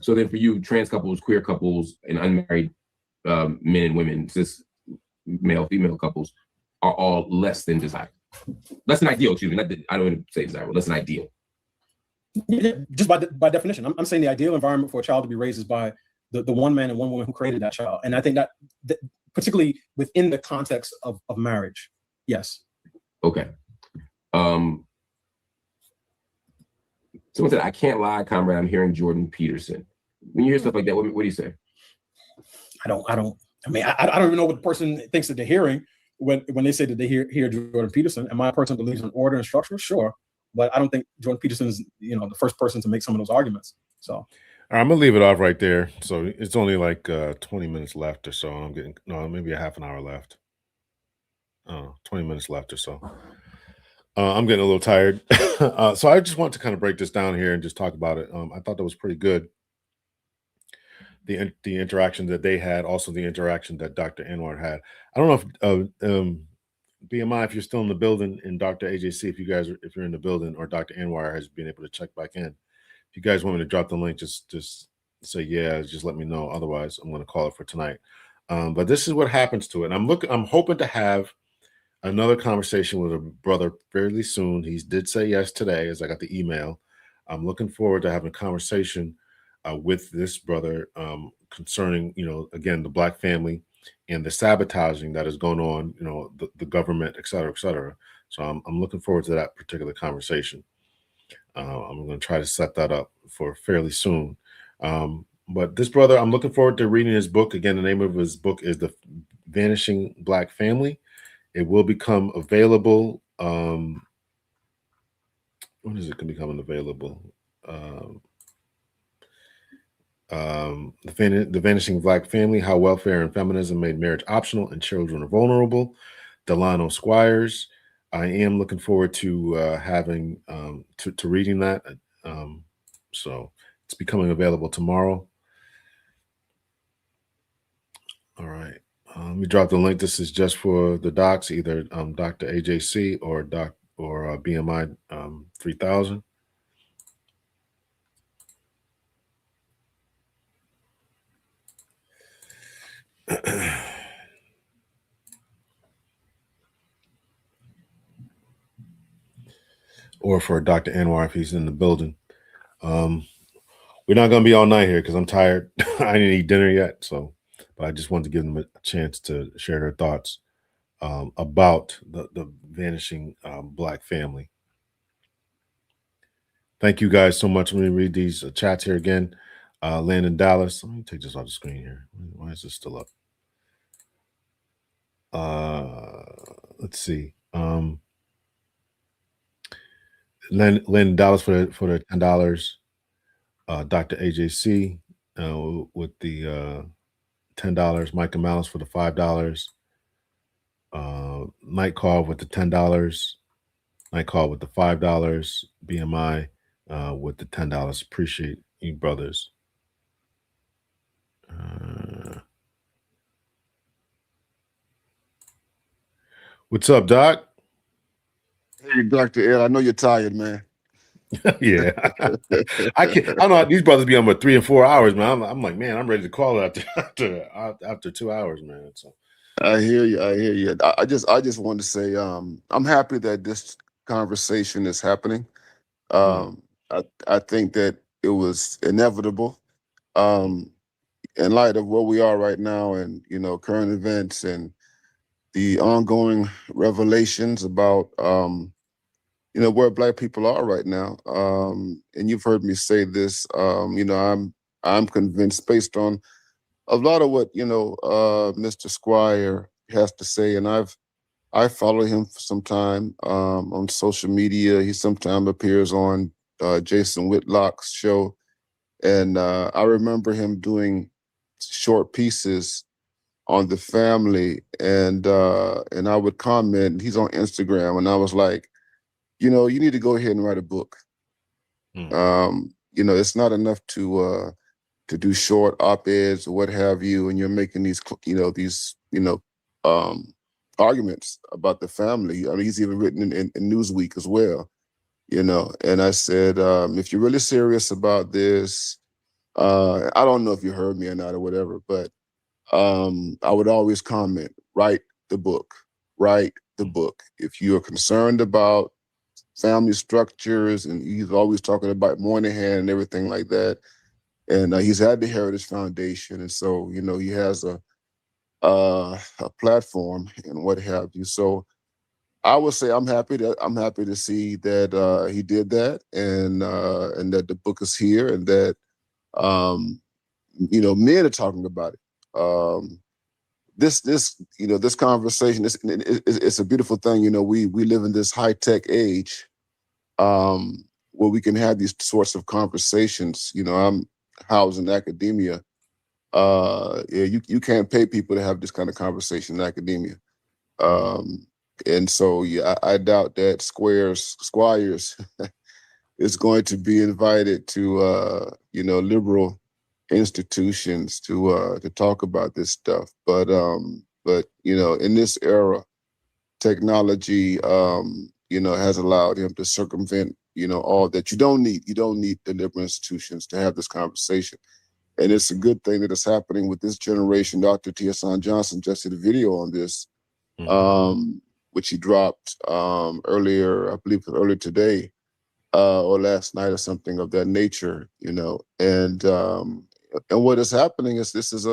So then for you, trans couples, queer couples, and unmarried men and women, cis male, female couples are all less than desirable. Less than ideal, excuse me. I don't want to say desirable, less than ideal. Yeah, just by definition. I'm saying the ideal environment for a child to be raised is by the one man and one woman who created that child. And I think that particularly within the context of marriage, yes. Okay. Someone said, I can't lie, comrade. I'm hearing Jordan Peterson. When you hear stuff like that, what do you say? I don't even know what the person thinks that they're hearing when they say that they hear Jordan Peterson. And my person believes in order and structure, sure. But I don't think Jordan Peterson is, the first person to make some of those arguments. So all right, I'm gonna leave it off right there. So it's only like 20 minutes left or so. I'm getting maybe a half an hour left. 20 minutes left or so. I'm getting a little tired. So I just want to kind of break this down here and just talk about it. I thought that was pretty good. The interaction that they had, also the interaction that Dr. Anwar had. I don't know if BMI, if you're still in the building, and Dr. AJC, if you're in the building, or Dr. Anwar has been able to check back in. If you guys want me to drop the link, just say yeah, just let me know. Otherwise, I'm going to call it for tonight. But this is what happens to it. And I'm hoping to have another conversation with a brother fairly soon. He did say yes today, as I got the email. I'm looking forward to having a conversation with this brother concerning, again, the Black family and the sabotaging that is going on, the government, et cetera, et cetera. So I'm looking forward to that particular conversation. I'm going to try to set that up for fairly soon. But this brother, I'm looking forward to reading his book. Again, the name of his book is The Vanishing Black Family. It will become available. When is it going to become available? The Vanishing Black Family, How Welfare and Feminism Made Marriage Optional and Children Are Vulnerable. Delano, Squires. I am looking forward to having to reading that. So it's becoming available tomorrow. All right. Let me drop the link. This is just for the docs, either Dr. AJC or BMI 3000. Or for Dr. Anwar if he's in the building. We're not going to be all night here because I'm tired. I didn't eat dinner yet, but I just wanted to give them a chance to share their thoughts about the vanishing Black family. Thank you guys so much. Let me read these chats here again. Landon Dallas. Let me take this off the screen here. Why is this still up? Let's see. Landon Dallas for the $10. Dr. AJC with the $10. Micah Malice for the $5. Night Call with the $10. Night Call with the $5. BMI with the $10. Appreciate you, brothers. What's up, Doc? Hey, Dr. Ed, I know you're tired, man. Yeah. I don't know. These brothers be on for 3 and 4 hours, man. I'm like, man, I'm ready to call it after 2 hours, man. So I hear you. I hear you. I just wanted to say, I'm happy that this conversation is happening. I think that it was inevitable. In light of where we are right now, and current events and the ongoing revelations about where Black people are right now. And you've heard me say this. I'm convinced, based on a lot of what Mr. Squire has to say, and I follow him for some time on social media. He sometimes appears on Jason Whitlock's show, and I remember him doing short pieces on the family, and I would comment. He's on Instagram, and I was like, you need to go ahead and write a book. It's not enough to do short op-eds or what have you, and you're making these arguments about the family. I mean, he's even written in Newsweek as well. And I said, if you're really serious about this, I don't know if you heard me or not or whatever, but I would always comment, write the book. If you're concerned about family structures, and he's always talking about Moynihan and everything like that. And he's had the Heritage Foundation. And so, he has a platform and what have you. So I would say I'm happy to see that he did that, and that the book is here, and that men are talking about it. This conversation, it's a beautiful thing. We live in this high-tech age where we can have these sorts of conversations. I'm housed in academia. You can't pay people to have this kind of conversation in academia. And so, I doubt that Squires is going to be invited to, liberal institutions to talk about this stuff. But in this era, technology, has allowed him to circumvent, all that. You don't need the liberal institutions to have this conversation. And it's a good thing that it's happening with this generation. Dr. T.S. Johnson just did a video on this, which he dropped earlier, I believe earlier today, or last night or something of that nature, And what is happening is this is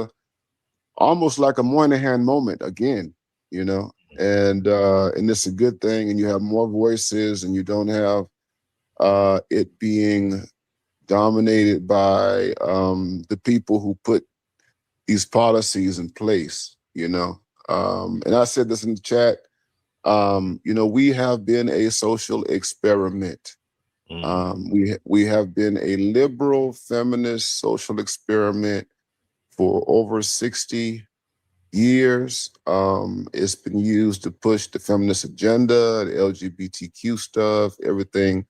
almost like a Moynihan moment again, and it's a good thing, and you have more voices, and you don't have it being dominated by the people who put these policies in place, And I said this in the chat, we have been a social experiment. We have been a liberal feminist social experiment for over 60 years. It's been used to push the feminist agenda, the LGBTQ stuff, everything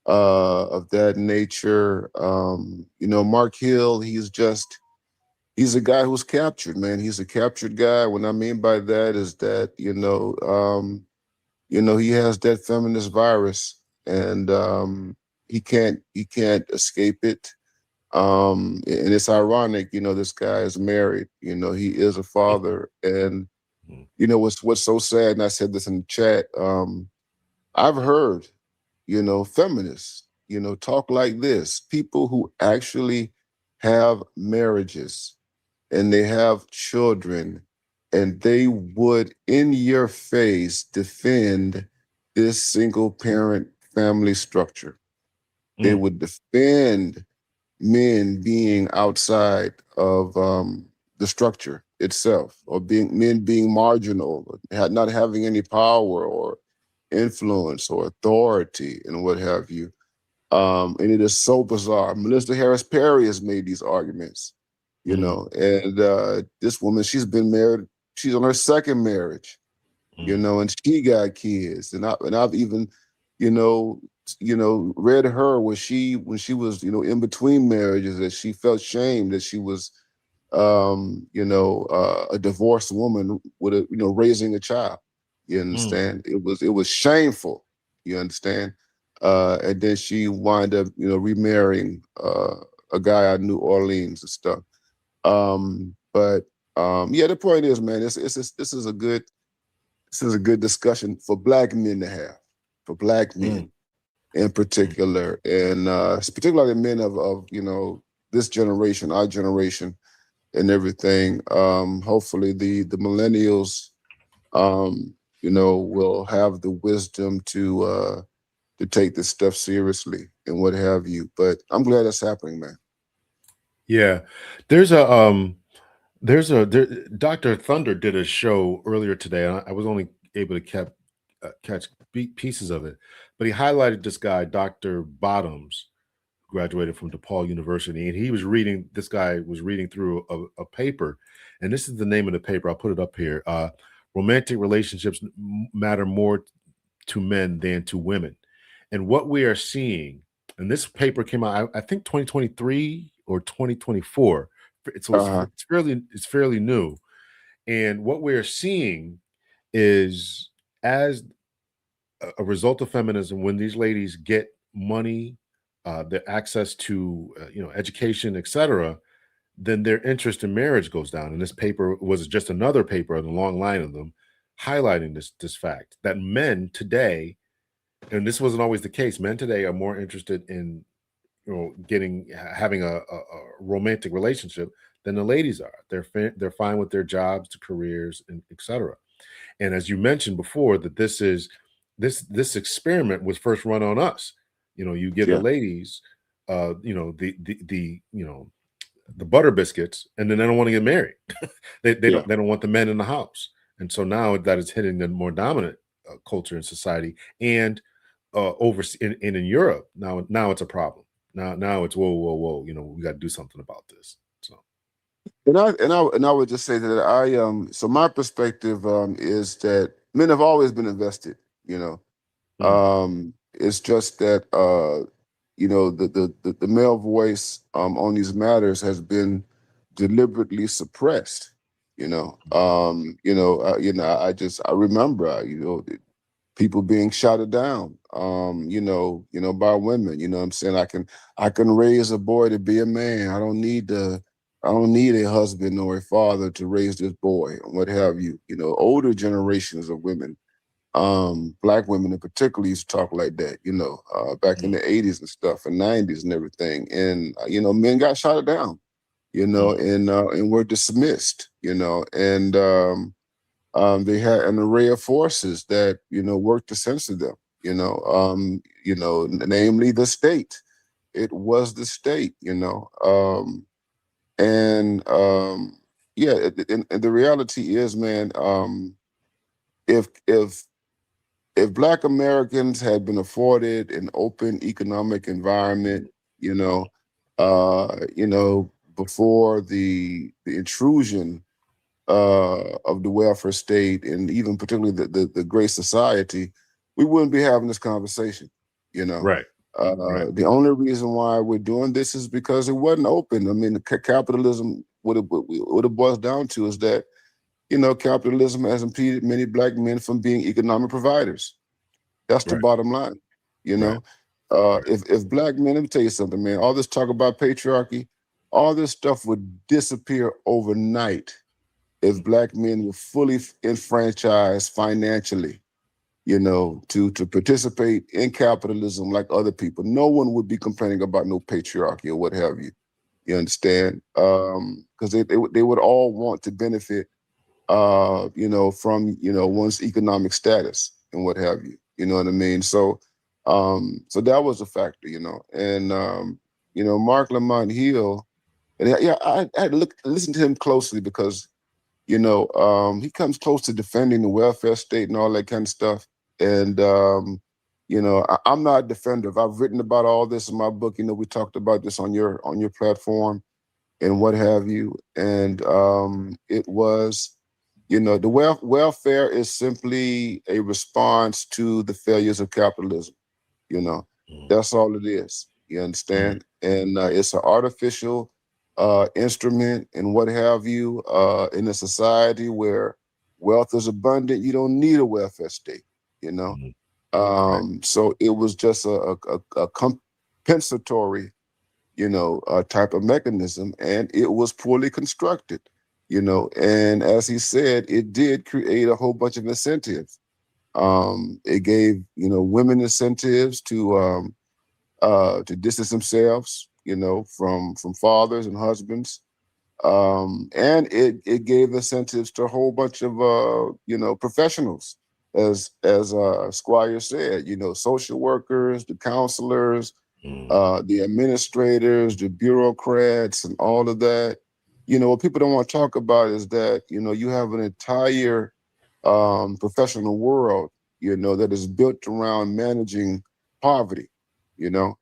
of that nature. Mark Hill, he's a guy who's captured, man. He's a captured guy. What I mean by that is that, he has that feminist virus, and he can't escape it. And it's ironic, this guy is married, he is a father. And what's so sad, and I said this in the chat, I've heard, feminists, talk like this, people who actually have marriages and they have children, and they would in your face defend this single parent family structure. They would defend men being outside of the structure itself, or men being marginal, or not having any power or influence or authority and what have you. And it is so bizarre. Melissa Harris Perry has made these arguments, and this woman, she's been married, she's on her second marriage, and she got kids. And I've even, read her when she was, in between marriages, that she felt shame that she was, a divorced woman with raising a child. You understand? It was shameful. You understand? And then she wound up, remarrying a guy out of New Orleans and stuff. But Yeah, the point is, man, this is a good discussion for Black men to have, for Black men in particular, and particularly men of this generation, our generation, and everything. Hopefully, the millennials, will have the wisdom to take this stuff seriously and what have you. But I'm glad that's happening, man. Yeah, Dr. Thunder did a show earlier today, and I was only able to catch pieces of it, but he highlighted this guy, Dr. Bottoms, who graduated from DePaul University, and this guy was reading through a paper, and this is the name of the paper. I'll put it up here. Romantic relationships matter more to men than to women. And what we are seeing, and this paper came out, I think 2023 or 2024. It's fairly new. And what we're seeing is, as a result of feminism, when these ladies get money, their access to education, etc., then their interest in marriage goes down. And this paper was just another paper in a long line of them highlighting this fact that men today, and this wasn't always the case, men today are more interested in having a romantic relationship than the ladies are. They're fine with their jobs, their careers, and etc. And as you mentioned before, that this experiment was first run on us. You give the ladies the butter biscuits, and then they don't want to get married. they don't want the men in the house. And so now that is hitting the more dominant culture in society, and over in Europe now it's a problem. Now it's whoa, we got to do something about this. So, and I would just say that so my perspective is that men have always been invested. It's just that the male voice on these matters has been deliberately suppressed. I remember people being shouted down, by women. You know what I'm saying? I can raise a boy to be a man. I don't need a husband or a father to raise this boy, or what have you. Older generations of women, Black women in particular, used to talk like that, back in the 80s and stuff, and 90s and everything. And men got shouted down, and were dismissed, and they had an array of forces that worked to censor them, namely the state. It was the state, and the reality is, man, if Black Americans had been afforded an open economic environment, before the intrusion of the welfare state, and even particularly the Great Society, we wouldn't be having this conversation. Right. The only reason why we're doing this is because it wasn't open. I mean, capitalism, what it boils down to is that capitalism has impeded many Black men from being economic providers. That's the bottom line. If Black men, let me tell you something, man, all this talk about patriarchy, all this stuff would disappear overnight if Black men were fully enfranchised financially, to participate in capitalism like other people. No one would be complaining about no patriarchy or what have you. You understand? Because they would all want to benefit from one's economic status and what have you. You know what I mean? So that was a factor, and Mark Lamont Hill, and I had to listen to him closely because he comes close to defending the welfare state and all that kind of stuff. And I'm not a defender. I've written about all this in my book. We talked about this on your platform and what have you. And it was. The welfare is simply a response to the failures of capitalism. That's all it is. You understand? And it's an artificial instrument and what have you in a society where wealth is abundant. You don't need a welfare state. So it was just a compensatory, type of mechanism, and it was poorly constructed. you know, and as he said, it did create a whole bunch of incentives. It gave, you know, women incentives to distance themselves, you know, from fathers and husbands. And it gave incentives to a whole bunch of you know, professionals, as Squires said, you know, social workers, the counselors, the administrators, the bureaucrats, and all of that. You know, what people don't want to talk about is that, you know, you have an entire professional world, you know, that is built around managing poverty, you know.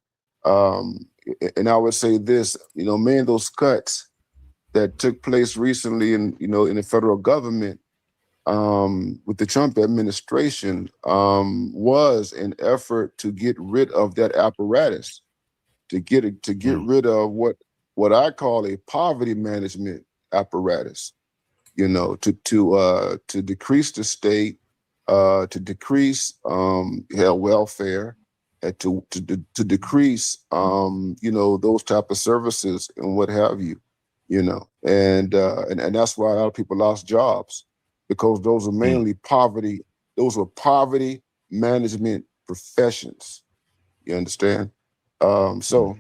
And I would say this, you know, man, those cuts that took place recently in, you know, in the federal government with the Trump administration was an effort to get rid of that apparatus, to get rid of what I call a poverty management apparatus, you know, to decrease the state, to decrease health welfare, and to decrease you know, those type of services and what have you, you know, and that's why a lot of people lost jobs, because those are mainly poverty. Those were poverty management professions. You understand? So,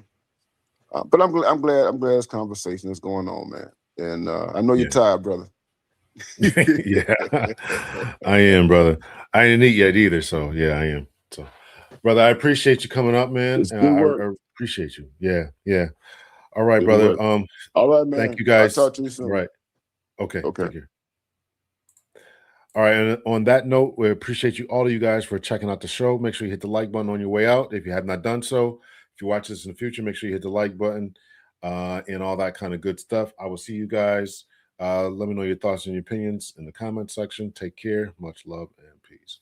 but I'm glad this conversation is going on, man. And I know you're tired, brother. Yeah, I am, brother. I didn't eat yet either, so yeah, I am. So, brother, I appreciate you coming up, man. It's good work. I appreciate you. Yeah. All right, Good brother. work. All right, man. Thank you, guys. I'll talk to you soon. All right. Okay. Okay. Take care. All right, and on that note, we appreciate all of you guys for checking out the show. Make sure you hit the like button on your way out if you have not done so. If you watch this in the future, make sure you hit the like button and all that kind of good stuff. I will see you guys. Let me know your thoughts and your opinions in the comment section. Take care. Much love and peace.